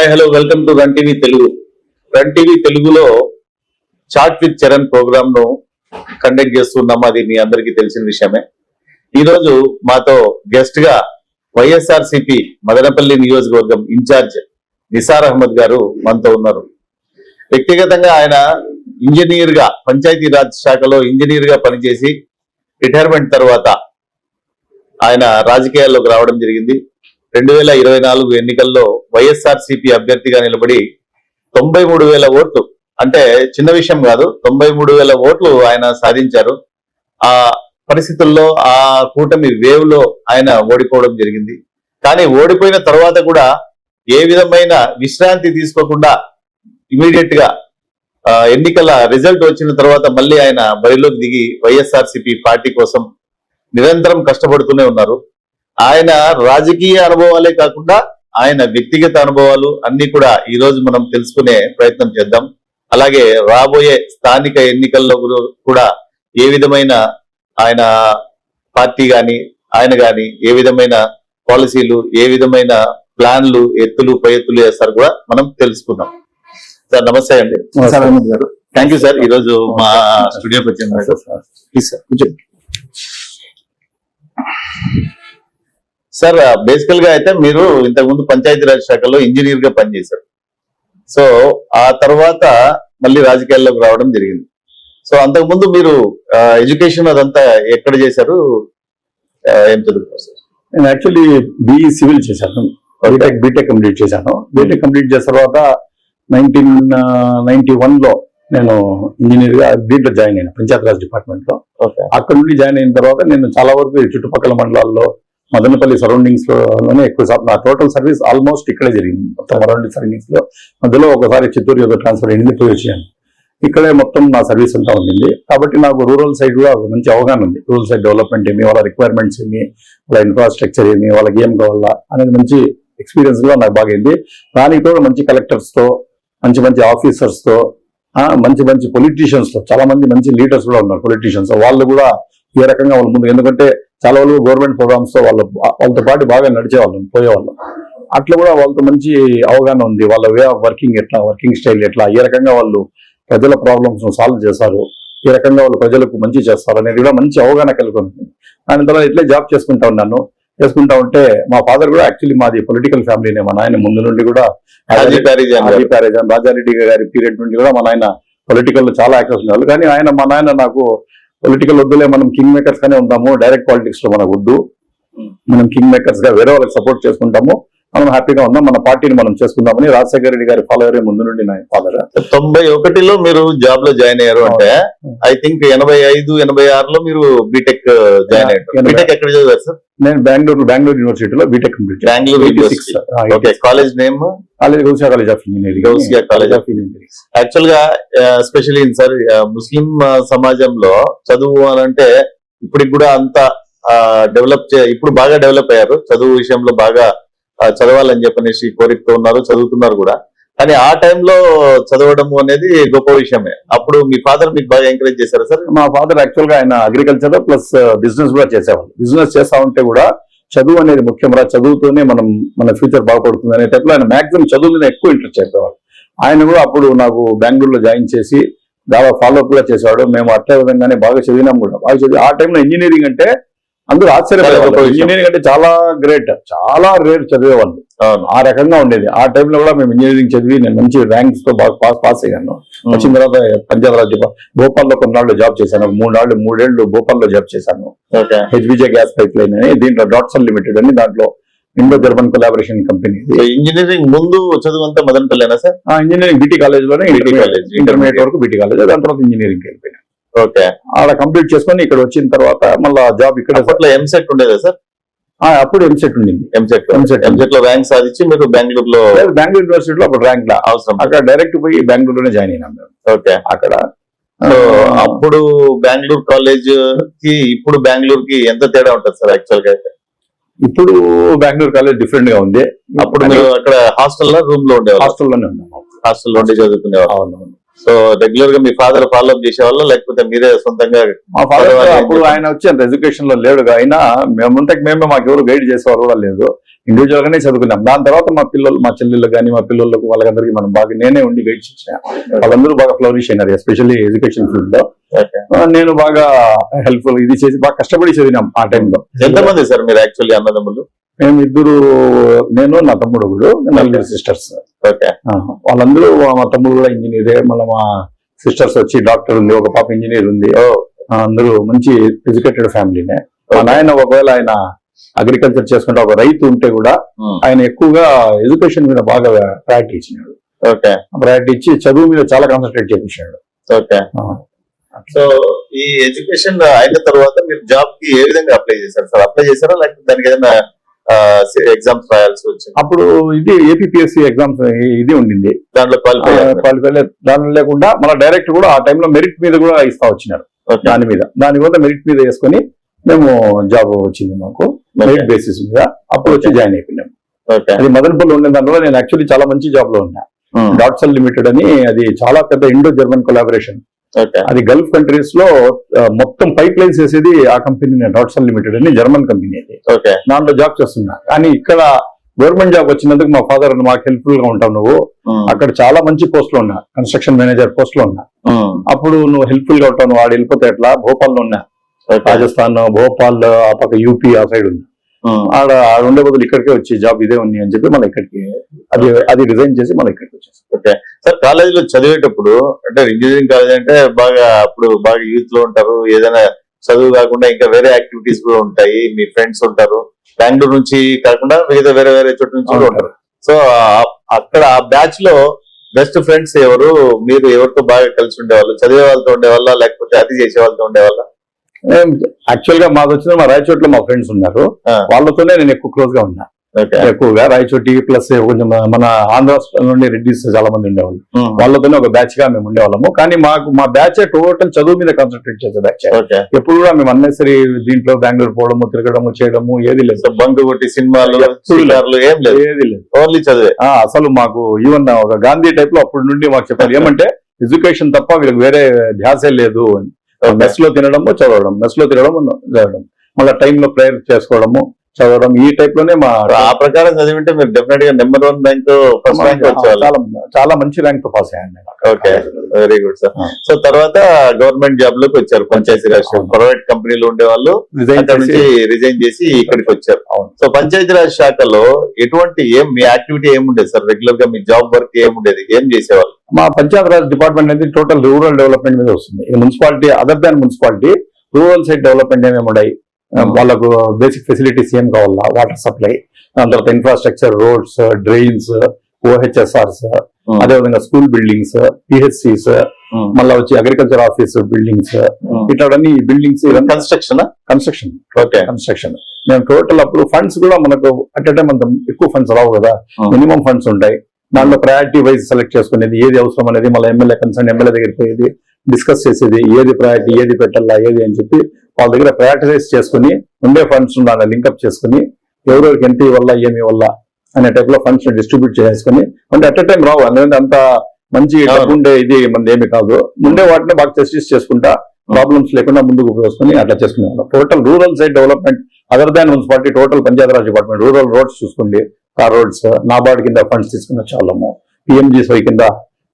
Hi hello welcome to run TV Telugu. Run TV తెలుగులో chat with Charan programme ను conduct చేస్తున్నాం. అది మీ అందరికీ తెలిసిన విషయమే. ఈ రోజు మాతో గెస్ట్ గా వైఎస్ఆర్సీపీ మదనపల్లి నియోజకవర్గం ఇన్ఛార్జ్ నిసార్ అహ్మద్ గారు మనతో ఉన్నారు. వ్యక్తిగతంగా ఆయన ఇంజనీర్ గా పంచాయతీరాజ్ శాఖలో ఇంజనీర్ గా పనిచేసి రిటైర్మెంట్ తర్వాత ఆయన రాజకీయాల్లోకి రావడం జరిగింది. 2024 ఎన్నికల్లో వైఎస్ఆర్సీపీ అభ్యర్థిగా నిలబడి 93,000 ఓట్లు, అంటే చిన్న విషయం కాదు, 93,000 ఓట్లు ఆయన సాధించారు. ఆ పరిస్థితుల్లో ఆ కూటమి వేవ్ లో ఆయన ఓడిపోవడం జరిగింది. కానీ ఓడిపోయిన తర్వాత కూడా ఏ విధమైన విశ్రాంతి తీసుకోకుండా ఇమీడియట్ గా ఎన్నికల రిజల్ట్ వచ్చిన తర్వాత మళ్ళీ ఆయన బరిలోకి దిగి వైఎస్ఆర్సీపీ పార్టీ కోసం నిరంతరం కష్టపడుతూనే ఉన్నారు. ఆయన రాజకీయ అనుభవాలే కాకుండా ఆయన వ్యక్తిగత అనుభవాలు అన్ని కూడా ఈ రోజు మనం తెలుసుకునే ప్రయత్నం చేద్దాం. అలాగే రాబోయే స్థానిక ఎన్నికల్లో కూడా ఏ విధమైన ఆయన పార్టీ గాని ఆయన గాని ఏ విధమైన పాలసీలు, ఏ విధమైన ప్లాన్లు, ఎత్తులు పై ఎత్తులు వేస్తారు కూడా మనం తెలుసుకుందాం. సార్ నమస్తే అండి. గారు థ్యాంక్ యూ సార్, ఈ రోజు మా స్టూడియోకి వచ్చింది సార్. సార్ బేసికల్ గా అయితే మీరు ఇంతకుముందు పంచాయతీరాజ్ శాఖలో ఇంజనీర్ గా పనిచేశారు. సో ఆ తర్వాత మళ్ళీ రాజకీయాల్లోకి రావడం జరిగింది. సో అంతకుముందు మీరు ఎడ్యుకేషన్ అదంతా ఎక్కడ చేశారు, ఏం చదువుతారు సార్? నేను యాక్చువల్లీ బిఈ సివిల్ చేశాను, బీటెక్ కంప్లీట్ చేశాను. బీటెక్ కంప్లీట్ చేసిన తర్వాత 1991 లో నేను ఇంజనీర్ గా దీంట్లో జాయిన్ అయినా, పంచాయతీరాజ్ డిపార్ట్మెంట్ లో. అక్కడ నుండి జాయిన్ అయిన తర్వాత నేను చాలా వరకు చుట్టుపక్కల మండలాల్లో మదనపల్లి సరౌండింగ్స్ లోనే ఎక్కువ శాతం నా టోటల్ సర్వీస్ ఆల్మోస్ట్ ఇక్కడే జరిగింది. మొత్తం అరౌండ్ సరౌండింగ్స్ లో మధ్యలో ఒకసారి చిత్తూరు యొక్క ట్రాన్స్ఫర్ అయింది, పోయి వచ్చాను. ఇక్కడే మొత్తం నా సర్వీస్ అంతా ఉండింది. కాబట్టి నాకు రూరల్ సైడ్ కూడా మంచి అవగాహన ఉంది. రూరల్ సైడ్ డెవలప్మెంట్ ఏమి, వాళ్ళ రిక్వైర్మెంట్స్ ఏమి, వాళ్ళ ఇన్ఫ్రాస్ట్రక్చర్ ఏమి, వాళ్ళకి ఏం కావాలా అనేది మంచి ఎక్స్పీరియన్స్ కూడా నాకు బాగైంది. దానికి కూడా మంచి కలెక్టర్స్ తో, మంచి మంచి ఆఫీసర్స్ తో, మంచి మంచి పొలిటీషియన్స్ తో, చాలా మంది మంచి లీడర్స్ కూడా ఉన్నారు పొలిటీషియన్స్. వాళ్ళు కూడా ఏ రకంగా వాళ్ళ ముందు, ఎందుకంటే చాలా వాళ్ళు గవర్నమెంట్ ప్రోగ్రామ్స్ తో వాళ్ళతో పాటు బాగా నడిచేవాళ్ళం, పోయేవాళ్ళం. అట్లా కూడా వాళ్ళతో మంచి అవగాహన ఉంది. వాళ్ళ వే ఆఫ్ వర్కింగ్ ఎట్లా, వర్కింగ్ స్టైల్ ఎట్లా, ఏ రకంగా వాళ్ళు ప్రజల ప్రాబ్లమ్స్ సాల్వ్ చేస్తారు, ఏ రకంగా వాళ్ళు ప్రజలకు మంచి చేస్తారు అనేది కూడా మంచి అవగాహన కలిగి ఉంటుంది. దాని తర్వాత ఇట్లే జాబ్ చేసుకుంటా ఉన్నాను. చేసుకుంటా ఉంటే మా ఫాదర్ కూడా యాక్చువల్లీ మాది పొలిటికల్ ఫ్యామిలీనే. మా నాయన ముందు నుండి కూడా రాజారెడ్డి గారి పీరియడ్ నుండి కూడా మా నాయన పొలిటికల్ లో చాలా యాక్టివ్స్ ఉన్నారు. కానీ మా నాయన నాకు పొలిటికల్ వద్దులే, మనం కింగ్ మేకర్స్ గానే ఉంటాము, డైరెక్ట్ పాలిటిక్స్ లో మనకు వద్దు, మనం కింగ్ మేకర్స్ గా వేరే వాళ్ళకి సపోర్ట్ చేసుకుంటాము, మనం హ్యాపీగా ఉన్నాం, మన పార్టీని మనం చేసుకుందామని రాజశేఖర రెడ్డి గారి ఫాలోవర్ ముందు నుండి నా ఫాదర్. 91లో మీరు జాబ్ లో జాయిన్ అయ్యారు అంటే ఐ థింక్ 85-86లో మీరు బీటెక్ జాయిన్ అయ్యారు. బీటెక్ ఎక్కడ చదివారు సార్? నేను బెంగళూరు యూనివర్సిటీలో BTech complete. Bengaluru college name? Gousia college of engineering. Gousia college of engineering. Actual గా ఎస్పెషల్లీ సార్ ముస్లిం సమాజంలో చదువు అని అంటే ఇప్పటికి కూడా అంత ఇప్పుడు బాగా డెవలప్ అయ్యారు, చదువు విషయంలో బాగా చదవాలని చెప్పనేసి కోరికతో ఉన్నారు, చదువుతున్నారు కూడా. కానీ ఆ టైంలో చదవడము అనేది గొప్ప విషయమే. అప్పుడు మీ ఫాదర్ మీకు బాగా ఎంకరేజ్ చేశారు సార్? మా ఫాదర్ యాక్చువల్ గా ఆయన అగ్రికల్చర్ ప్లస్ బిజినెస్ కూడా చేసేవాళ్ళు. బిజినెస్ చేస్తా ఉంటే కూడా చదువు అనేది ముఖ్యం రా, చదువుతూనే మన ఫ్యూచర్ బాగుపడుతుంది అనే టైప్లో ఆయన మాక్సిమం చదువు మీద ఎక్కువ ఇంట్రెస్ట్ చెప్పేవాళ్ళు. ఆయన కూడా అప్పుడు నాకు బెంగళూరులో జాయిన్ చేసి దాదాపు ఫాలోఅప్ కూడా చేసేవాడు. మేము అట్లే విధంగానే బాగా చదివినాం కూడా, బాగా చదివి ఆ టైంలో ఇంజనీరింగ్ అంటే అందరూ ఆశ్చర్యపడేవాళ్ళు. ఇంజనీరింగ్ అంటే చాలా గ్రేట్, చాలా రేర్ చదివేవాళ్ళు, ఆ రకంగా ఉండేది. ఆ టైంలో కూడా మేము ఇంజనీరింగ్ చదివి నేను మంచి ర్యాంక్స్ తో బాగా పాస్ అయ్యాను. వచ్చిన తర్వాత పంచాయతీరాజ్ భోపాల్లో కొన్నాళ్ళు జాబ్ చేశాను, 3 ఏళ్ళు భోపాల్లో జాబ్ చేశాను. హెచ్బిజే గ్యాస్ పైప్ లైన్ అని, దీంట్లో డాట్సన్ లిమిటెడ్ అని, దాంట్లో Indo German collaboration company. Engineering ముందు చదువు అంతా మదనపల్లినా సార్? ఇంజనీరింగ్ బీటీ కాలేజ్ లోనే, ఇంటర్మీడియట్ వరకు బీటీ కాలేజ్, దాని తర్వాత ఇంజనీరింగ్ వెళ్ళిపోయాను. ఓకే, అలా కంప్లీట్ చేసుకొని ఇక్కడ వచ్చిన తర్వాత మళ్ళీ జాబ్ ఇక్కడ. అప్పట్లో ఎంసెట్ ఉండేదా సార్? అప్పుడు ఎంసెట్ ఉండింది. ఎంసెట్ లో ర్యాంక్ సాధించి మీరు బెంగళూరులో, బెంగళూరు యూనివర్సిటీలో అప్పుడు ర్యాంక్ అవసరం, అక్కడ డైరెక్ట్ పోయి బెంగళూరులోనే జాయిన్ అయినాం. ఓకే, అక్కడ అప్పుడు బెంగళూరు కాలేజ్ కి ఇప్పుడు బెంగళూరుకి ఎంత తేడా ఉంటుంది సార్? యాక్చువల్ గా అయితే ఇప్పుడు బెంగళూరు కాలేజ్ డిఫరెంట్ గా ఉంది. అప్పుడు మీరు అక్కడ హాస్టల్లో రూమ్ లో ఉండేవాళ్ళు? హాస్టల్లోనే ఉన్నాము, హాస్టల్లో ఉండి చదువుకునేవాళ్ళు. సో రెగ్యులర్ గా మీ ఫాదర్ ఫాలోఅప్ చేసేవాళ్ళ, లేకపోతే మీరే సొంతంగా? మా ఫాదర్ అప్పుడు ఆయన వచ్చి అంత ఎడ్యుకేషన్ లో లేడుగా, అయినా మేమే మాకు ఎవరు గైడ్ చేసేవాళ్ళు కూడా లేదు. ఇండివిజువల్ గానే చదువుకున్నాం. దాని తర్వాత మా పిల్లలు, మా చెల్లెళ్ళు కానీ మా పిల్లలకు వాళ్ళందరికీ మనం బాగా నేనే ఉండి గైడ్ చేసిన. వాళ్ళందరూ బాగా ఫ్లరిష్ అయినారు, ఎస్పెషల్లీ ఎడ్యుకేషన్ ఫీల్డ్ లో. నేను బాగా హెల్ప్ఫుల్ ఇది చేసి బాగా కష్టపడి చదివినాం ఆ టైంలో. ఎంతమంది సార్ మీరు యాక్చువల్లీ అన్నదమ్ములు? మేము ఇద్దరు, నేను నా తమ్ముడు ఒకడు, నలుగురు సిస్టర్స్. ఓకే. వాళ్ళందరూ మా తమ్ముడు కూడా ఇంజనీరే, మళ్ళీ మా సిస్టర్స్ వచ్చి డాక్టర్ ఉంది, ఒక పాప ఇంజనీర్ ఉంది. అందరూ మంచి ఎడ్యుకేటెడ్ ఫ్యామిలీనే. మా నాయన ఒకవేళ ఆయన అగ్రికల్చర్ చేసుకుంటే ఒక రైతు ఉంటే కూడా ఆయన ఎక్కువగా ఎడ్యుకేషన్ మీద బాగా ప్రయారిటీ ఇచ్చినాడు. ప్రయారిటీ ఇచ్చి చదువు మీద చాలా కాన్సన్ట్రేట్ చేయించాడు. ఓకే. సో ఈ ఎడ్యుకేషన్ అయిన తర్వాత మీరు జాబ్ కి ఏ విధంగా అప్లై చేశారు సార్? అప్లై చేశారా లేకపోతే దానికి ఏదైనా ఎగ్జామ్స్ రాయాల్సి వచ్చింది? అప్పుడు ఇది ఏపీఎస్సి ఎగ్జామ్స్ ఇది ఉండింది, దాంట్లో క్వాలిఫై దానిలో లేకుండా మళ్ళీ డైరెక్ట్ కూడా ఆ టైంలో మెరిట్ మీద కూడా ఇస్తా వచ్చినారు. దాని కూడా మెరిట్ మీద వేసుకొని మేము జాబ్ వచ్చింది మాకు, మెరిట్ బేసిస్ మీద. అప్పుడు వచ్చి జాయిన్ అయిపోయినాము. అది మదనపల్లి ఉండే దానివల్ల నేను యాక్చువల్లీ చాలా మంచి జాబ్ లో ఉన్నా. డాట్సెల్ లిమిటెడ్ అని, అది చాలా పెద్ద ఇండో జర్మన్ కొలాబరేషన్. అది గల్ఫ్ కంట్రీస్ లో మొత్తం పైప్ లైన్స్ వేసేది ఆ కంపెనీ, డాట్సెల్ లిమిటెడ్ అని జర్మన్ కంపెనీ. అది దాంట్లో జాబ్ చేస్తున్నా. కానీ ఇక్కడ గవర్నమెంట్ జాబ్ వచ్చినందుకు మా ఫాదర్ మాకు హెల్ప్ఫుల్ గా ఉంటావు, నువ్వు అక్కడ చాలా మంచి పోస్ట్ లో ఉన్నా, కన్స్ట్రక్షన్ మేనేజర్ పోస్ట్ లో ఉన్నా, అప్పుడు నువ్వు హెల్ప్ఫుల్ గా ఉంటావు, నువ్వు ఆడ వెళ్ళిపోతే ఎట్లా? భోపాల్ లో ఉన్నా, రాజస్థాన్, భోపాల్, ఆ పక్క యూపీ ఆ సైడ్ ఉన్నా. ఆడ ఉండే బదులు ఇక్కడికే వచ్చి జాబ్ ఇదే ఉంది అని చెప్పి మళ్ళీ ఇక్కడికి అది రిజైన్ చేసి మళ్ళీ ఇక్కడికి వచ్చేసి. Okay sir. కాలేజీలో చదివేటప్పుడు అంటే ఇంజనీరింగ్ కాలేజ్ అంటే బాగా అప్పుడు బాగా యూత్ లో ఉంటారు, ఏదైనా చదువు కాకుండా ఇంకా వేరే యాక్టివిటీస్ కూడా ఉంటాయి, మీ ఫ్రెండ్స్ ఉంటారు, బెంగళూరు నుంచి కాకుండా వేరే వేరే చోట్ల నుంచి కూడా ఉంటారు. సో అక్కడ ఆ బ్యాచ్ లో బెస్ట్ ఫ్రెండ్స్ ఎవరు? మీరు ఎవరితో బాగా కలిసి ఉండేవాళ్ళు? చదివే వాళ్ళతో ఉండేవాళ్ళ లేకపోతే అది చేసే వాళ్ళతో ఉండేవాళ్ళ? యాక్చువల్ గా మాకు వచ్చిన మా రాయచోట్లో మా ఫ్రెండ్స్ ఉన్నారు, వాళ్ళతోనే నేను ఎక్కువ క్లోజ్ గా ఉన్నా. ఎక్కువగా రాయచోటి ప్లస్ కొంచెం మన ఆంధ్ర నుండి రెడ్డిస్ చాలా మంది ఉండేవాళ్ళు, వాళ్ళతోనే ఒక బ్యాచ్ గా మేము ఉండేవాళ్ళము. కానీ మా బ్యాచ్ టోటల్ చదువు మీద కాన్సన్ట్రేట్ చేసే బ్యాచ్. ఎప్పుడు కూడా మేము అన్నెసరీ దీంట్లో బెంగళూరు పోవడము, తిరగడము, చేయడము ఏది లేదు. బంకు కొట్టి సినిమాలు ఏం లేదు, ఏది లేదు, ఓన్లీ చదివే. అసలు మాకు ఈవెన్ ఒక గాంధీ టైప్ లో అప్పటి నుండి మాకు చెప్పారు ఏమంటే ఎడ్యుకేషన్ తప్ప వీళ్ళకి వేరే ధ్యాసే లేదు అని. మెస్ లో తినడము, చదవడం, మెస్ లో తినడం, చదవడం, మళ్ళీ టైంలో ప్రేయర్ చేసుకోవడము, చదవడం, ఈ టైప్ లోనే మా. ఆ ప్రకారం చదివింటే మీరు డెఫినెట్ గా నెంబర్ 1 ర్యాంక్, ఫస్ట్ ర్యాంక్ వచ్చేవాళ్ళు. చాలా మంచి ర్యాంక్ తో పాస్ అయ్యాను. Okay, very good sir. So తర్వాత గవర్నమెంట్ జాబ్ లోకి వచ్చారు, పంచాయతీ రాజ్. ప్రైవేట్ కంపెనీలో ఉండే వాళ్ళు రిజైన్ చేసి ఇక్కడికి వచ్చారు. సో పంచాయతీ రాజ్ శాఖలో ఎటువంటి మీ యాక్టివిటీ ఏముండేది సార్? రెగ్యులర్ గా మీ జాబ్ వర్క్ ఏముండేది, ఏం చేసేవాళ్ళు? మా పంచాయతీ రాజ్ డిపార్ట్మెంట్ అనేది టోటల్ రూరల్ డెవలప్మెంట్ మీద వస్తుంది. Municipality other than municipality, rural side development ఏమేమి ఉన్నాయి, వాళ్ళకు బేసిక్ ఫెసిలిటీస్ ఏం కావాలా, వాటర్ సప్లై, దాని తర్వాత ఇన్ఫ్రాస్ట్రక్చర్, రోడ్స్, డ్రైన్స్, ఓహెచ్ఎస్ఆర్స్, అదేవిధంగా స్కూల్ బిల్డింగ్స్, పిహెచ్సిస్, మళ్ళీ వచ్చి అగ్రికల్చర్ ఆఫీస్ బిల్డింగ్స్, ఇట్లాంటి బిల్డింగ్స్ కన్స్ట్రక్షన్. మేము టోటల్ అప్పుడు ఫండ్స్ కూడా మనకు అట్ ఎ టైం అంత ఎక్కువ ఫండ్స్ రావు కదా, మినిమం ఫండ్స్ ఉంటాయి. దాంట్లో ప్రయారిటీ వైజ్ సెలెక్ట్ చేసుకునేది, ఏది అవసరం అనేది మళ్ళీ ఎమ్మెల్యే దగ్గరికి పోయేది, డిస్కస్ చేసేది, ఏది ప్రయారిటీ, ఏది పెట్టాలా, ఏది అని చెప్పి వాళ్ళ దగ్గర ప్రయారిటైజ్ చేసుకుని ఉండే ఫండ్స్ దాన్ని లింకప్ చేసుకుని ఎవరెవరికి ఎంత వల్ల ఏమి వల్ల అనే టైప్ లో ఫండ్స్ డిస్ట్రిబ్యూట్ చేసుకుని, అంటే అట్ ఎ టైం రావు అందుకంటే అంత మంచి ఉండే ఇది మనది ఏమి కాదు. ముందే వాటిని బాగా టెస్టిస్ చేసుకుంటా ప్రాబ్లమ్స్ లేకుండా ముందుకు వేసుకుని అట్లా చేసుకునే వాళ్ళం. Total rural side development other than municipality, total Panchayati Raj department, rural roads చూసుకోండి, కార్ రోడ్స్, నాబార్డ్ కింద ఫండ్స్ తీసుకుని వచ్చేవాళ్ళము, పిఎంజిఎస్వై కింద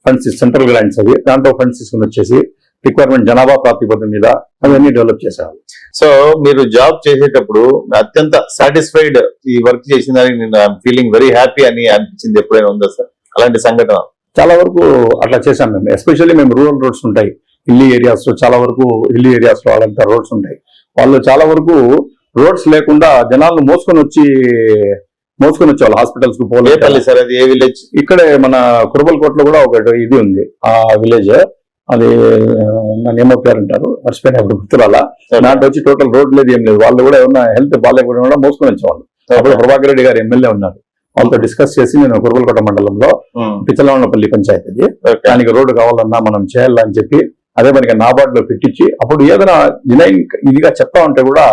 ఫండ్స్, సెంట్రల్ గ్రాంట్స్ అవి, దాంట్లో ఫండ్స్ తీసుకుని వచ్చేసి రిక్వైర్మెంట్ జనాభా ప్రాతిపదిక మీద అవన్నీ డెవలప్ చేసేవాళ్ళు. సో మీరు జాబ్ చేసేటప్పుడు అత్యంత సాటిస్ఫైడ్ ఈ వర్క్ చేసిన దానికి నేను ఫీలింగ్ వెరీ హ్యాపీ అని అనిపించింది ఎప్పుడైనా ఉందా సార్ అలాంటి సంఘటన? చాలా వరకు అట్లా చేశాం మేము. ఎస్పెషల్లీ మేము రూరల్ రోడ్స్ ఉంటాయి, హిల్లీ ఏరియాస్, చాలా వరకు హిల్లీ ఏరియాస్ లో వాళ్ళంతా రోడ్స్ ఉంటాయి. వాళ్ళు చాలా వరకు రోడ్స్ లేకుండా జనాలను మోసుకొని వచ్చేవాళ్ళు హాస్పిటల్స్ కు పోలేదు సార్. అది ఏ విలేజ్? ఇక్కడే మన కురబల్కోటలో కూడా ఒకటి ఇది ఉంది, ఆ విలేజ్, అది నన్ను ఏమో పేరు అంటారు, మర్చిపోయినప్పుడు గుర్తురాల. దాంట్లో వచ్చి టోటల్ రోడ్ లేదు, ఏం లేదు. వాళ్ళు కూడా ఏమన్నా హెల్త్ బాగాలేకుండా కూడా మోసుకొని వచ్చేవాళ్ళు. అప్పుడు ప్రభాకర్ రెడ్డి గారు ఎమ్మెల్యే ఉన్నారు, వాళ్ళతో డిస్కస్ చేసి నేను కురబల్కోట మండలంలో పిచ్చలవనపల్లి పంచాయతీ, దానికి రోడ్డు కావాలన్నా మనం చేయాలని చెప్పి అదే మనకి నాబార్డ్ లో పెట్టించి, అప్పుడు ఏదైనా జనైన్ ఇదిగా చెప్తా ఉంటే కూడా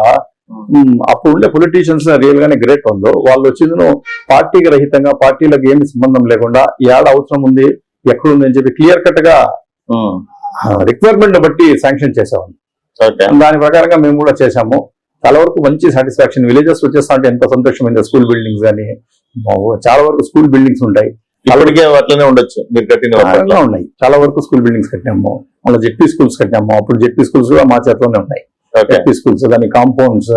అప్పుడు ఉండే పొలిటీషియన్స్ రియల్ గానే గ్రేట్ వాళ్ళు వచ్చిందను పార్టీకి రహితంగా, పార్టీలకు ఏమి సంబంధం లేకుండా ఏడ అవసరం ఉంది, ఎక్కడుంది అని చెప్పి క్లియర్ కట్ గా రిక్వైర్మెంట్ బట్టి శాంక్షన్ చేసేవాళ్ళు. దాని ప్రకారంగా మేము కూడా చేశాము. చాలా వరకు మంచి సాటిస్ఫాక్షన్. విలేజెస్ వచ్చేస్తా అంటే ఎంత సంతోషమైంది. స్కూల్ బిల్డింగ్స్ కానీ చాలా వరకు స్కూల్ బిల్డింగ్స్ ఉంటాయి. ఇప్పటికే అట్లనే ఉండొచ్చు మీరు కట్టిన చాలా ఉన్నాయి. చాలా వరకు స్కూల్ బిల్డింగ్స్ కట్టాము. మళ్ళీ జెడ్పీ స్కూల్స్ కట్టాము. అప్పుడు జెడ్పీ స్కూల్స్ కూడా మా చేతిలోనే ఉన్నాయి. జెడ్పీ స్కూల్స్ దాని కాంపౌండ్స్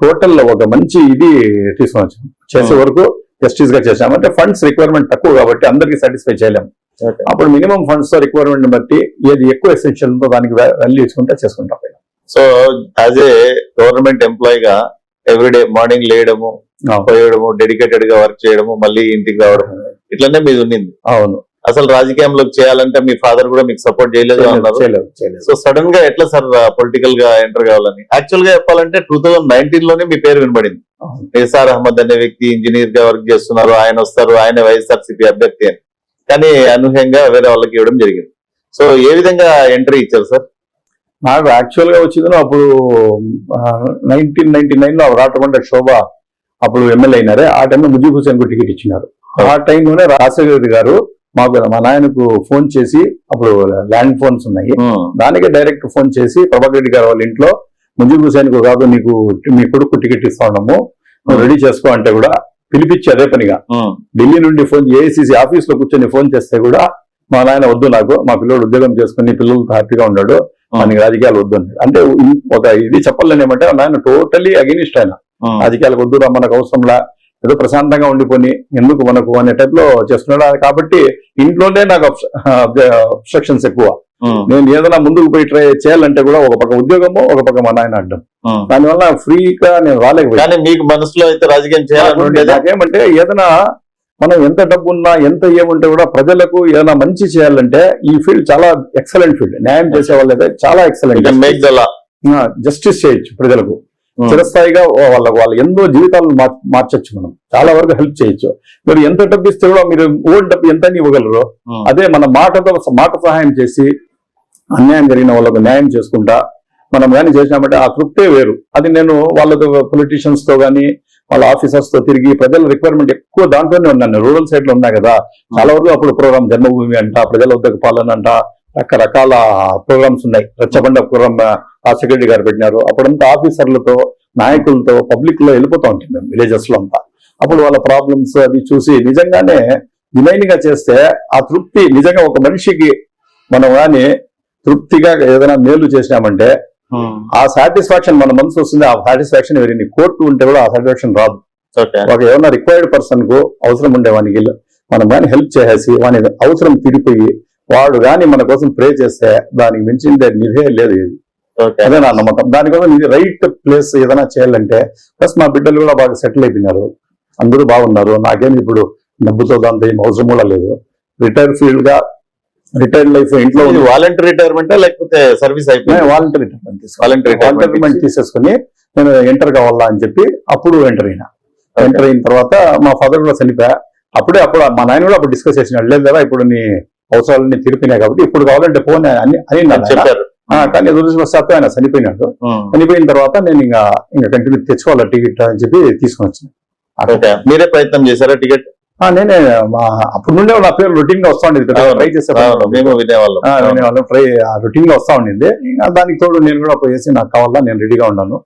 టోటల్ ఒక మంచి ఇది తీసుకొని వచ్చాము. చేసే వరకు జస్టిస్ గా చేసాము. అంటే ఫండ్స్ రిక్వైర్మెంట్ తక్కువ కాబట్టి అందరికి సాటిస్ఫై చేయలేము. అప్పుడు మినిమం ఫండ్స్ తో రిక్వైర్మెంట్ బట్టి ఏది ఎక్కువ ఎసెన్షియల్ తో దానికి వాల్యూ ఇచ్చుకుంటే చేసుకుంటాం. So as a government employee గా ఎవ్రీడే మార్నింగ్ లేయడము, పోయడము, డెడికేటెడ్ గా వర్క్ చేయడము, మళ్ళీ ఇంటికి రావడం, ఇట్లనే మీది ఉన్నింది. అవును. అసలు రాజకీయంలో చేయాలంటే మీ ఫాదర్ కూడా మీకు సపోర్ట్ చేయలేదు అన్నారు. సో సడన్ గా ఎట్లా సార్ పొలిటికల్ గా ఎంటర్ కావాలని? యాక్చువల్ గా చెప్పాలంటే 2019 లోనే మీ పేరు వినబడింది. నిసార్ అహ్మద్ అనే వ్యక్తి ఇంజనీర్ గా వర్క్ చేస్తున్నారు, ఆయన వస్తారు, ఆయన వైఎస్ఆర్సీపీ అభ్యర్థి అని. కానీ అనూహ్యంగా వేరే వాళ్ళకి ఇవ్వడం జరిగింది. సో ఏ విధంగా ఎంట్రీ ఇచ్చారు సార్? నాకు యాక్చువల్ గా వచ్చింది అప్పుడు 1999 లో రాటకొండ శోభ అప్పుడు ఎమ్మెల్యే అయినారే. ఆ టైంలో ముజీబ్ హుసేన్ కు టికెట్ ఇచ్చినారు. ఆ టైంలోనే రాజశేఖర రెడ్డి గారు మాకు మా నాయనకు ఫోన్ చేసి, అప్పుడు ల్యాండ్ ఫోన్స్ ఉన్నాయి, దానికే డైరెక్ట్ ఫోన్ చేసి ప్రభాకర్ రెడ్డి గారు వాళ్ళ ఇంట్లో ముజీబ్ హుసేన్ కు కాదు నీకు మీ కొడుకు టికెట్ ఇస్తా ఉన్నాము, నువ్వు రెడీ చేసుకో అంటే కూడా పిలిపించి అదే పనిగా ఢిల్లీ నుండి ఫోన్ ఏఐసిసి ఆఫీస్ లో కూర్చొని ఫోన్ చేస్తే కూడా మా నాయన వద్దు, నాకు మా పిల్లడు ఉద్యోగం చేసుకుని పిల్లలతో హ్యాపీగా ఉన్నాడు, మనకి రాజకీయాలు వద్దు అన్నాడు. అంటే ఒక ఇది చెప్పాలని ఏమంటే నాయన టోటలీ అగెనిస్ట్ ఆయన. రాజకీయాలకు వద్దురా, మనకు అవసరంలా, ఏదో ప్రశాంతంగా ఉండిపోయి ఎందుకు మనకు అనే టైప్ లో చేస్తున్నాడు. కాబట్టి ఇంట్లోనే నాకు అబ్స్ట్రక్షన్స్ ఎక్కువ. నేను ఏదైనా ముందుకు పోయి ట్రై చేయాలంటే కూడా ఒక పక్క ఉద్యోగము, ఒక పక్క మా నాయన అడ్డం. దానివల్ల ఫ్రీగా నేను రాలేకపోయాను. మీకు మనసులో అయితే రాజకీయం చేయాలంటే నాకేమంటే ఏదైనా మనం ఎంత డబ్బు ఉన్నా ఎంత ఏముంటే కూడా ప్రజలకు ఏదైనా మంచి చేయాలంటే ఈ ఫీల్డ్ చాలా ఎక్సలెంట్ ఫీల్డ్. న్యాయం చేసే వాళ్ళైతే చాలా ఎక్సలెంట్. జస్టిస్ చేయొచ్చు ప్రజలకు చిరస్థాయిగా, వాళ్ళ ఎన్నో జీవితాలను మార్చొచ్చు. మనం చాలా వరకు హెల్ప్ చేయొచ్చు. మీరు ఎంత డబ్బు ఇస్తే కూడా మీరు ఓన్ డబ్బు ఎంత ఇవ్వగలరు. అదే మన మాట సహాయం చేసి అన్యాయం జరిగిన వాళ్ళకు న్యాయం చేసుకుంటా మనం కానీ చేసినామంటే ఆ తృప్తే వేరు. అది నేను వాళ్ళతో పొలిటీషియన్స్ తో గానీ వాళ్ళ ఆఫీసర్స్ తో తిరిగి ప్రజల రిక్వైర్మెంట్ ఎక్కువ దాంట్లోనే ఉన్నాను. రూరల్ సైడ్ లో ఉన్నాయి కదా చాలా వరకు. అప్పుడు ప్రోగ్రామ్ జన్మభూమి అంట, ప్రజల ఉద్యోగ పాలన అంట, రకరకాల ప్రోగ్రామ్స్ ఉన్నాయి. రచ్చబండ ప్రోగ్రామ్ రాజశేఖర రెడ్డి గారు పెట్టినారు. అప్పుడంతా ఆఫీసర్లతో, నాయకులతో, పబ్లిక్ లో వెళ్ళిపోతా ఉంటుంది మేము విలేజెస్ లో అంతా. అప్పుడు వాళ్ళ ప్రాబ్లమ్స్ అది చూసి నిజంగానే జెన్యూన్ గా చేస్తే ఆ తృప్తి నిజంగా ఒక మనిషికి మనం కానీ తృప్తిగా ఏదైనా మేలు చేసినామంటే ఆ సాటిస్ఫాక్షన్ మన మనసు వస్తుంది. ఆ సాటిస్ఫాక్షన్ ఎవరిని కోర్టు ఉంటే కూడా ఆ సాటిస్ఫాక్షన్ రాదు. ఒక ఏమన్నా రిక్వైర్డ్ పర్సన్ కు అవసరం ఉండేవానికి మనం కానీ హెల్ప్ చేసేసి వాని అవసరం తిరిగిపోయి వాడు కానీ మన కోసం ప్రే చేస్తే దానికి మించింది నిధే లేదు. ఇది అదే నా నమ్మకం. దానికోసం ఇది రైట్ ప్లేస్ ఏదైనా చేయాలంటే ప్లస్ మా బిడ్డలు కూడా బాగా సెటిల్ అయిపోయినారు, అందరూ బాగున్నారు. నాకేమి ఇప్పుడు డబ్బుతో దాంతో ఏం అవసరం కూడా లేదు. రిటైర్ ఫీల్డ్ గా రిటైర్డ్ లైఫ్ ఇంట్లో వాలంటీర్ రిటైర్మెంట్ లేకపోతే సర్వీస్ అయిపోయింది. వాలంటీర్ రిటైర్మెంట్ తీసేసుకుని నేను ఎంటర్ కావాలా అని చెప్పి అప్పుడు ఎంటర్ అయినా. ఎంటర్ అయిన తర్వాత మా ఫాదర్ కూడా చనిపోయా. అప్పుడు మా నాయన కూడా అప్పుడు డిస్కస్ చేసినాడు, లేదు కదా ఇప్పుడు నీ అవసరాలన్నీ తీరిపోయినాయి కాబట్టి ఇప్పుడు కావాలంటే ఫోన్ అని చెప్పారు. కానీ దురదృష్టవశాత్తు ఆయన చనిపోయినాడు. చనిపోయిన తర్వాత నేను ఇంకా కంటిన్యూ తెచ్చుకోవాలి టికెట్ అని చెప్పి తీసుకుని వచ్చాను. మీరే ప్రయత్నం చేశారా టికెట్? నేనే అప్పుడు నుండే నా పేరు రొటీన్ గా వస్తా ఉండేది. ట్రై చేసేవాళ్ళం, రొటీన్ గా వస్తా ఉండేది. దానికి తోడు నేను కూడా పోయేసి నాకు కావాలా, నేను రెడీగా ఉన్నాను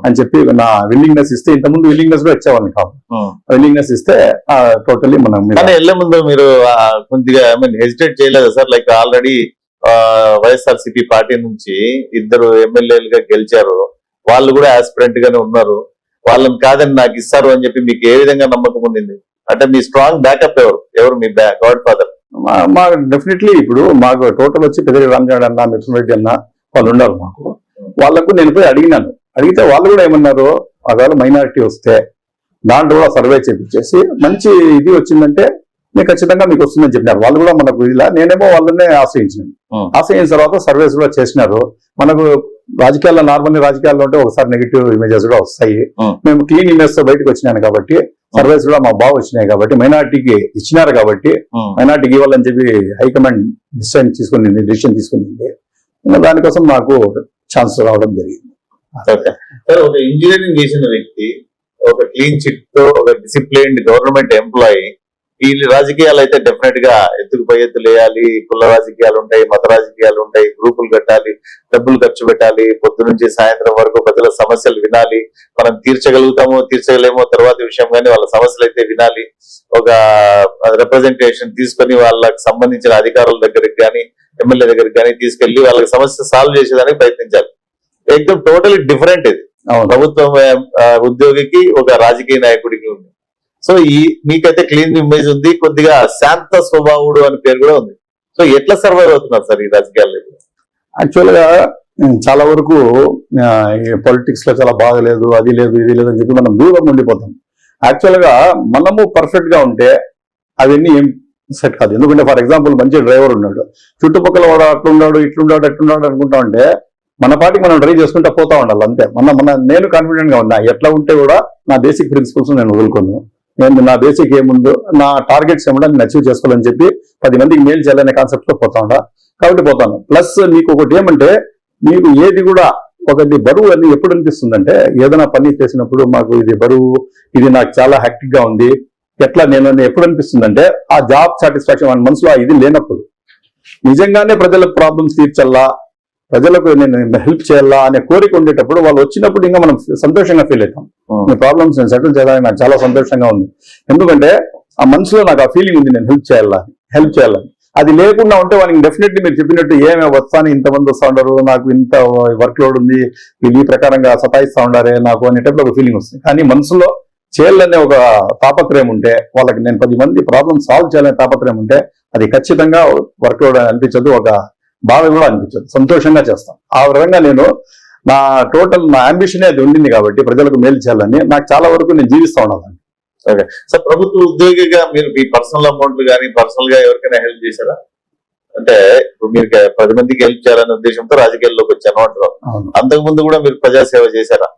అని చెప్పి నా విల్లింగ్నెస్ ఇస్తే, ఇంతకుముందు విల్లింగ్నెస్ కూడా ఇచ్చేవాళ్ళని కాదు. విల్లింగ్నెస్ ఇస్తే టోటల్లీ మనం వెళ్లే ముందు మీరు కొద్దిగా హెసిటేట్ చేయలేదు sir? Like already YSRCP party నుంచి 2 ఎమ్మెల్యేలుగా గెలిచారు, వాళ్ళు కూడా ఆస్పిరెంట్ గానే ఉన్నారు, వాళ్ళని కాదని నాకు ఇస్తారు అని చెప్పి మీకు ఏ విధంగా నమ్మకం ఉండింది? అంటే మీ స్ట్రాంగ్ బ్యాకప్ ఎవరు మీ గాడ్ ఫాదర్? మాకు డెఫినెట్లీ ఇప్పుడు మాకు టోటల్ వచ్చి పెద్దరెడ్డి రామచంద్ర అన్న, మిథునరెడ్డి అన్న వాళ్ళు ఉన్నారు మాకు. వాళ్ళకు నేను పోయి అడిగినాను. అడిగితే వాళ్ళు కూడా ఏమన్నారు, ఒకవేళ మైనారిటీ వస్తే దాంట్లో కూడా సర్వే చేపించేసి మంచి ఇది వచ్చిందంటే మీకు ఖచ్చితంగా మీకు వస్తుందని చెప్పినారు. వాళ్ళు కూడా మనకు ఇలా, నేనేమో వాళ్ళనే ఆశ్రయించినాను. ఆశ్రయించిన తర్వాత సర్వేస్ కూడా చేసినారు. మనకు రాజకీయాల్లో నార్మల్ రాజకీయాల్లో ఉంటే ఒకసారి నెగిటివ్ ఇమేజెస్ కూడా వస్తాయి. మేము క్లీన్ ఇమేజ్ తో బయటకు వచ్చినాను కాబట్టి సర్వేస్ కూడా మాకు బాగా వచ్చినాయి కాబట్టి మైనార్టీకి ఇచ్చినారు కాబట్టి మైనార్టీకి ఇవ్వాలని చెప్పి హైకమాండ్ డిసిషన్ తీసుకునింది. దానికోసం నాకు ఛాన్స్ రావడం జరిగింది. ఒక ఇంజనీరింగ్ చేసిన వ్యక్తి, ఒక క్లీన్ చిట్ తో, ఒక డిసిప్లైన్డ్ గవర్నమెంట్ ఎంప్లాయీ ఈ రాజకీయాలు అయితే డెఫినెట్ గా ఎత్తుకు పై ఎత్తులు వేయాలి, కుల రాజకీయాలు ఉంటాయి, మత రాజకీయాలు ఉంటాయి, గ్రూపులు కట్టాలి, డబ్బులు ఖర్చు పెట్టాలి, పొద్దు నుంచి సాయంత్రం వరకు ప్రజల సమస్యలు వినాలి, మనం తీర్చగలుగుతామో తీర్చగలేమో తర్వాత విషయం, కానీ వాళ్ళ సమస్యలు అయితే వినాలి, ఒక రిప్రజెంటేషన్ తీసుకొని వాళ్ళకి సంబంధించిన అధికారుల దగ్గరికి కానీ ఎమ్మెల్యే దగ్గరికి కానీ తీసుకెళ్లి వాళ్ళకి సమస్య సాల్వ్ చేసేదానికి ప్రయత్నించాలి. ఎక్దమ్ టోటలీ డిఫరెంట్ ఇది ప్రభుత్వం ఉద్యోగికి ఒక రాజకీయ నాయకుడికి ఉంది. సో మీకైతే క్లీన్ ఇమేజ్ ఉంది, కొద్దిగా శాంత స్వభావుడు అని పేరు కూడా ఉంది. సో ఎట్లా సర్వైవ్ అవుతున్నారు సార్ ఈ రాజకీయాల్లో? యాక్చువల్ గా చాలా వరకు పొలిటిక్స్ లో చాలా బాగలేదు, అది లేదు ఇది లేదు అని చెప్పి మనం దూరం ఉండిపోతాం. యాక్చువల్ గా మనము పర్ఫెక్ట్ గా ఉంటే అవన్నీ ఏం సెట్ కాదు. ఎందుకంటే ఫర్ ఎగ్జాంపుల్ మంచి డ్రైవర్ ఉన్నాడు, చుట్టుపక్కల వాడు అట్లున్నాడు ఇట్లున్నాడు ఎట్లున్నాడు అనుకుంటా ఉంటే మన పాటికి మనం డ్రైవ్ చేసుకుంటా పోతా ఉండాలి అంతే. నేను కాన్ఫిడెంట్ గా ఉన్నా, ఎట్లా ఉంటే కూడా నా బేసిక్ ప్రిన్సిపల్స్ నేను వదులుకోను. నేను నా బేసిక్ ఏముందో నా టార్గెట్స్ ఏమన్నా నేను అచీవ్ చేసుకోవాలని చెప్పి 10 మందికి మేలు చేయాలనే కాన్సెప్ట్ లో పోతా ఉండా. కాబట్టి పోతాను. ప్లస్ మీకు ఒకటి ఏమంటే, మీకు ఏది కూడా ఒకటి బరువు అని ఎప్పుడు అనిపిస్తుందంటే, ఏదైనా పని చేసినప్పుడు మాకు ఇది బరువు, ఇది నాకు చాలా హెక్టిక్ గా ఉంది, ఎట్లా నేను ఎప్పుడు అనిపిస్తుందంటే, ఆ జాబ్ సాటిస్ఫాక్షన్ మన మనసులో ఇది లేనప్పుడు, నిజంగానే ప్రజల ప్రాబ్లమ్స్ తీర్చల్లా, ప్రజలకు నేను హెల్ప్ చేయాలా అనే కోరిక ఉండేటప్పుడు వాళ్ళు వచ్చినప్పుడు ఇంకా మనం సంతోషంగా ఫీల్ అవుతాం. మీ ప్రాబ్లమ్స్ నేను సెటిల్ చేయడానికి నాకు చాలా సంతోషంగా ఉంది. ఎందుకంటే ఆ మనసులో నాకు ఆ ఫీలింగ్ ఉంది, నేను హెల్ప్ చేయాలని. అది లేకుండా ఉంటే వాళ్ళకి డెఫినెట్లీ మీరు చెప్పినట్టు ఏమే వస్తాను, ఇంతమంది వస్తూ ఉండరు, నాకు ఇంత వర్క్ లోడ్ ఉంది, వీళ్ళు ఈ ప్రకారంగా సతాయిస్తూ ఉండారే నాకు అనేటప్పుడు ఒక ఫీలింగ్ వస్తుంది. కానీ మనసులో చేయాలనే ఒక తాపత్రయం ఉంటే, వాళ్ళకి నేను 10 మంది ప్రాబ్లమ్ సాల్వ్ చేయాలనే తాపత్రయం ఉంటే, అది ఖచ్చితంగా వర్క్ లోడ్ అనిపించదు, ఒక బాధ కూడా అనిపించదు, సంతోషంగా చేస్తాం. ఆ విధంగా నేను నా అంబిషన్ అది ఉండింది కాబట్టి ప్రజలకు మేలు చేయాలని నాకు చాలా వరకు నేను జీవిస్తూ ఉన్నాను. ఓకే సార్, ప్రభుత్వ ఉద్యోగిగా మీరు మీ పర్సనల్ అమౌంట్లు కానీ పర్సనల్ గా ఎవరికైనా హెల్ప్ చేశారా? అంటే ఇప్పుడు మీరు 10 మందికి హెల్ప్ చేయాలనే ఉద్దేశంతో రాజకీయాల్లోకి వచ్చాను అంటారు. అంతకు ముందు కూడా మీరు ప్రజాసేవ చేశారా?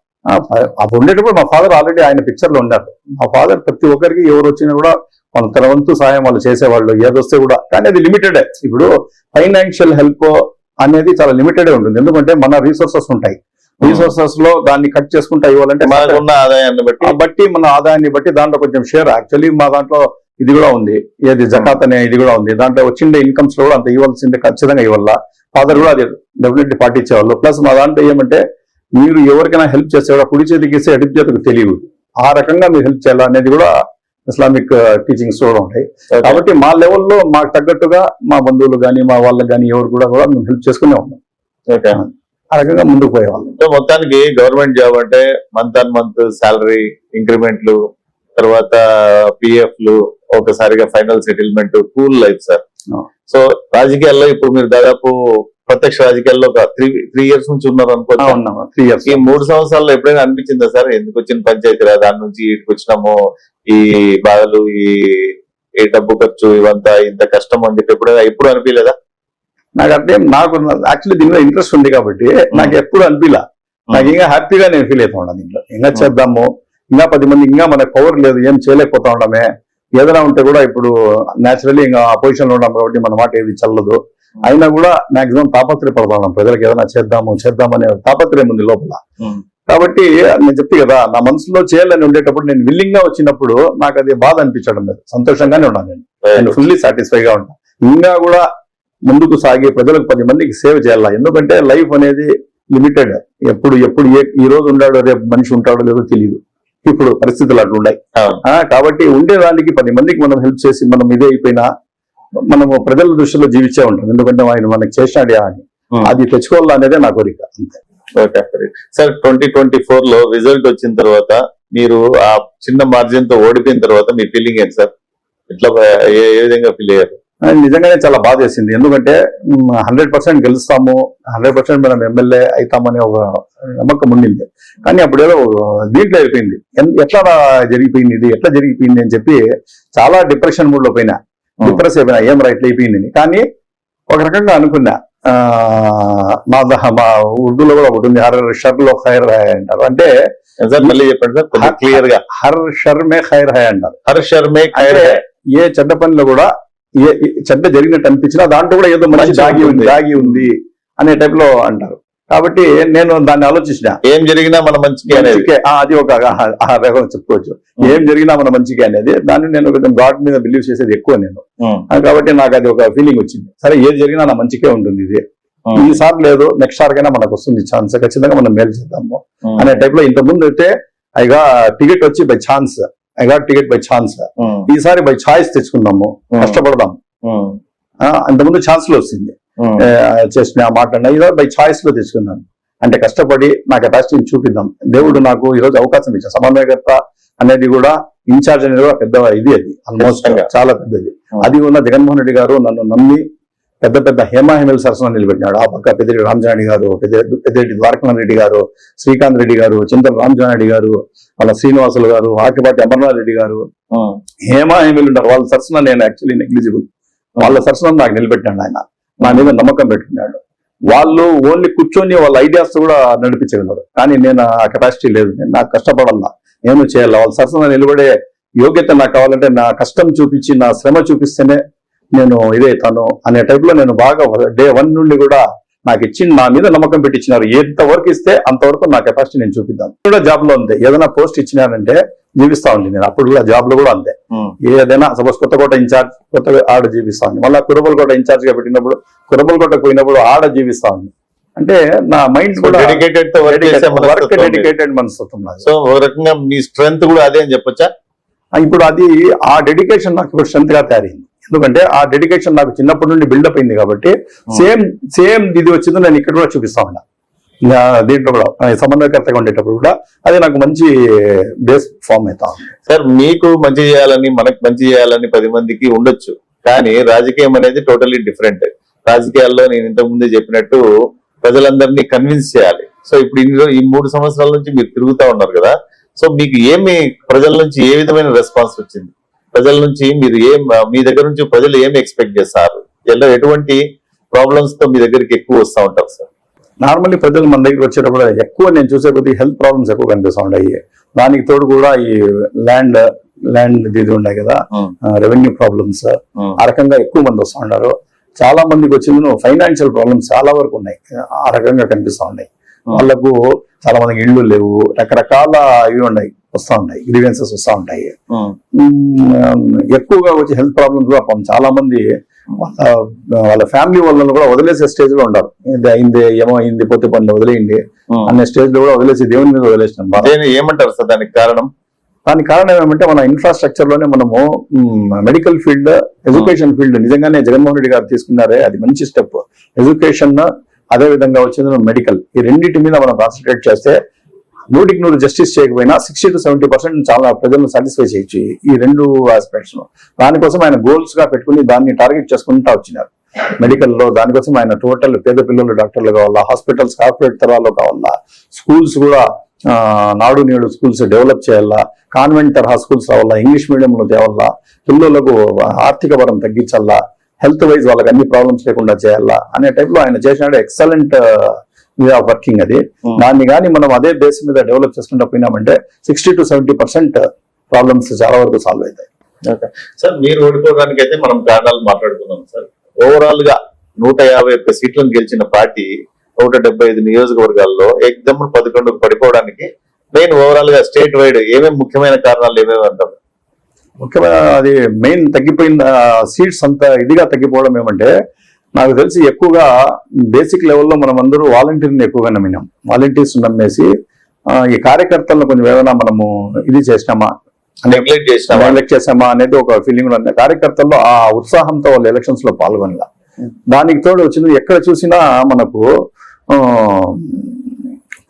అప్పుడు ఉండేటప్పుడు మా ఫాదర్ ఆల్రెడీ ఆయన పిక్చర్ లో ఉన్నారు. మా ఫాదర్ ప్రతి ఒక్కరికి ఎవరు వచ్చినా కూడా వాళ్ళు తన వంతు సాయం వాళ్ళు చేసేవాళ్ళు, ఏదొస్తే కూడా. కానీ అది లిమిటెడ్. ఇప్పుడు ఫైనాన్షియల్ హెల్ప్ అనేది చాలా లిమిటెడ్ ఉంటుంది. ఎందుకంటే మన రిసోర్సెస్ ఉంటాయి, రిసోర్సెస్ లో దాన్ని కట్ చేసుకుంటా ఇవ్వాలంటే మనకున్న ఆదాయాన్ని బట్టి మన ఆదాయాన్ని బట్టి దాంట్లో కొంచెం షేర్. యాక్చువల్లీ మా దాంట్లో ఇది కూడా ఉంది, ఏది జకాత్ అనే ఇది కూడా ఉంది. దాంట్లో వచ్చిండే ఇన్కమ్స్ లో కూడా అంత ఇవ్వాల్సిందే, ఖచ్చితంగా ఇవ్వాల. ఫాదర్ కూడా అది డెఫినెట్లీ పాటించేవాళ్ళు. ప్లస్ మా దాంట్లో ఏమంటే, మీరు ఎవరికైనా హెల్ప్ చేస్తే కూడా కుడి చేతికి ఇస్తే ఎడమ చేతికి తెలియదు, ఆ రకంగా మీరు హెల్ప్ చేయాలనేది కూడా ఇస్లామిక్ టీచింగ్స్ కూడా ఉంటాయి. కాబట్టి మా లెవెల్లో మాకు తగ్గట్టుగా మా బంధువులు కానీ మా వాళ్ళకి కానీ ఎవరు కూడా మేము హెల్ప్ చేసుకునే ఉన్నాం. ఆ రకంగా ముందుకు పోయేవాళ్ళం. మొత్తానికి గవర్నమెంట్ జాబ్ అంటే మంత్ ఆన్ మంత్ శాలరీ ఇంక్రిమెంట్లు, తర్వాత పిఎఫ్లు, ఒకసారిగా final settlement, cool life sir. So రాజకీయాల్లో ఇప్పుడు మీరు దాదాపు ప్రత్యక్ష రాజకీయాల్లో ఒక 3 years నుంచి ఉన్నారు అనుకుంటా. 3 years. ఈ 3 సంవత్సరాల్లో ఎప్పుడైనా అనిపించిందా సార్, ఎందుకు వచ్చిన పంచాయతీ దాని నుంచి ఇటుకు వచ్చినాము, ఈ బాధలు, ఈ డబ్బు ఖర్చు, ఇవంతా ఇంత కష్టం అని చెప్పి ఎప్పుడు అనిపించలేదా? నాకు యాక్చువల్లీ దీనిలో ఇంట్రెస్ట్ ఉంది కాబట్టి నాకు ఎప్పుడు అనిపించలే. నాకు ఇంకా హ్యాపీగా నేను ఫీల్ అవుతా ఉన్నాను. దీంట్లో ఇంకా చేద్దాము, ఇంకా 10 మంది, ఇంకా మనకు పవర్ లేదు, ఏం చేయలేకపోతా ఉండమే. ఏదైనా ఉంటే కూడా ఇప్పుడు న్యాచురల్లీ ఇంకా ఆ పొజిషన్ లో ఉన్నాం కాబట్టి మన మాట ఏది చల్లదు. అయినా కూడా మాక్సిమం తాపత్రయపడతా ఉన్నాం, ప్రజలకు ఏదైనా చేద్దామనే తాపత్రయం ఉంది లోపల. కాబట్టి నేను చెప్తే కదా, నా మనసులో చేయాలని ఉండేటప్పుడు నేను విల్లింగ్ గా వచ్చినప్పుడు నాకు అది బాధ అనిపించడం లేదు, సంతోషంగానే ఉన్నాను. నేను ఫుల్లీ సాటిస్ఫై గా ఉంటాను. ఇంకా కూడా ముందుకు సాగి ప్రజలకు 10 మందికి సేవ చేయాలా. ఎందుకంటే లైఫ్ అనేది లిమిటెడ్. ఎప్పుడు ఈ రోజు ఉంటాడో రేపు మనిషి ఉంటాడో లేదో తెలియదు. ఇప్పుడు పరిస్థితులు అట్లా ఉన్నాయి. కాబట్టి ఉండేదానికి 10 మందికి మనం హెల్ప్ చేసి మనం ఇదే అయిపోయినా మనము ప్రజల దృష్టిలో జీవించే ఉంటాం. ఎందుకంటే ఆయన మనకి చేసినాడు అని అది తెచ్చుకోవాలనేదే నా కోరిక, అంతే. ఓకే సార్, 2024 లో రిజల్ట్ వచ్చిన తర్వాత మీరు ఆ చిన్న మార్జిన్ తో ఓడిపోయిన తర్వాత మీ ఫీలింగ్ ఏంటి సార్? ఇట్లా ఏ విధంగా ఫీల్ అయ్యారు? నిజంగానే చాలా బాధ వేసింది. ఎందుకంటే 100% గెలుస్తాము, 100% మనం ఎమ్మెల్యే అవుతామనే ఒక నమ్మకం ఉండింది. కానీ అప్పుడు ఏదో దీంట్లో అయిపోయింది, ఎట్లా జరిగిపోయింది అని చెప్పి చాలా డిప్రెషన్ మూడ్ లో పోయినా, డిప్రెస్ అయిపోయినా, ఏం రైట్ అయిపోయింది. కానీ ఒక రకంగా అనుకున్నా, మా ఉర్దూలో కూడా ఒకటి ఉంది, హర్ షర్ లో ఖైర్ హై అంటారు. అంటే మళ్ళీ చెప్పండి సార్ క్లియర్ గా. హర్ షర్ మే ఖైర్ హై అంటారు. హర్ షర్ మే ఖైర్ హై. ఏ చెడ్డ పనిలో కూడా చెడ్డ జరిగినట్టు అనిపించినా దాంట్లో కూడా ఏదో మంచి దాగి ఉంది అనే టైప్ లో అంటారు. కాబట్టి నేను దాన్ని ఆలోచించిన ఏం జరిగినా మన మంచికి అనేది. మంచికే, అది ఒక ఆ రకం చెప్పుకోవచ్చు. ఏం జరిగినా మన మంచిగా అనేది, దాన్ని నేను గాడ్ మీద బిలీవ్ చేసేది ఎక్కువ నేను. కాబట్టి నాకు అది ఒక ఫీలింగ్ వచ్చింది, సరే ఏది జరిగినా నా మంచికే ఉంటుంది ఇది, ఈసారి లేదు నెక్స్ట్ సారికైనా మనకు వస్తుంది ఛాన్స్, ఖచ్చితంగా మనం మేలు చేద్దాము అనే టైప్ లో. ఇంతకుముందు అయితే ఐగా టికెట్ వచ్చి by chance, ticket by chance, ఈసారి బై ఛాయిస్ తెచ్చుకుందాము, కష్టపడదాం. అంతకుముందు ఛాన్స్ లో వచ్చింది చేసిన ఆ మాట, ఈరోజు బై ఛాయిస్ లో తెచ్చుకున్నాను. అంటే కష్టపడి నా కెపాసిటీని చూపిద్దాం. దేవుడు నాకు ఈ రోజు అవకాశం ఇచ్చాడు. సమన్వయకర్త అనేది కూడా, ఇన్ఛార్జ్ అనేది కూడా పెద్ద ఇది, అది ఆల్మోస్ట్ చాలా పెద్దది. అది ఉన్న జగన్మోహన్ రెడ్డి గారు నన్ను నమ్మి పెద్ద పెద్ద హేమాహేమల సరసన నిలబెట్టినాడు. ఆ పక్క పెద్దిరెడ్డి రామజారెడ్డి గారు, పెద్దిరెడ్డి ద్వారకానాథ్ రెడ్డి గారు, శ్రీకాంత్ రెడ్డి గారు, చింతల రామజారెడ్డి గారు, వాళ్ళ శ్రీనివాసులు గారు, ఆకిపాటి అమర్నాథ్ రెడ్డి గారు, హేమాహేమలు ఉంటారు. వాళ్ళ సరసన నేను యాక్చువల్లీ నెగ్లిజిబుల్. వాళ్ళ సరసన నాకు నిలబెట్టాడు ఆయన, నా మీద నమ్మకం పెట్టుకున్నాడు. వాళ్ళు ఓన్లీ కూర్చొని వాళ్ళ ఐడియాస్ కూడా నడిపించగలరు, కానీ నేను ఆ కెపాసిటీ లేదు. నేను నాకు కష్టపడాలా, నేను చేయాలా. వాళ్ళ సరసన నిలబడే యోగ్యత నాకు కావాలంటే నా కష్టం చూపించి, నా శ్రమ చూపిస్తేనే నేను ఇదైతాను అనే టైప్ లో నేను బాగా డే 1 నుండి కూడా నాకు ఇచ్చి నా మీద నమ్మకం పెట్టించినారు. ఎంత వర్క్ ఇస్తే అంతవరకు నా కెపాసిటీ నేను చూపిద్దాం. కూడా జాబ్ లో అంతే, ఏదైనా పోస్ట్ ఇచ్చినారంటే జీవిస్తా ఉంది నేను. అప్పుడు కూడా జాబ్ లో కూడా అంతే, ఏదైనా సపోజ్ కొత్తకోట ఇన్ఛార్జ్, కొత్తగా ఆడ జీవిస్తా ఉంది. మళ్ళీ కురబలకోట ఇన్ఛార్జ్ గా పెట్టినప్పుడు కురబలకోటకు పోయినప్పుడు ఆడ జీవిస్తా ఉంది. అంటే నా మైండ్ కూడా డెడికేటెడ్ మనస్తత్వం. సో ఒక రకంగా మీ స్ట్రెంత్ కూడా అదే అని చెప్పొచ్చా? ఇప్పుడు అది ఆ డెడికేషన్ నాకు ఇప్పుడు స్ట్రెంత్ గా తయారైంది. ఎందుకంటే ఆ డెడికేషన్ నాకు చిన్నప్పటి నుండి బిల్డప్ అయింది కాబట్టి సేమ్ ఇది వచ్చిందో నేను ఇక్కడ కూడా చూపిస్తా ఉన్నా. దీంట్లో కూడా సమన్వయకర్తగా ఉండేటప్పుడు కూడా అది నాకు మంచి బేస్ ఫామ్ అవుతా ఉంది. సార్, మీకు మంచి చేయాలని, మనకు మంచి చేయాలని 10 మందికి ఉండొచ్చు, కానీ రాజకీయం అనేది టోటల్లీ డిఫరెంట్. రాజకీయాల్లో నేను ఇంతకు ముందే చెప్పినట్టు ప్రజలందరినీ కన్విన్స్ చేయాలి. సో ఇప్పుడు ఈ 3 సంవత్సరాల నుంచి మీరు తిరుగుతా ఉన్నారు కదా, సో మీకు ప్రజల నుంచి ఏ విధమైన రెస్పాన్స్ వచ్చింది? ప్రజల నుంచి మీరు మీ దగ్గర నుంచి ప్రజలు ఏమి ఎక్స్పెక్ట్ చేస్తారు? ఎటువంటి ప్రాబ్లమ్స్ తో మీ దగ్గరికి ఎక్కువ వస్తూ ఉంటారు సార్? నార్మల్లీ ప్రజలు మన దగ్గర వచ్చేటప్పుడు ఎక్కువ నేను చూసే కొద్ది హెల్త్ ప్రాబ్లమ్స్ ఎక్కువ కనిపిస్తూ ఉంటాయి. దానికి తోడు కూడా ఈ ల్యాండ్ ఇది ఉన్నాయి కదా, రెవెన్యూ ప్రాబ్లమ్స్, ఆ రకంగా ఎక్కువ మంది వస్తూ ఉంటారు. చాలా మందికి వచ్చింది ఫైనాన్షియల్ ప్రాబ్లమ్స్ చాలా వరకు ఉన్నాయి, ఆ రకంగా కనిపిస్తూ ఉన్నాయి. వాళ్ళకు చాలా మందికి ఇళ్ళు లేవు, రకరకాల ఇవి ఉన్నాయి, వస్తూ ఉంటాయి, గ్రీవెన్సెస్ వస్తూ ఉంటాయి. ఎక్కువగా వచ్చి హెల్త్ ప్రాబ్లమ్స్ కూడా చాలా మంది వాళ్ళ ఫ్యామిలీ వాళ్ళని కూడా వదిలేసే స్టేజ్ లో ఉంటారు. అయింది ఏమో అయింది, పోతే పనులు వదిలేయండి అనే స్టేజ్ లో కూడా వదిలేసి దేవుని మీద వదిలేసినాం. ఏమంటారు సార్ దానికి కారణం? దానికి కారణం ఏమంటే మన ఇన్ఫ్రాస్ట్రక్చర్ లోనే మనము మెడికల్ ఫీల్డ్, ఎడ్యుకేషన్ ఫీల్డ్ నిజంగానే జగన్మోహన్ రెడ్డి గారు తీసుకున్నారే, అది మంచి స్టెప్. ఎడ్యుకేషన్ అదే విధంగా వచ్చింది మెడికల్, ఈ రెండింటి మీద మనం కాన్సన్ట్రేట్ చేస్తే 100% జస్టిస్ చేయకపోయినా 60 to 70% చాలా ప్రజలను సాటిస్ఫై చేయొచ్చు ఈ 2 ఆస్పెక్ట్స్. దానికోసం ఆయన గోల్స్ గా పెట్టుకుని దాన్ని టార్గెట్ చేసుకుంటా వచ్చినారు మెడికల్ లో. దానికోసం ఆయన టోటల్ పేద పిల్లలు డాక్టర్లు కావాలా, హాస్పిటల్స్ కార్పొరేట్ తరాల్లో కావాలా, స్కూల్స్ కూడా నాడు నేడు స్కూల్స్ డెవలప్ చేయాలా, కాన్వెంట్ తరహా స్కూల్స్ రావాలా, ఇంగ్లీష్ మీడియంలో తేవాలా, పిల్లలకు ఆర్థిక భారం తగ్గించాలా, హెల్త్ వైజ్ వాళ్ళకి అన్ని ప్రాబ్లమ్స్ లేకుండా చేయాలా అనే టైప్ లో ఆయన చేసినాడు. ఎక్సలెంట్ వే ఆఫ్ వర్కింగ్ అది. దాన్ని కానీ మనం అదే బేస్ మీద డెవలప్ చేసుకుంటూ పోయినామంటే 60 to 70% ప్రాబ్లమ్స్ చాలా వరకు సాల్వ్ అవుతాయి. సార్, మీరు ఓడిపోవడానికి అయితే మనం కారణాలు మాట్లాడుకున్నాం సార్. ఓవరాల్ గా 151 సీట్లను గెలిచిన పార్టీ 175 నియోజకవర్గాల్లో ఎగ్జాంపుల్ 11 పడిపోవడానికి మెయిన్ ఓవరాల్ గా స్టేట్ వైడ్ ఏమేమి ముఖ్యమైన కారణాలు ఏమేమి అంటారు? ముఖ్యమైన అది మెయిన్ తగ్గిపోయిన సీట్స్ అంత ఇదిగా తగ్గిపోవడం ఏమంటే, నాకు తెలిసి ఎక్కువగా బేసిక్ లెవెల్లో మనం అందరూ వాలంటీర్ని ఎక్కువగా నమ్మినాం. వాలంటీర్స్ నమ్మేసి ఈ కార్యకర్తలను కొంచెం ఏమైనా మనము ఇది చేసినామా, నెగ్లెక్ట్ చేసామా అనేది ఒక ఫీలింగ్ ఉంది. కార్యకర్తల్లో ఆ ఉత్సాహంతో వాళ్ళు ఎలక్షన్స్ లో పాల్గొనలా. దానికి తోడు వచ్చింది ఎక్కడ చూసినా మనకు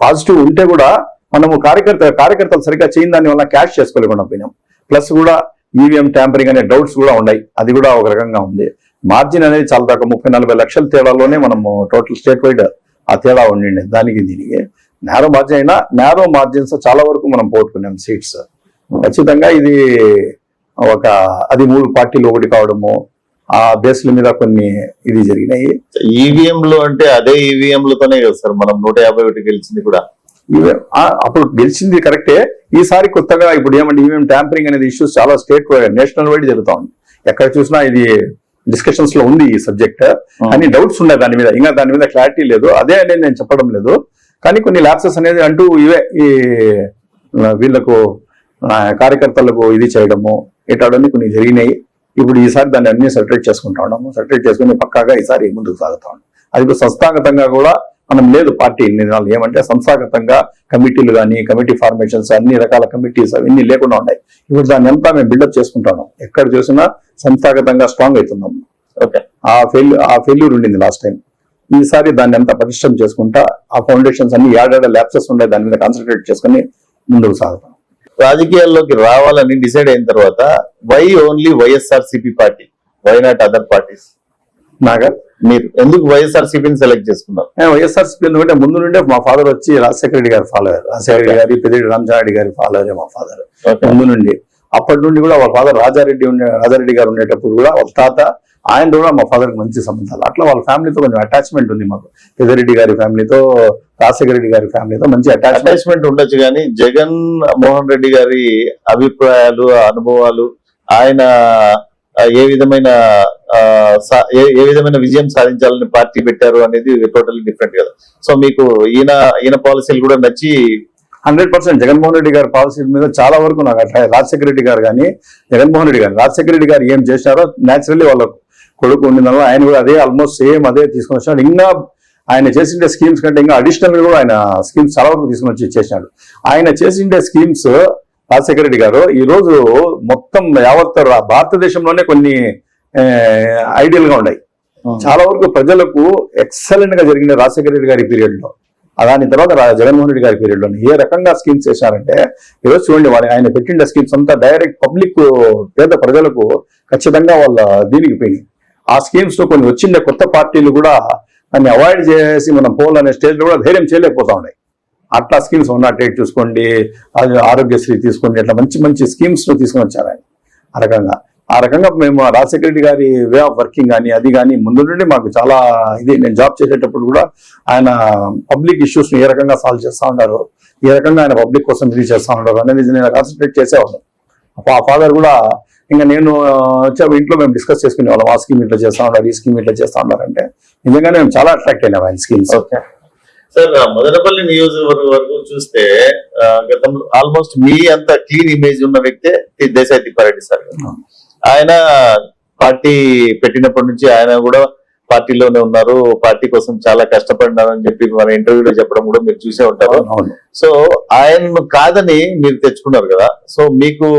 పాజిటివ్ ఉంటే కూడా మనము కార్యకర్తలు సరిగ్గా చేయని దాని వల్ల క్యాష్ చేసుకోలేకుండా పోయినాం. ప్లస్ కూడా ఈవీఎం ట్యాంపరింగ్ అనే డౌట్స్ కూడా ఉన్నాయి, అది కూడా ఒక రకంగా ఉంది. మార్జిన్ అనేది చాలా తక్కువ, 30-40 లక్షల తేడాలోనే మనము టోటల్ స్టేట్ వైడ్ ఆ తేడా ఉండింది. దానికి దీనికి నేరో మార్జిన్ అయినా నేరో మార్జిన్స్ చాలా వరకు మనం పోగొట్టుకున్నాం సీట్స్. ఖచ్చితంగా ఇది అది 3 పార్టీలు ఒకటి కావడము, ఆ బేస్ల మీద కొన్ని ఇది జరిగినాయి. ఈవీఎం లో అంటే అదే ఈవీఎం లతోనే కదా సార్ మనం 151 గెలిచింది కూడా. అప్పుడు గెలిచింది కరెక్టే. ఈసారి కొత్తగా ఇప్పుడు ఏమంటే ఈవీఎం ట్యాంపరింగ్ అనేది ఇష్యూస్ చాలా స్టేట్ వైడ్, నేషనల్ వైడ్ జరుగుతా ఉంది. ఎక్కడ చూసినా ఇది డిస్కషన్స్ లో ఉంది ఈ సబ్జెక్ట్, కానీ డౌట్స్ ఉన్నాయి దాని మీద, ఇంకా దాని మీద క్లారిటీ లేదు. అదే అనేది నేను చెప్పడం లేదు, కానీ కొన్ని ల్యాప్సెస్ అనేది అంటూ ఇవే ఈ వీళ్ళకు కార్యకర్తలకు ఇది చేయడము ఇట్లాంటివన్నీ కొన్ని జరిగినాయి. ఇప్పుడు ఈసారి దాన్ని అన్ని సెటరేట్ చేసుకుంటా ఉన్నాము. సెటరేట్ చేసుకుని పక్కాగా ఈసారి ముందుకు సాగుతా ఉన్నాం. అది ఇప్పుడు సంస్థాగతంగా కూడా మనం లేదు పార్టీ నిర్ణయాలు ఏమంటే సంస్థాగతంగా కమిటీలు కానీ కమిటీ ఫార్మేషన్స్ అన్ని రకాల కమిటీస్ అవన్నీ లేకుండా ఉన్నాయి. ఇప్పుడు దాన్ని అంతా మేము బిల్డప్ చేసుకుంటాము. ఎక్కడ చూసినా సంస్థాగతంగా స్ట్రాంగ్ అవుతున్నాం. ఓకే, ఆ ఫెయిల్యూర్ ఉండింది లాస్ట్ టైం. ఈసారి దాన్ని అంతా పటిష్టం చేసుకుంటా ఆ ఫౌండేషన్స్ అన్ని యాడాడ ల్యాప్సెస్ ఉన్నాయి, దాని మీద కాన్సన్ట్రేట్ చేసుకుని ముందుకు సాగుతాం. రాజకీయాల్లోకి రావాలని డిసైడ్ అయిన తర్వాత why only YSRCP party, why not other parties? Naga మీరు ఎందుకు వైఎస్ఆర్సీపీని సెలెక్ట్ చేసుకున్నారు? వైఎస్ఆర్సీపీ ఎందుకంటే ముందు నుండే మా ఫాదర్ వచ్చి రాజశేఖర రెడ్డి గారు ఫాలోయర్, రాజశేఖర రెడ్డి గారి పెద్దిరెడ్డి రామచంద్రారెడ్డి గారి ఫాలోయర్ మా ఫాదర్. ముందు నుండి అప్పటి నుండి కూడా వాళ్ళ ఫాదర్ రాజారెడ్డి గారు ఉండేటప్పుడు కూడా వాళ్ళ తాత ఆయన కూడా మా ఫాదర్ కి మంచి సంబంధాలు. అట్లా వాళ్ళ ఫ్యామిలీతో కొంచెం అటాచ్మెంట్ ఉంది మాకు. పెద్దిరెడ్డి గారి ఫ్యామిలీతో రాజశేఖర రెడ్డి గారి ఫ్యామిలీతో మంచి అటాచ్మెంట్ ఉండొచ్చు, కానీ జగన్ మోహన్ రెడ్డి గారి అభిప్రాయాలు అనుభవాలు, ఆయన ఏ విధమైన విజయం సాధించాలని పార్టీ పెట్టారు అనేది టోటల్లీ డిఫరెంట్ కదా. సో మీకు ఈయన పాలసీలు కూడా నచ్చి 100% జగన్మోహన్ రెడ్డి గారి పాలసీ మీద చాలా వరకు నాకు అట్లా రాజశేఖర రెడ్డి గారు కానీ జగన్మోహన్ రెడ్డి గారు, రాజశేఖర రెడ్డి గారు ఏం చేశారో న్యాచురల్లీ వాళ్ళ కొడుకు ఉండిన ఆయన కూడా అదే ఆల్మోస్ట్ సేమ్ అదే తీసుకొని వచ్చాడు. ఇంకా ఆయన చేసిండే స్కీమ్స్ కంటే ఇంకా అడిషనల్ కూడా ఆయన స్కీమ్స్ చాలా వరకు తీసుకొని వచ్చి ఇచ్చేసినాడు. ఆయన చేసిండే స్కీమ్స్ రాజశేఖర రెడ్డి గారు ఈ రోజు మొత్తం యావత్ భారతదేశంలోనే కొన్ని ఐడియల్ గా ఉన్నాయి. చాలా వరకు ప్రజలకు ఎక్సలెంట్ గా జరిగిన రాజశేఖర రెడ్డి గారి పీరియడ్ లో, దాని తర్వాత జగన్మోహన్ రెడ్డి గారి పీరియడ్ లో ఏ రకంగా స్కీమ్స్ చేశారంటే ఈరోజు చూడండి, ఆయన పెట్టిన స్కీమ్స్ అంతా డైరెక్ట్ పబ్లిక్ పేద ప్రజలకు ఖచ్చితంగా వాళ్ళ దీనికి పోయి ఆ స్కీమ్స్ లో కొన్ని వచ్చిండే కొత్త పార్టీలు కూడా దాన్ని అవాయిడ్ చేసి మనం పోవాలనే స్టేజ్ లో కూడా ధైర్యం చేయలేకపోతా ఉన్నాయి. అట్లా స్కీమ్స్ ఉన్నట్టు చూసుకోండి, ఆరోగ్యశ్రీ తీసుకోండి, అట్లా మంచి మంచి స్కీమ్స్ తీసుకొని వచ్చారు ఆయన. ఆ రకంగా మేము రాజశేఖర రెడ్డి గారి వే ఆఫ్ వర్కింగ్ కానీ అది కానీ ముందు నుండి మాకు చాలా ఇది. నేను జాబ్ చేసేటప్పుడు కూడా ఆయన పబ్లిక్ ఇష్యూస్ ని ఏ రకంగా సాల్వ్ చేస్తా ఉన్నారు, ఏ రకంగా ఆయన పబ్లిక్ కోసం ఇది చేస్తా ఉన్నారు అనేది నేను కాన్సన్ట్రేట్ చేసేవాళ్ళం. ఆ ఫాదర్ కూడా ఇంకా నేను వచ్చే ఇంట్లో మేము డిస్కస్ చేసుకునే వాళ్ళం. ఆ స్కీమ్ ఇట్లా చేస్తా ఉన్నారు, ఈ స్కీమ్ ఇట్లా చేస్తా ఉన్నారంటే నిజంగానే మేము చాలా అట్రాక్ట్ అయినాం ఆయన స్కీమ్స్. ఓకే సార్, మదనపల్లి నియోజకవర్గం వరకు చూస్తే గతంలో ఆల్మోస్ట్ మీ అంత క్లీన్ ఇమేజ్ ఉన్న వ్యక్తే దేశాయి తిప్పారెడ్డి సార్. ఆయన పార్టీ పెట్టినప్పటి నుంచి ఆయన కూడా పార్టీలోనే ఉన్నారు, పార్టీ కోసం చాలా కష్టపడినారని చెప్పి మన ఇంటర్వ్యూలో చెప్పడం కూడా మీరు చూసే ఉంటారు. సో ఆయన్ను కాదని మీరు తెచ్చుకున్నారు కదా. సో మీకు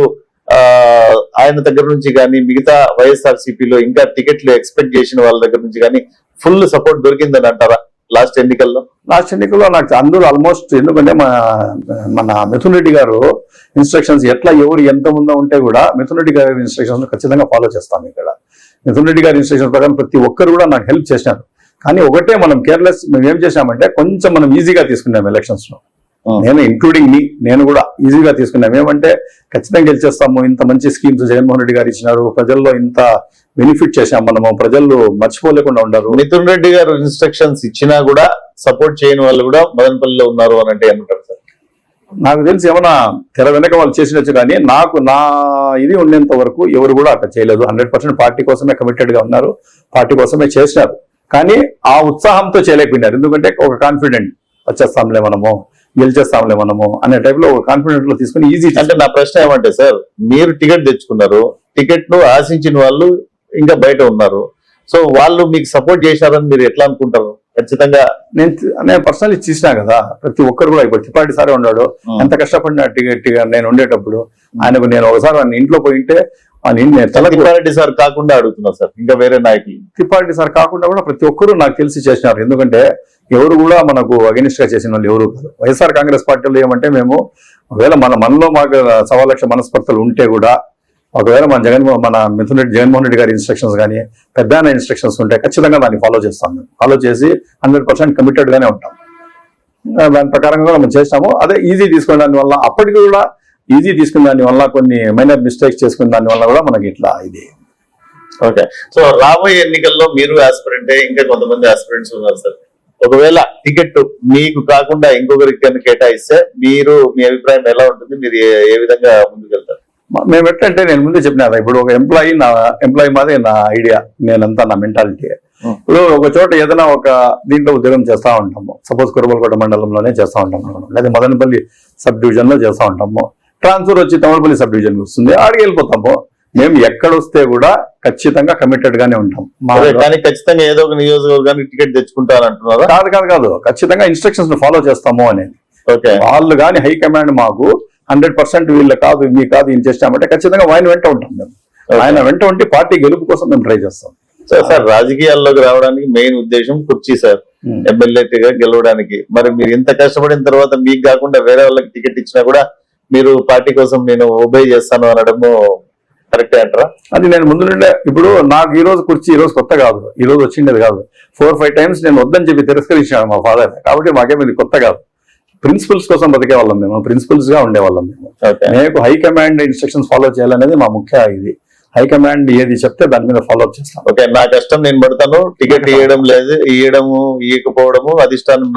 ఆయన దగ్గర నుంచి కానీ మిగతా వైఎస్ఆర్సీపీలో ఇంకా టికెట్లు ఎక్స్పెక్ట్ చేసిన వాళ్ళ దగ్గర నుంచి కానీ ఫుల్ సపోర్ట్ దొరికిందని అంటారా లాస్ట్ ఎన్నికల్లో? నాకు అందులో ఆల్మోస్ట్, ఎందుకంటే మన మిథున్ రెడ్డి గారు ఇన్స్ట్రక్షన్స్ ఎట్లా ఎవరు ఎంత ముందో ఉంటే కూడా మిథున్ రెడ్డి గారి ఇన్స్ట్రక్షన్స్ ఖచ్చితంగా ఫాలో చేస్తాం. ఇక్కడ మిథున్ రెడ్డి గారి ఇన్స్ట్రక్షన్స్ ప్రకారం ప్రతి ఒక్కరు కూడా నాకు హెల్ప్ చేశారు. కానీ ఒకటే మనం కేర్లెస్, మేము ఏం చేశామంటే కొంచెం మనం ఈజీగా తీసుకున్నాం ఎలక్షన్స్ లో. నేను ఇంక్లూడింగ్ మీ, నేను కూడా ఈజీగా తీసుకున్నాం. ఏమంటే ఖచ్చితంగా గెలిచేస్తాము, ఇంత మంచి స్కీమ్స్ జగన్మోహన్ రెడ్డి గారు ఇచ్చినారు, ప్రజల్లో ఇంత బెనిఫిట్ చేశాం మనము, ప్రజలు మర్చిపోలేకుండా ఉండరు. మిథున్ రెడ్డి గారు ఇన్స్ట్రక్షన్స్ ఇచ్చినా కూడా సపోర్ట్ చేయని వాళ్ళు కూడా మదనపల్లిలో ఉన్నారు అని అంటే ఏమంటారు సార్? నాకు తెలిసి ఏమన్నా తెర వెనక వాళ్ళు చేసినచ్చు, కానీ నాకు నా ఇది ఉండేంత వరకు ఎవరు కూడా అట్లా చేయలేదు. 100% పార్టీ కోసమే కమిటెడ్ గా ఉన్నారు, పార్టీ కోసమే చేసినారు. కానీ ఆ ఉత్సాహంతో చేయలేకపోయినారు. ఎందుకంటే ఒక కాన్ఫిడెంట్, వచ్చేస్తాంలే మనము, గెలిచేస్తాంలే మనము అనే టైప్ లో కాన్ఫిడెంట్ లో తీసుకుని ఈజీ. అంటే నా ప్రశ్న ఏమంటే సార్, మీరు టికెట్ తెచ్చుకున్నారు, టికెట్ ను ఆశించిన వాళ్ళు ఇంకా బయట ఉన్నారు. సో వాళ్ళు మీకు సపోర్ట్ చేశారని మీరు ఎట్లా అనుకుంటారు? ఖచ్చితంగా నేను పర్సనల్లీ చూసినా కదా, ప్రతి ఒక్కరు కూడా. ఇప్పుడు తిప్పారెడ్డి సారే ఉన్నాడు, ఎంత కష్టపడిన టికెట్ నేను ఉండేటప్పుడు ఆయనకు నేను ఒకసారి ఆయన ఇంట్లో పోయింటే తిప్పారెడ్డి సార్ కాకుండా అడుగుతున్నా సార్, ఇంకా వేరే నాయకులు తిప్పారెడ్డి సార్ కాకుండా కూడా ప్రతి ఒక్కరు నాకు తెలిసి చేసినారు. ఎందుకంటే ఎవరు కూడా మనకు అగెనిస్ట్ గా చేసిన వాళ్ళు ఎవరు కాదు. వైఎస్ఆర్ కాంగ్రెస్ పార్టీలో ఏమంటే మేము ఒకవేళ మనలో మాకు 1,00,000 మనస్పర్ధలు ఉంటే కూడా, ఒకవేళ మన జగన్మోహన్ రెడ్డి గారి ఇన్స్ట్రక్షన్స్ కానీ పెద్ద ఇన్స్ట్రక్షన్స్ ఉంటే ఖచ్చితంగా దాన్ని ఫాలో చేస్తాం. మేము ఫాలో చేసి 100% కమిటెడ్ గానే ఉంటాం. దాని ప్రకారంగా మనం చేస్తాము. అదే ఈజీ తీసుకునే దాని వల్ల, అప్పటికి కూడా ఈజీ తీసుకునే దాని వల్ల, కొన్ని మైనర్ మిస్టేక్స్ చేసుకునే దాని వల్ల కూడా మనకి ఇట్లా ఇది. ఓకే, సో రాబోయే ఎన్నికల్లో మీరు ఆస్పిరెంటే, ఇంకా కొంతమంది ఆస్పిరెంట్స్ ఉన్నారు సార్. ఒకవేళ టికెట్ మీకు కాకుండా ఇంకొకరికి కేటాయిస్తే మీరు, మీ అభిప్రాయం ఎలా ఉంటుంది? మీరు ఏ విధంగా ముందుకెళ్తారు? మేము ఎట్లంటే నేను ముందే చెప్పినా కదా, ఇప్పుడు ఒక ఎంప్లాయీ మాదే నా ఐడియా, నేనంతా నా మెంటాలిటీ. ఇప్పుడు ఒక చోట ఏదైనా ఒక దీంట్లో ఉద్యోగం చేస్తా ఉంటాము, సపోజ్ కురబలకోట మండలంలోనే చేస్తా ఉంటాము, లేదా మదనపల్లి సబ్ డివిజన్ లో చేస్తా ఉంటాము, ట్రాన్స్ఫర్ వచ్చి తమలపల్లి సబ్ డివిజన్ వస్తుంది, ఆడికి వెళ్ళిపోతాము. మేము ఎక్కడొస్తే కూడా ఖచ్చితంగా కమిటెడ్ గానే ఉంటాం. కానీ ఖచ్చితంగా ఏదో ఒక నియోజకవర్గానికి టికెట్ తెచ్చుకుంటారంటున్నారా? కాదు, ఖచ్చితంగా ఇన్స్ట్రక్షన్స్ ఫాలో చేస్తాము అనేది. వాళ్ళు కానీ హైకమాండ్ మాకు 100% వీళ్ళు కాదు మీ కాదు ఈయన చేస్తామంటే ఖచ్చితంగా ఆయన వెంట ఉంటాం మేము. ఆయన వెంట ఉంటే పార్టీ గెలుపు కోసం మేము ట్రై చేస్తాం. సార్ రాజకీయాల్లోకి రావడానికి మెయిన్ ఉద్దేశం కుర్చీ సార్, ఎమ్మెల్యేగా గెలవడానికి. మరి మీరు ఇంత కష్టపడిన తర్వాత మీకు కాకుండా వేరే వాళ్ళకి టికెట్ ఇచ్చినా కూడా మీరు పార్టీ కోసం నేను ఒబే చేస్తాను అనడము కరెక్టే అంటారా? అది నేను ముందు నుండే, ఇప్పుడు నాకు ఈ రోజు కుర్చీ ఈ రోజు కొత్త కాదు, ఈ రోజు వచ్చిండేది కాదు. 4-5 times నేను వద్దని చెప్పి తిరస్కరించాను మా ఫాదర్. కాబట్టి మాకేమైంది కొత్త కాదు. ప్రిన్సిపల్స్ కోసం బతికే వాళ్ళం మేము, ప్రిన్సిపల్స్ గా ఉండేవాళ్ళం మేము. మేము హైకమాండ్ ఇన్స్ట్రక్షన్స్ ఫాలో చేయాలనేది మా ముఖ్య ఇది. హైకమాండ్ ఏది చెప్తే దాని మీద ఫాలో అప్ చేస్తాం. ఓకే, నా కష్టం నేను పడతాను, టికెట్ ఇవ్వడం లేదు, ఇవ్వడము ఇవ్వకపోవడము అధిష్టానం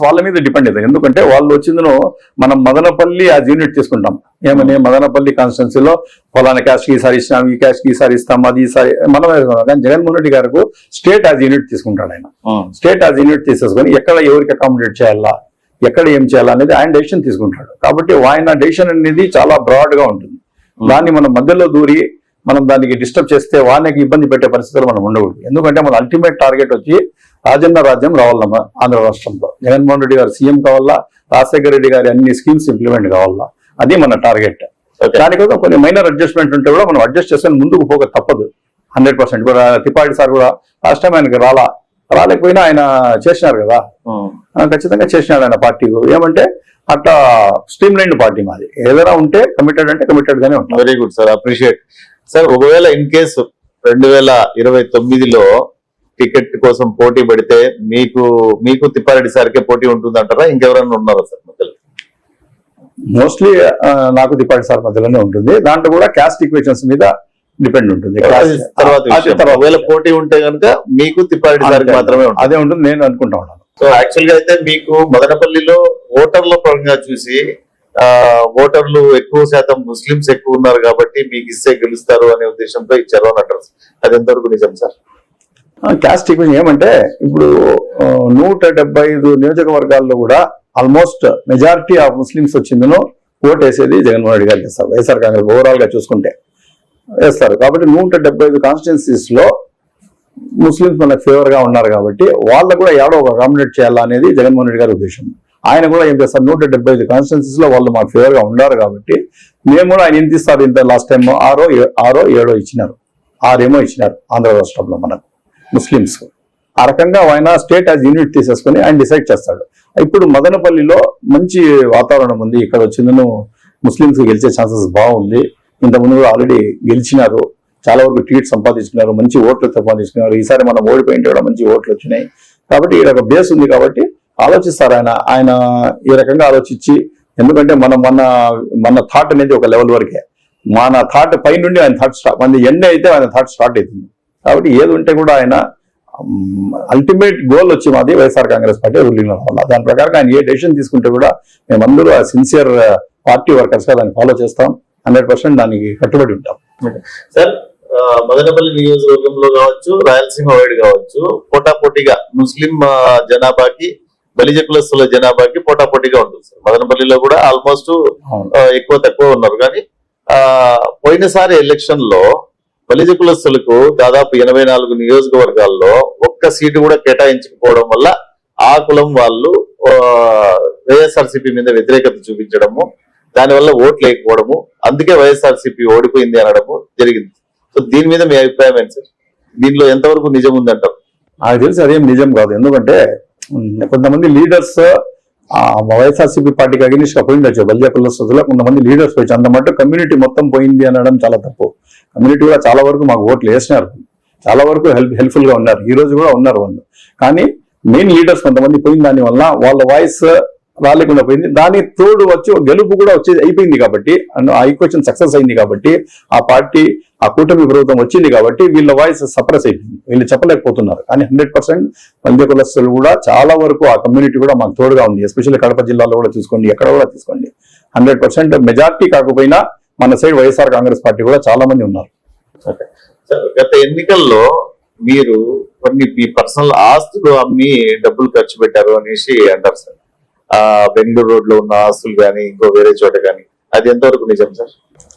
వాళ్ళ మీద డిపెండ్ అవుతుంది. ఎందుకంటే వాళ్ళు వచ్చిందను మనం మదనపల్లి యాజ్ యూనిట్ తీసుకుంటాం. ఏమని మదనపల్లి కాన్స్టిట్యున్సీలో ఫలానా క్యాస్ట్ కి ఈసారి ఇస్తాం, ఈ క్యాస్ట్ కి ఈసారి ఇస్తాం, అది ఈసారి మనం వేసుకున్నాం. కానీ జగన్మోహన్ రెడ్డి గారు స్టేట్ యాజ్ యూనిట్ తీసుకుంటాడు. ఆయన స్టేట్ యాజ్ యూనిట్ తీసేసుకొని ఎక్కడ ఎవరికి అకామిడేట్ చేయాలా, ఎక్కడ ఏం చేయాలా అనేది ఆయన డెసిషన్ తీసుకుంటాడు. కాబట్టి ఆయన డెసిషన్ అనేది చాలా బ్రాడ్ గా ఉంటుంది. దాన్ని మనం మధ్యలో దూరి మనం దానికి డిస్టర్బ్ చేస్తే వానికి ఇబ్బంది పెట్టే పరిస్థితులు మనం ఉండకూడదు. ఎందుకంటే మన అల్టిమేట్ టార్గెట్ వచ్చి రాజన్న రాజ్యం రావాలమ్మా ఆంధ్ర రాష్ట్రంలో. జగన్మోహన్ రెడ్డి గారు సీఎం కావాలా, రాజశేఖర రెడ్డి గారి అన్ని స్కీమ్స్ ఇంప్లిమెంట్ కావాలా, అది మన టార్గెట్. దానికోసం కొన్ని మైనర్ అడ్జస్ట్మెంట్ ఉంటే కూడా మనం అడ్జస్ట్ చేసుకొని ముందుకు పోక తప్పదు 100%. ఇప్పుడు తిప్పాడి సార్ కూడా లాస్ట్ టైం ఆయనకి రాలేకపోయినా ఆయన చేసినారు కదా, ఖచ్చితంగా చేసినాడు ఆయన పార్టీ. ఏమంటే అట్లా స్ట్రీమ్ లైన్ పార్టీ మాది. ఏదైనా ఉంటే కమిటెడ్ అంటే కమిటెడ్ గానే ఉంటాం. Very good sir, appreciate sir. ఒకవేళ ఇన్ కేసు 2029లో టికెట్ కోసం పోటీ పడితే మీకు తిప్పారెడ్డి సార్కే పోటీ ఉంటుందంటారా, ఇంకెవరైనా ఉన్నారా సార్ మధ్యలో? మోస్ట్లీ నాకు తిప్పారెడ్డి సార్ మధ్యలోనే ఉంటుంది. దాంట్లో కూడా క్యాస్ట్ ఈక్వేషన్స్ మీద డిపెండ్ ఉంటుంది. ఒకవేళ పోటీ ఉంటే కనుక మీకు తిప్పారెడ్డి సార్కి మాత్రమే అదే ఉంటుంది నేను అనుకుంటా ఉన్నాను. సో యాక్చువల్ గా అయితే మీకు మదనపల్లిలో ఓటర్ల పరంగా చూసి ఓటర్లు ఎక్కువ శాతం ముస్లింస్ ఎక్కువ ఉన్నారు కాబట్టి మీకు ఇస్తే గెలుస్తారు అనే ఉద్దేశంతో ఇచ్చారు అని అంటారు. అది ఎంతవరకు నిజం సార్? క్యాస్ట్ ఈక్వేషన్ ఏమంటే ఇప్పుడు 175 నియోజకవర్గాల్లో కూడా ఆల్మోస్ట్ మెజారిటీ ఆఫ్ ముస్లింస్ వచ్చిందను ఓటు వేసేది జగన్మోహన్ రెడ్డి గారు చేస్తారు. వైఎస్ఆర్ కాంగ్రెస్ ఓవరాల్ గా చూసుకుంటే వేస్తారు. కాబట్టి 175 కాన్స్టిట్యున్సీస్ లో ముస్లింస్ మనకు ఫేవర్ గా ఉన్నారు కాబట్టి వాళ్ళకు కూడా ఎవడో ఒక అకామిడేట్ చేయాలా అనేది జగన్మోహన్ రెడ్డి గారి ఉద్దేశం. ఆయన కూడా ఏం చేస్తారు, 175 కాన్స్టిట్యున్సీస్ లో వాళ్ళు మాకు ఫేవర్ గా ఉన్నారు కాబట్టి మేము కూడా ఆయన ఎంత ఇస్తారు, ఇంత లాస్ట్ టైం 6-7 ఇచ్చినారు, 6 ఇచ్చినారు ఆంధ్ర రాష్ట్రంలో మనకు ముస్లింస్. ఆ రకంగా ఆయన స్టేట్ యాజ్ యూనిట్ తీసేసుకుని ఆయన డిసైడ్ చేస్తాడు. ఇప్పుడు మదనపల్లిలో మంచి వాతావరణం ఉంది, ఇక్కడ వచ్చిందను ముస్లింస్ గెలిచే ఛాన్సెస్ బాగుంది. ఇంతకుముందు కూడా ఆల్రెడీ గెలిచినారు, చాలా వరకు టీట్ సంపాదించుకున్నారు, మంచి ఓట్లు సంపాదించుకున్నారు. ఈసారి మనం ఓడిపోయింటే కూడా మంచి ఓట్లు వచ్చినాయి. కాబట్టి ఇక్కడ ఒక బేస్ ఉంది కాబట్టి ఆలోచిస్తారు ఆయన ఈ రకంగా ఆలోచించి. ఎందుకంటే మన థాట్ అనేది ఒక లెవెల్ వరకే, మన థాట్ పై నుండి ఆయన థాట్ స్టార్ట్, మన ఎండ్ అయితే ఆయన థాట్ స్టార్ట్ అవుతుంది. కాబట్టి ఏది ఉంటే కూడా ఆయన అల్టిమేట్ గోల్ వచ్చి మాది వైఎస్ఆర్ కాంగ్రెస్ పార్టీ రూలింగ్ వల్ల. దాని ప్రకారం ఆయన ఏ డెసిషన్ తీసుకుంటే కూడా మేమందరూ ఆ సిన్సియర్ పార్టీ వర్కర్స్ గా దాన్ని ఫాలో చేస్తాం, 100% దానికి కట్టుబడి ఉంటాం. సార్ మదనపల్లి నియోజకవర్గంలో కావచ్చు, రాయలసీమ వైడ్ కావచ్చు, పోటాపోటీగా ముస్లిం జనాభాకి బలిజ కులస్తుల జనాభాకి పోటాపోటీగా ఉంటుంది సార్. మదనపల్లిలో కూడా ఆల్మోస్ట్ ఎక్కువ తక్కువ ఉన్నారు. కానీ పోయినసారి ఎలక్షన్ లో బలిజ కులస్తులకు దాదాపు 84 నియోజకవర్గాల్లో ఒక్క సీటు కూడా కేటాయించకపోవడం వల్ల ఆ కులం వాళ్ళు వైఎస్ఆర్సీపీ మీద వ్యతిరేకత చూపించడము, దానివల్ల ఓట్లు లేకపోవడము, అందుకే వైఎస్ఆర్సీపీ ఓడిపోయింది అనడము జరిగింది. సో దీని మీద మీ అభిప్రాయం ఏంటి సార్? దీనిలో ఎంతవరకు నిజం ఉందంటారు? నాకు తెలిసి అదేం నిజం కాదు. ఎందుకంటే కొంతమంది లీడర్స్ వైఎస్ఆర్సీపీ పార్టీకి అగెనిస్ట్ గా పోయిండొచ్చు బలిజ కులస్తులో, కొంతమంది లీడర్స్ పోయి అంత మట్టు కమ్యూనిటీ మొత్తం పోయింది అనడం చాలా తప్పు. కమ్యూనిటీ కూడా చాలా వరకు మాకు ఓట్లు వేసినారు, చాలా వరకు హెల్ప్ఫుల్ గా ఉన్నారు, ఈ రోజు కూడా ఉన్నారు వాళ్ళు. కానీ మెయిన్ లీడర్స్ కొంతమంది పోయిన దాని వల్ల వాళ్ళ వాయిస్ రాలేకుండా పోయింది. దాని తోడు వచ్చి గెలుపు కూడా వచ్చేది అయిపోయింది కాబట్టి, ఆ ఈక్వేషన్ సక్సెస్ అయింది కాబట్టి, ఆ పార్టీ ఆ కూటమి ప్రభుత్వం వచ్చింది కాబట్టి వీళ్ళ వాయిస్ సప్రెస్ అయిపోయింది, వీళ్ళు చెప్పలేకపోతున్నారు. కానీ 100% బలిజ కులస్తులు కూడా చాలా వరకు ఆ కమ్యూనిటీ కూడా మాకు తోడుగా ఉంది. ఎస్పెషల్లీ కడప జిల్లాలో కూడా తీసుకోండి, ఎక్కడ కూడా తీసుకోండి, 100% మెజార్టీ కాకపోయినా మన సైడ్ వైఎస్ఆర్ కాంగ్రెస్ పార్టీ కూడా చాలా మంది ఉన్నారు. ఓకే సార్, గత ఎన్నికల్లో మీరు కొన్ని మీ పర్సనల్ ఆస్తులు అమ్మి డబ్బులు ఖర్చు పెట్టారు అనేసి అంటారు సార్. బెంగళూరు రోడ్ లో ఉన్న ఆస్తులు కానీ ఇంకో వేరే చోట కానీ, అది ఎంతవరకు నిజం సార్?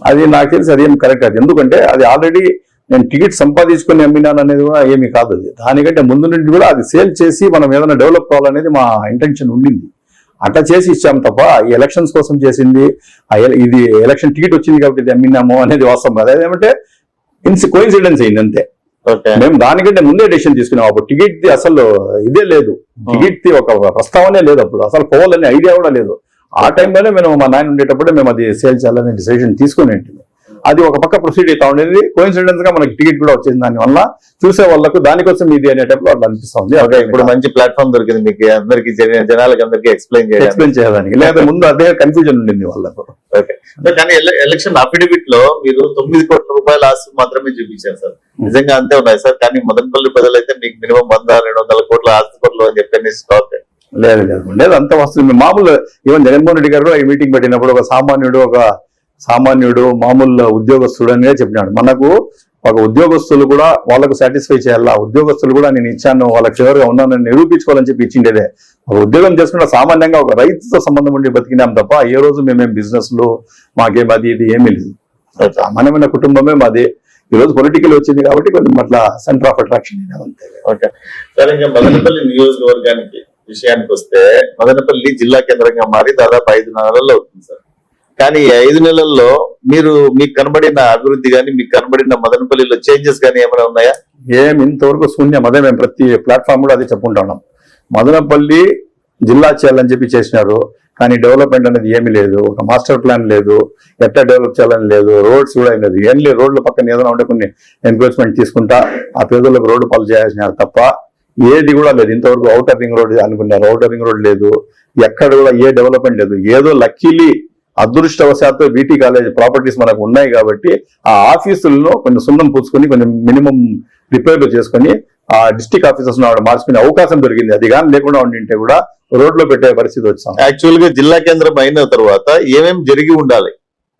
అది నాకు తెలిసి అది ఏం కరెక్ట్ అది. ఎందుకంటే అది ఆల్రెడీ నేను టికెట్ సంపాదించుకొని అమ్మినాను అనేది కూడా ఏమీ కాదు. అది దానికంటే ముందు నుండి కూడా అది సేల్ చేసి మనం ఏదైనా డెవలప్ కావాలనేది మా ఇంటెన్షన్ ఉండింది. అట్లా చేసి ఇచ్చాం తప్ప ఈ ఎలక్షన్స్ కోసం చేసింది, ఇది ఎలక్షన్ టికెట్ వచ్చింది కాబట్టి ఇది అమ్మినాము అనేది వాస్తవం కాదు. అదేమంటే కోఇన్సిడెన్స్ అయింది అంతే. మేము దానికంటే ముందే డెసిషన్ తీసుకున్నాం. అప్పుడు టికెట్ ది అసలు ఇదే లేదు, టికెట్ ది ఒక ప్రస్తావనే లేదు, అప్పుడు అసలు పోవాలనే ఐడియా కూడా లేదు. ఆ టైంలోనే మేము మా నాయన ఉండేటప్పుడే మేము అది సేల్ చేయాలని డిసిషన్ తీసుకుని అది ఒక పక్క ప్రొసీడ్ అవుతా ఉండేది. కోఇన్సిడెన్స్ గా మనకి టికెట్ కూడా వచ్చింది. దాని వల్ల చూసే వాళ్ళకు దానికోసం ఇది అనేటప్పుడు అట్లా అనిపిస్తుంది. ఓకే, ఇప్పుడు మంచి ప్లాట్ఫామ్ దొరికింది మీకు, అందరికి జనాలకి అందరికి ఎక్స్ప్లెయిన్ చేయడానికి. లేదా ముందు అదే కన్ఫ్యూజన్ ఉండింది వాళ్ళకు. ఓకే, కానీ ఎలక్షన్ అఫిడవిట్ లో మీరు 9 కోట్ల రూపాయల ఆస్తి మాత్రమే చూపించారు సార్. నిజంగా అంతే ఉన్నాయి సార్. కానీ మదనపల్లి ప్రజలైతే మీకు మినిమం 100-200 కోట్ల ఆస్తి కోట్లు అని చెప్పి స్టాక్. లేదు లేదు అంత వస్తుంది. మామూలు ఈవెన్ జగన్మోహన్ రెడ్డి గారు ఈ మీటింగ్ పెట్టినప్పుడు ఒక సామాన్యుడు మామూలు ఉద్యోగస్తుడు అనే చెప్పినాడు. మనకు ఒక ఉద్యోగస్తులు కూడా వాళ్ళకు సాటిస్ఫై చేయాలా, ఉద్యోగస్తులు కూడా నేను ఇచ్చాను, వాళ్ళకి చివరిగా ఉన్నానని నిరూపించుకోవాలని చెప్పి ఇచ్చిండేదే. ఒక ఉద్యోగం చేసుకుంటే సామాన్యంగా ఒక రైతుతో సంబంధం ఉండి బతికినాం తప్ప ఏ రోజు మేమేం బిజినెస్లు మాకేం అది ఇది ఏమీ లేదు. సామాన్యమైన కుటుంబమే మాది. ఈ రోజు పొలిటికల్ వచ్చింది కాబట్టి కొంచెం అట్లా సెంటర్ ఆఫ్ అట్రాక్షన్ అంతే. ఓకే సార్, ఇంకా మదనపల్లి నియోజకవర్గానికి విషయానికి వస్తే, మదనపల్లి జిల్లా కేంద్రంగా మారి దాదాపు 5 నెలల్లో అవుతుంది సార్. కానీ ఈ 5 నెలల్లో మీకు కనబడిన అభివృద్ధి కానీ, మీకు కనబడిన మదనపల్లిలో చేంజెస్ కానీ ఏమైనా ఉన్నాయా? ఏం ఇంతవరకు శూన్యం. అదే మేము ప్రతి ప్లాట్ఫామ్ కూడా అదే చెప్పుకుంటున్నాం. మదనపల్లి జిల్లా చేయాలని చెప్పి చేసినారు, కానీ డెవలప్మెంట్ అనేది ఏమీ లేదు. ఒక మాస్టర్ ప్లాన్ లేదు, ఎట్లా డెవలప్ చేయాలని లేదు, రోడ్స్ కూడా ఏం లేదు. ఏం లేదు, రోడ్ల పక్కన ఏదైనా ఉంటే కొన్ని ఎంక్రోచ్మెంట్ తీసుకుంటా ఆ పేదలకు రోడ్డు పాలు చేయాల్సినారు తప్ప ఏది కూడా లేదు. ఇంతవరకు ఔటర్ రింగ్ రోడ్ అనుకున్నారు, ఔటర్ రింగ్ రోడ్ లేదు. ఎక్కడ కూడా ఏ డెవలప్మెంట్ లేదు. ఏదో లక్కీలీ అదృష్టవశాత్తు బీటీ కాలేజ్ ప్రాపర్టీస్ మనకు ఉన్నాయి కాబట్టి ఆ ఆఫీసులను కొంచెం సున్నం పూసుకొని కొంచెం మినిమం రిపేర్లు చేసుకొని ఆ డిస్ట్రిక్ట్ ఆఫీసర్స్ మార్చుకునే అవకాశం దొరికింది. అది కానీ లేకుండా ఉండింటే కూడా రోడ్ లో పెట్టే పరిస్థితి వచ్చాం. యాక్చువల్ గా జిల్లా కేంద్రం అయిన తర్వాత ఏమేమి జరిగి ఉండాలి?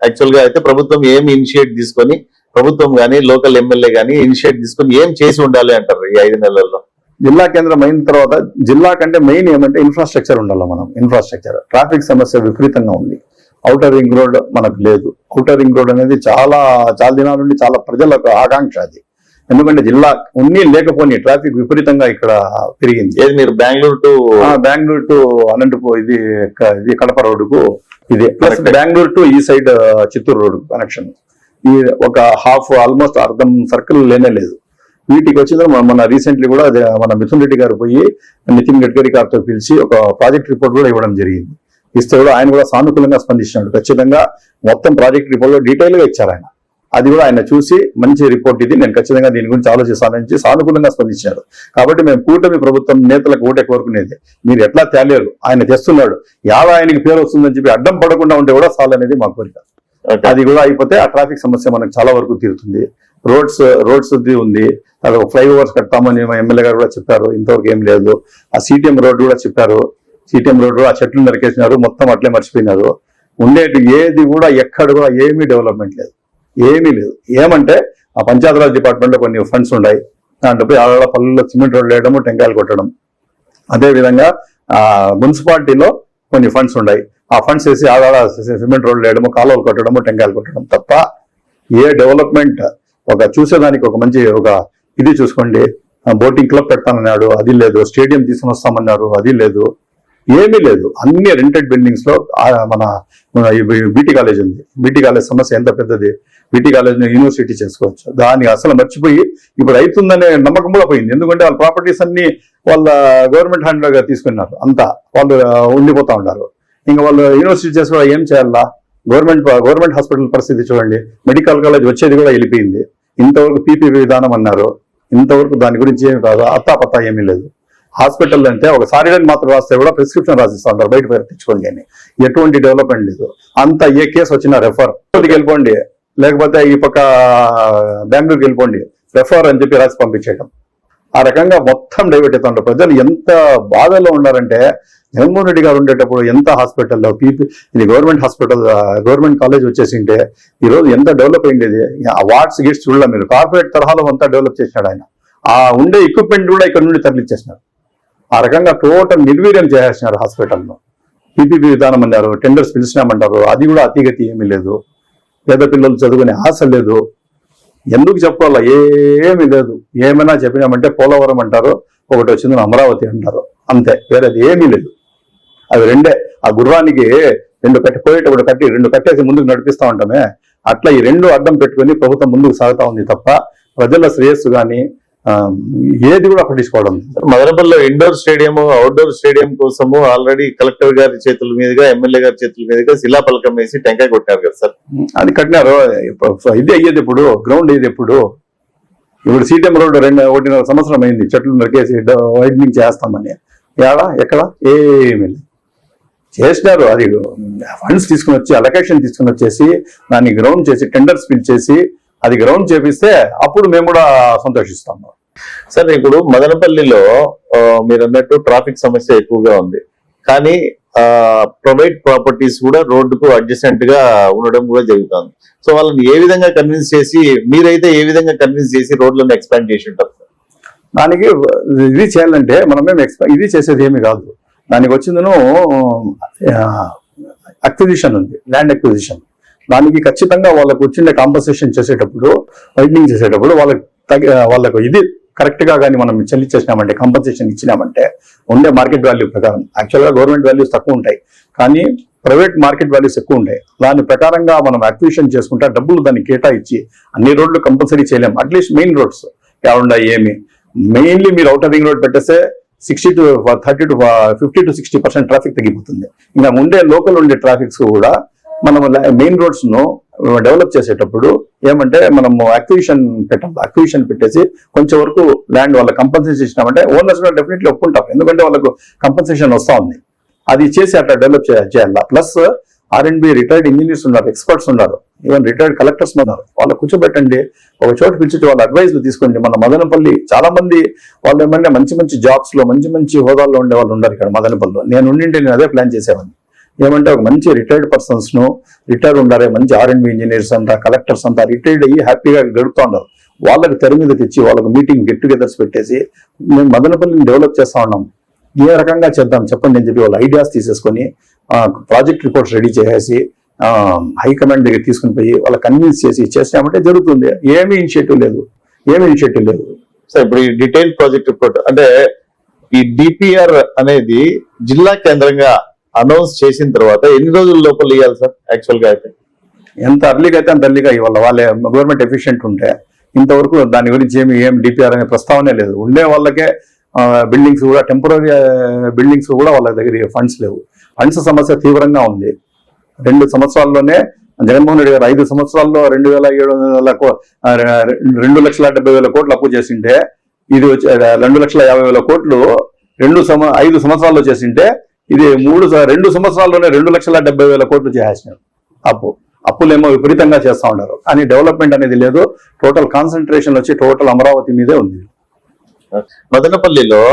యాక్చువల్ గా అయితే ప్రభుత్వం ఏమి ఇనిషియేట్ తీసుకొని, ప్రభుత్వం గానీ లోకల్ ఎమ్మెల్యే గానీ ఇనిషియేట్ తీసుకొని ఏం చేసి ఉండాలి అంటారు ఈ 5 నెలల్లో? జిల్లా కేంద్రం అయిన తర్వాత జిల్లా కంటే మెయిన్ ఏమంటే ఇన్ఫ్రాస్ట్రక్చర్ ఉండాలి. మనం ఇన్ఫ్రాస్ట్రక్చర్, ట్రాఫిక్ సమస్య విపరీతంగా ఉంది. ఔటర్ రింగ్ రోడ్ మనకు లేదు. ఔటర్ రింగ్ రోడ్ అనేది చాలా దినాల నుండి చాలా ప్రజలకు ఆకాంక్ష అది. ఎందుకంటే జిల్లా లేకపోని ట్రాఫిక్ విపరీతంగా ఇక్కడ పెరిగింది. ఏది మీరు బెంగళూరు టు అనంతపూర్ ఇది కడప రోడ్డుకు ఇది, ప్లస్ బెంగళూరు టు ఈ సైడ్ చిత్తూరు రోడ్డు కనెక్షన్. ఈ ఒక ఆల్మోస్ట్ అర్ధం సర్కిల్ లేనే లేదు. వీటికి వచ్చిన మన రీసెంట్లీ కూడా మన మిథున్ రెడ్డి గారు పోయి నితిన్ గడ్కరీ గారితో పిలిచి ఒక ప్రాజెక్ట్ రిపోర్ట్ కూడా ఇవ్వడం జరిగింది. ఇస్తే కూడా ఆయన కూడా సానుకూలంగా స్పందించినాడు. ఖచ్చితంగా మొత్తం ప్రాజెక్ట్ రిపోర్ట్ లో డీటెయిల్ గా ఇచ్చారు ఆయన. అది కూడా ఆయన చూసి మంచి రిపోర్ట్ ఇది, నేను ఖచ్చితంగా దీని గురించి ఆలోచిస్తానని సానుకూలంగా స్పందించారు. కాబట్టి మేము కూటమి ప్రభుత్వం నేతలకు ఒకటే కోరుకునేది, మీరు ఎట్లా తేలేరు, ఆయన తెస్తున్నాడు, ఆయనకి పేరు వస్తుందని చెప్పి అడ్డం పడకుండా ఉంటే కూడా చాలు అనేది మా కోరిక. అది కూడా అయిపోతే ఆ ట్రాఫిక్ సమస్య మనకు చాలా వరకు తీరుతుంది. రోడ్స్ ఉంది, అది ఫ్లైఓవర్స్ కడతామని మా ఎమ్మెల్యే గారు కూడా చెప్పారు. ఇంతవరకు ఏం లేదు. ఆ సిటిఎం రోడ్ కూడా చెప్పారు. సిటిఎం రోడ్ ఆ చెట్లు నరికేసినారు, మొత్తం అట్లే మర్చిపోయినారు. ఉండేటి ఏది కూడా ఎక్కడ కూడా ఏమీ డెవలప్మెంట్ లేదు, ఏమీ లేదు. ఏమంటే ఆ పంచాయతీరాజ్ డిపార్ట్మెంట్ లో కొన్ని ఫండ్స్ ఉన్నాయి, దాంట్లో పోయి ఆడ పల్లెల్లో సిమెంట్ రోడ్లు వేయడము, టెంకాయలు కొట్టడం. అదేవిధంగా మున్సిపాలిటీలో కొన్ని ఫండ్స్ ఉన్నాయి, ఆ ఫండ్స్ వేసి ఆడ సిమెంట్ రోడ్లు వేయడము, కాలువలు కొట్టడము, టెంకాయలు కొట్టడం తప్ప ఏ డెవలప్మెంట్ చూసేదానికి ఒక మంచి ఇది చూసుకోండి. బోటింగ్ క్లబ్ పెడతానన్నాడు, అది లేదు. స్టేడియం తీసుకుని వస్తామన్నారు, అది లేదు. ఏమీ లేదు. అన్ని రెంటెడ్ బిల్డింగ్స్ లో మన బీటీ కాలేజ్ ఉంది. బీటీ కాలేజ్ సమస్య ఎంత పెద్దది. బీటీ కాలేజ్ యూనివర్సిటీ చేసుకోవచ్చు. దాన్ని అసలు మర్చిపోయి ఇప్పుడు అవుతుందనే నమ్మకం కూడా పోయింది. ఎందుకంటే వాళ్ళ ప్రాపర్టీస్ అన్ని వాళ్ళ గవర్నమెంట్ హ్యాండ్ గా తీసుకున్నారు, అంతా వాళ్ళు ఉండిపోతా ఉన్నారు. ఇంకా వాళ్ళు యూనివర్సిటీ చేసుకోవడం ఏం చేయాలా? గవర్నమెంట్ హాస్పిటల్ పరిస్థితి చూడండి. మెడికల్ కాలేజ్ వచ్చేది కూడా వెళ్ళిపోయింది. ఇంతవరకు పీపీపీ విధానం అన్నారు, ఇంతవరకు దాని గురించి ఏమి కాదు, అత్తాపత్తా ఏమీ లేదు. హాస్పిటల్ అంటే ఒక సారిడైన్ మాత్రం రాస్తే కూడా ప్రిస్క్రిప్షన్ రాసిస్తా ఉంటారు, బయట పేరు తెచ్చుకోండి అని. ఎటువంటి డెవలప్మెంట్ లేదు. అంతా ఏ కేసు వచ్చినా రెఫర్ వెళ్ళిపోండి, లేకపోతే ఈ పక్క బెంగళూరుకి వెళ్ళిపోండి, రెఫర్ అని చెప్పి రాసి పంపించేయడం. ఆ రకంగా మొత్తం డైవర్ట్ అవుతా ఉంటారు. ప్రజలు ఎంత బాధలో ఉన్నారంటే జగన్మోహన్ రెడ్డి గారు ఉండేటప్పుడు ఎంత హాస్పిటల్లో ఇది గవర్నమెంట్ హాస్పిటల్, గవర్నమెంట్ కాలేజ్ వచ్చేసింటే ఈ రోజు ఎంత డెవలప్ అయింది. ఆ వార్డ్స్ గిట్స్ చూడలే మీరు, కార్పొరేట్ తరహాలో అంతా డెవలప్ చేసినాడు ఆయన. ఆ ఉండే ఎక్విప్మెంట్ కూడా ఇక్కడ నుండి తరలిచ్చేసినారు. ఆ రకంగా టోటల్ నిర్వీర్యం చేసేసినారు హాస్పిటల్లో. పీపీపీ విధానం అన్నారు, టెండర్స్ పిలిచినామంటారు, అది కూడా అతిగతి ఏమీ లేదు. పేద పిల్లలు చదువుకునే ఆశ లేదు. ఎందుకు చెప్పుకోవాలా, ఏమీ లేదు. ఏమైనా చెప్పినామంటే పోలవరం అంటారు, ఒకటి వచ్చింది అమరావతి అంటారు, అంతే, వేరేది ఏమీ లేదు. అవి రెండే. ఆ గుర్రానికి రెండు పోయేటప్పుడు రెండు కట్టేసి ముందుకు నడిపిస్తా ఉంటామే, అట్లా ఈ రెండు అడ్డం పెట్టుకుని ప్రభుత్వం ముందుకు సాగుతా ఉంది తప్ప ప్రజల శ్రేయస్సు కానీ ఏది కూడా పట్టించుకోవడం. మదనపల్లిలో ఇండోర్ స్టేడియం, అవుట్డోర్ స్టేడియం కోసము ఆల్రెడీ కలెక్టర్ గారి చేతుల మీదుగా, ఎమ్మెల్యే గారి చేతుల మీదుగా శిలాఫలకం వేసి టెంకాయ కొట్టారు కదా సార్. అది కట్టినారు. ఇది అయ్యేది ఎప్పుడు, గ్రౌండ్ అయ్యేది ఎప్పుడు? ఇప్పుడు సీటీఎం రోడ్డు 1.5 సంవత్సరం అయింది, చెట్లు నరికేసి వైడనింగ్ చేస్తామని. ఎక్కడ ఏమీ లేదు. చేసినారు. అది ఫండ్స్ తీసుకుని వచ్చి, అలొకేషన్ తీసుకుని వచ్చేసి దాన్ని గ్రౌండ్ చేసి, టెండర్స్ పిలిచేసి అది గ్రౌండ్ చేపిస్తే అప్పుడు మేము కూడా సంతోషిస్తాము. సార్ ఇప్పుడు మదనపల్లిలో మీరు అన్నట్టు ట్రాఫిక్ సమస్య ఎక్కువగా ఉంది, కానీ ప్రైవేట్ ప్రాపర్టీస్ కూడా రోడ్డుకు అడ్జసెంట్ గా ఉండడం కూడా జరుగుతుంది. సో వాళ్ళని ఏ విధంగా కన్విన్స్ చేసి, మీరైతే ఏ విధంగా కన్విన్స్ చేసి రోడ్లను ఎక్స్పాండ్ చేసి ఉంటారు సార్? దానికి ఇది చేయాలంటే మనమేం ఇది చేసేది ఏమి కాదు. దానికి వచ్చిందను అక్విజిషన్ ఉంది, ల్యాండ్ అక్విజిషన్. దానికి ఖచ్చితంగా వాళ్ళకు వచ్చిన కాంపన్సేషన్ చేసేటప్పుడు, వైడనింగ్ చేసేటప్పుడు వాళ్ళకు ఇది కరెక్ట్ గా కానీ మనం చెల్లించేసినామంటే, కాంపన్సేషన్ ఇచ్చినామంటే ఉండే మార్కెట్ వాల్యూ ప్రకారం, యాక్చువల్గా గవర్నమెంట్ వాల్యూస్ తక్కువ ఉంటాయి కానీ ప్రైవేట్ మార్కెట్ వాల్యూస్ ఎక్కువ ఉంటాయి. దాని ప్రకారంగా మనం అక్విజిషన్ చేసుకుంటే డబ్బులు దాన్ని కేటాయించి అన్ని రోడ్లు కంపల్సరీ చేయలేము. అట్లీస్ట్ మెయిన్ రోడ్స్ ఏమన్నా ఏమి, మెయిన్లీ మీరు అవుటర్ రింగ్ రోడ్ పెట్టేస్తే 50 to 60% ట్రాఫిక్ తగ్గిపోతుంది. ఇంకా ఉండే లోకల్ ఉండే ట్రాఫిక్స్ కూడా మనం మెయిన్ రోడ్స్ ను డెవలప్ చేసేటప్పుడు ఏమంటే మనము అక్విజిషన్ పెట్టాలి. అక్విజిషన్ పెట్టేసి కొంచెం వరకు ల్యాండ్ వాళ్ళకి కంపన్సేషన్ ఇచ్చినామంటే ఓనర్స్ కూడా డెఫినెట్లీ ఒప్పుకుంటారు, ఎందుకంటే వాళ్ళకు కంపన్సేషన్ వస్తూ ఉంది. అది చేసి అట్లా డెవలప్ చేయాలి. ప్లస్ R&B రిటైర్డ్ ఇంజనీర్స్ ఉన్నారు, ఎక్స్పర్ట్స్ ఉన్నారు, ఈవెన్ రిటైర్డ్ కలెక్టర్స్ ఉన్నారు. వాళ్ళు కూర్చోబెట్టండి, ఒక చోట పిలిచి వాళ్ళ అడ్వైజ్లు తీసుకోండి. మన మదనపల్లి చాలా మంది వాళ్ళు ఏమంటే మంచి జాబ్స్ లో మంచి హోదాల్లో ఉండే వాళ్ళు ఉన్నారు ఇక్కడ మదనపల్లిలో. నేను అదే ప్లాన్ చేసేవాడిని. ఏమంటే ఒక మంచి రిటైర్డ్ పర్సన్స్ ను, రిటైర్డ్ ఉండాలి, మంచి R&B ఇంజనీర్స్ అంతా, కలెక్టర్స్ అంతా రిటైర్డ్ అయ్యి హ్యాపీగా గడుపుతూ ఉన్నారు. వాళ్ళకి తెర మీద తెచ్చి వాళ్ళకు మీటింగ్ గెట్ టుగెదర్స్ పెట్టేసి మేము మదనపల్లిని డెవలప్ చేస్తా ఉన్నాం, ఏ రకంగా చేద్దాం చెప్పండి అని చెప్పి వాళ్ళ ఐడియాస్ తీసేసుకొని ప్రాజెక్ట్ రిపోర్ట్స్ రెడీ చేసేసి హైకమాండ్ దగ్గర తీసుకుని పోయి వాళ్ళ కన్విన్స్ చేసామంటే జరుగుతుంది. ఏమీ ఇనిషియేటివ్ లేదు. సో ఇప్పుడు ఈ డీటెయిల్ ప్రాజెక్ట్ రిపోర్ట్ అంటే ఈ DPR అనేది జిల్లా కేంద్రంగా అనౌన్స్ చేసిన తర్వాత ఎన్ని రోజుల లోపల ఇవ్వాలి సార్? యాక్చువల్ గా అయితే ఎంత అర్లీగా అయితే అంత అర్లీగా ఇవ్వాలి. వాళ్ళే గవర్నమెంట్ ఎఫిషియెంట్ ఉంటే ఇంతవరకు దాని గురించి ఏం DPR అనే ప్రస్తావనే లేదు. ఉండే వాళ్ళకే బిల్డింగ్స్ కూడా, టెంపరీ బిల్డింగ్స్ కూడా వాళ్ళ దగ్గర ఫండ్స్ లేవు. ఫండ్స్ సమస్య తీవ్రంగా ఉంది. 2 సంవత్సరాల్లోనే జగన్మోహన్ రెడ్డి గారు 5 సంవత్సరాల్లో 2,70,000 కోట్లు అప్పు చేసింటే, ఇది 2,50,000 కోట్లు 5 సంవత్సరాల్లో చేసింటే, ఇది 2 సంవత్సరాల్లోనే 2,70,000 కోట్లు చేసేసినారు. అప్పులేమో విపరీతంగా చేస్తా ఉన్నారు కానీ డెవలప్మెంట్ అనేది లేదు. టోటల్ కాన్సన్ట్రేషన్ వచ్చి టోటల్ అమరావతి మీదే ఉంది. మదనపల్లిలో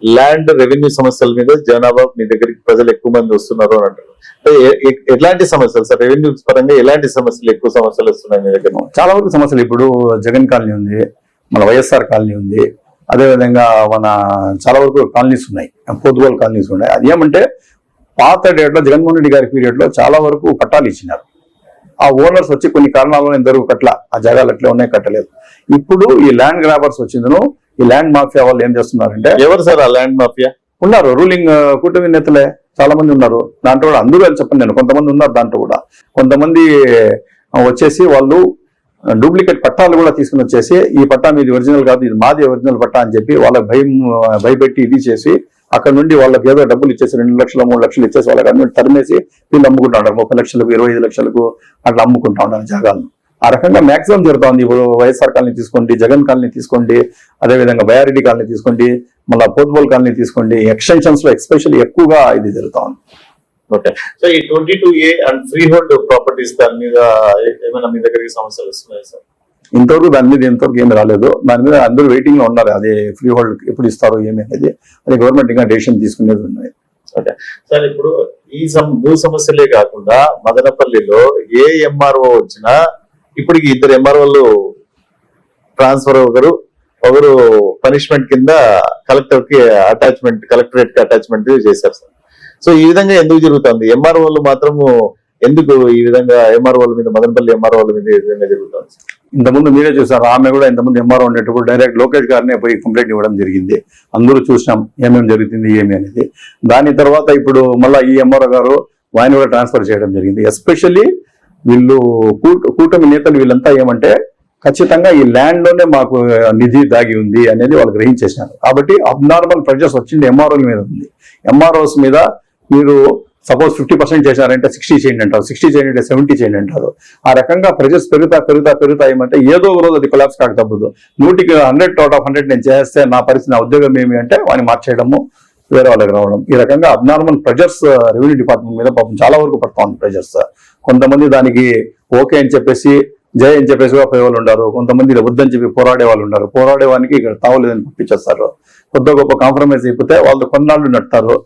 ల్యాండ్ రెవెన్యూ సమస్యల మీద జనాభా మీ దగ్గరికి ప్రజలు ఎక్కువ మంది వస్తున్నారు అని అంటారు. ఎలాంటి సమస్యలు సార్? రెవెన్యూ పరంగా ఎలాంటి సమస్యలు, ఎక్కువ సమస్యలు వస్తున్నాయి మీ దగ్గర? చాలా వరకు సమస్యలు. ఇప్పుడు జగన్ కాలనీ ఉంది, మన వైఎస్ఆర్ కాలనీ ఉంది, అదేవిధంగా మన చాలా వరకు కాలనీస్ ఉన్నాయి, పొద్దుగోలు కాలనీస్ ఉన్నాయి. అది ఏమంటే పాత డేట్లో జగన్మోహన్ రెడ్డి గారి పీరియడ్ లో చాలా వరకు పట్టాలు ఇచ్చినారు. ఆ ఓనర్స్ వచ్చి కొన్ని కారణాలను ఇందరూ ఆ జాగాలు అట్లే ఉన్నాయి, కట్టలేదు. ఇప్పుడు ఈ ల్యాండ్ గ్రాబర్స్ వచ్చిందను, ఈ ల్యాండ్ మాఫియా వాళ్ళు ఏం చేస్తున్నారంటే, ఎవరు సార్ ఆ ల్యాండ్ మాఫియా? ఉన్నారు రూలింగ్ కూటమి నేతలే చాలా మంది ఉన్నారు. దాంట్లో కూడా అందరూ అని చెప్పండి నేను, కొంతమంది ఉన్నారు దాంట్లో కూడా. కొంతమంది వచ్చేసి వాళ్ళు డూప్లికేట్ పట్టాలు కూడా తీసుకుని వచ్చేసి, ఈ పట్టా మీది ఒరిజినల్ కాదు, ఇది మాది ఒరిజినల్ పట్టా అని చెప్పి వాళ్ళకి భయపెట్టి ఇది చేసి అక్కడ నుండి వాళ్ళకి ఏదో డబ్బులు ఇచ్చేసి 2 లక్షలు 3 లక్షలు ఇచ్చేసి వాళ్ళకి అన్ని తరిమేసి వీళ్ళు అమ్ముకుంటా ఉంటారు. 30 లక్షలకు 25 లక్షలకు అట్లా అమ్ముకుంటా ఉన్నారు జాగాలను. ఆ రకంగా మాక్సిమం జరుగుతుంది. ఇప్పుడు వైఎస్ఆర్ కాలనీ తీసుకోండి, జగన్ కాలనీ తీసుకోండి, అదేవిధంగా బయారెడ్డి కాలనీ తీసుకోండి, మళ్ళీ పోత్బోల్ కాలనీ తీసుకోండి, ఎక్స్టెన్షన్స్ లో ఎక్స్పెషల్లీ ఎక్కువగా ఇది జరుగుతా ఉంది. ఓకే. సో ఈ 22A and free hold properties దాని మీద ఏమైనా మీ దగ్గరికి సమస్యలు వస్తున్నాయి సార్? ఇంతవరకు దాని మీద ఏమి రాలేదు. దాని మీద అందరూ వెయిటింగ్ లో ఉన్నారు. అదే ఫ్రీ హోల్డ్ ఎప్పుడు ఇస్తారు ఏమి అనేది, అది గవర్నమెంట్ ఇంకా డెసిషన్ తీసుకునేది ఉన్నాయి. ఓకే సార్, ఇప్పుడు ఈ భూ సమస్యలే కాకుండా మదనపల్లిలో ఏ ఎంఆర్ఓ వచ్చినా ఇప్పటికి 2 ఎంఆర్ఓలు ట్రాన్స్ఫర్ ఒకరు పనిష్మెంట్ కింద కలెక్టరేట్ కి అటాచ్మెంట్ చేశారు సార్. సో ఈ విధంగా ఎందుకు జరుగుతుంది? ఎంఆర్ఓలు మాత్రము ఎందుకు ఈ విధంగా ఎంఆర్ఓల మీద, మదనపల్లి ఎంఆర్ఓల మీద ఈ విధంగా జరుగుతుంది? ఇంతకుముందు మీరే చూసారు, ఆమె కూడా ఇంతకుముందు ఎంఆర్ఓ ఉండేటప్పుడు డైరెక్ట్ లోకేష్ గారినే పోయి కంప్లైంట్ ఇవ్వడం జరిగింది. అందరూ చూసినాం ఏమేమి జరుగుతుంది ఏమి అనేది. దాని తర్వాత ఇప్పుడు మళ్ళీ ఈ ఎంఆర్ఓ గారు ఆయన కూడా ట్రాన్స్ఫర్ చేయడం జరిగింది. ఎస్పెషల్లీ వీళ్ళు కూటమి నేతలు వీళ్ళంతా ఏమంటే ఖచ్చితంగా ఈ ల్యాండ్ లోనే మాకు నిధి దాగి ఉంది అనేది వాళ్ళు గ్రహించేసినారు. కాబట్టి అబ్నార్మల్ ప్రెషర్స్ వచ్చింది ఎంఆర్ఓల మీద ఉంది. ఎంఆర్ఓస్ మీద మీరు సపోజ్ 50% చేశారంటే 60 చేయండి అంటారు, 60 చేయండి అంటే 70 చేయండి అంటారు. ఆ రకంగా ప్రెజర్స్ పెరుగుతా ఏమంటే ఏదో ఒక రోజు అది కొలాప్స్ కాక తప్పదు. 100కి 100 అవుట్ ఆఫ్ 100 నేను చేస్తే నా పరిస్థితి, నా ఉద్యోగం ఏమి అంటే వాడిని మార్చేయడము, వేరే వాళ్ళకి రావడం. ఈ రకంగా అబ్నార్మల్ ప్రెజర్స్ రెవెన్యూ డిపార్ట్మెంట్ మీద పాపం చాలా వరకు పడతా ఉంది ప్రెజర్స్. కొంతమంది దానికి ఓకే అని చెప్పేసి జై అని చెప్పేసి పోయే వాళ్ళు ఉన్నారు, కొంతమంది వద్దని చెప్పి పోరాడే వాళ్ళు ఉన్నారు. పోరాడేవానికి ఇక్కడ తావలేదని పంపించేస్తారు. కొద్ద గొప్ప కాంప్రమైజ్ అయిపోతే వాళ్ళు కొన్నాళ్ళు నడతారు,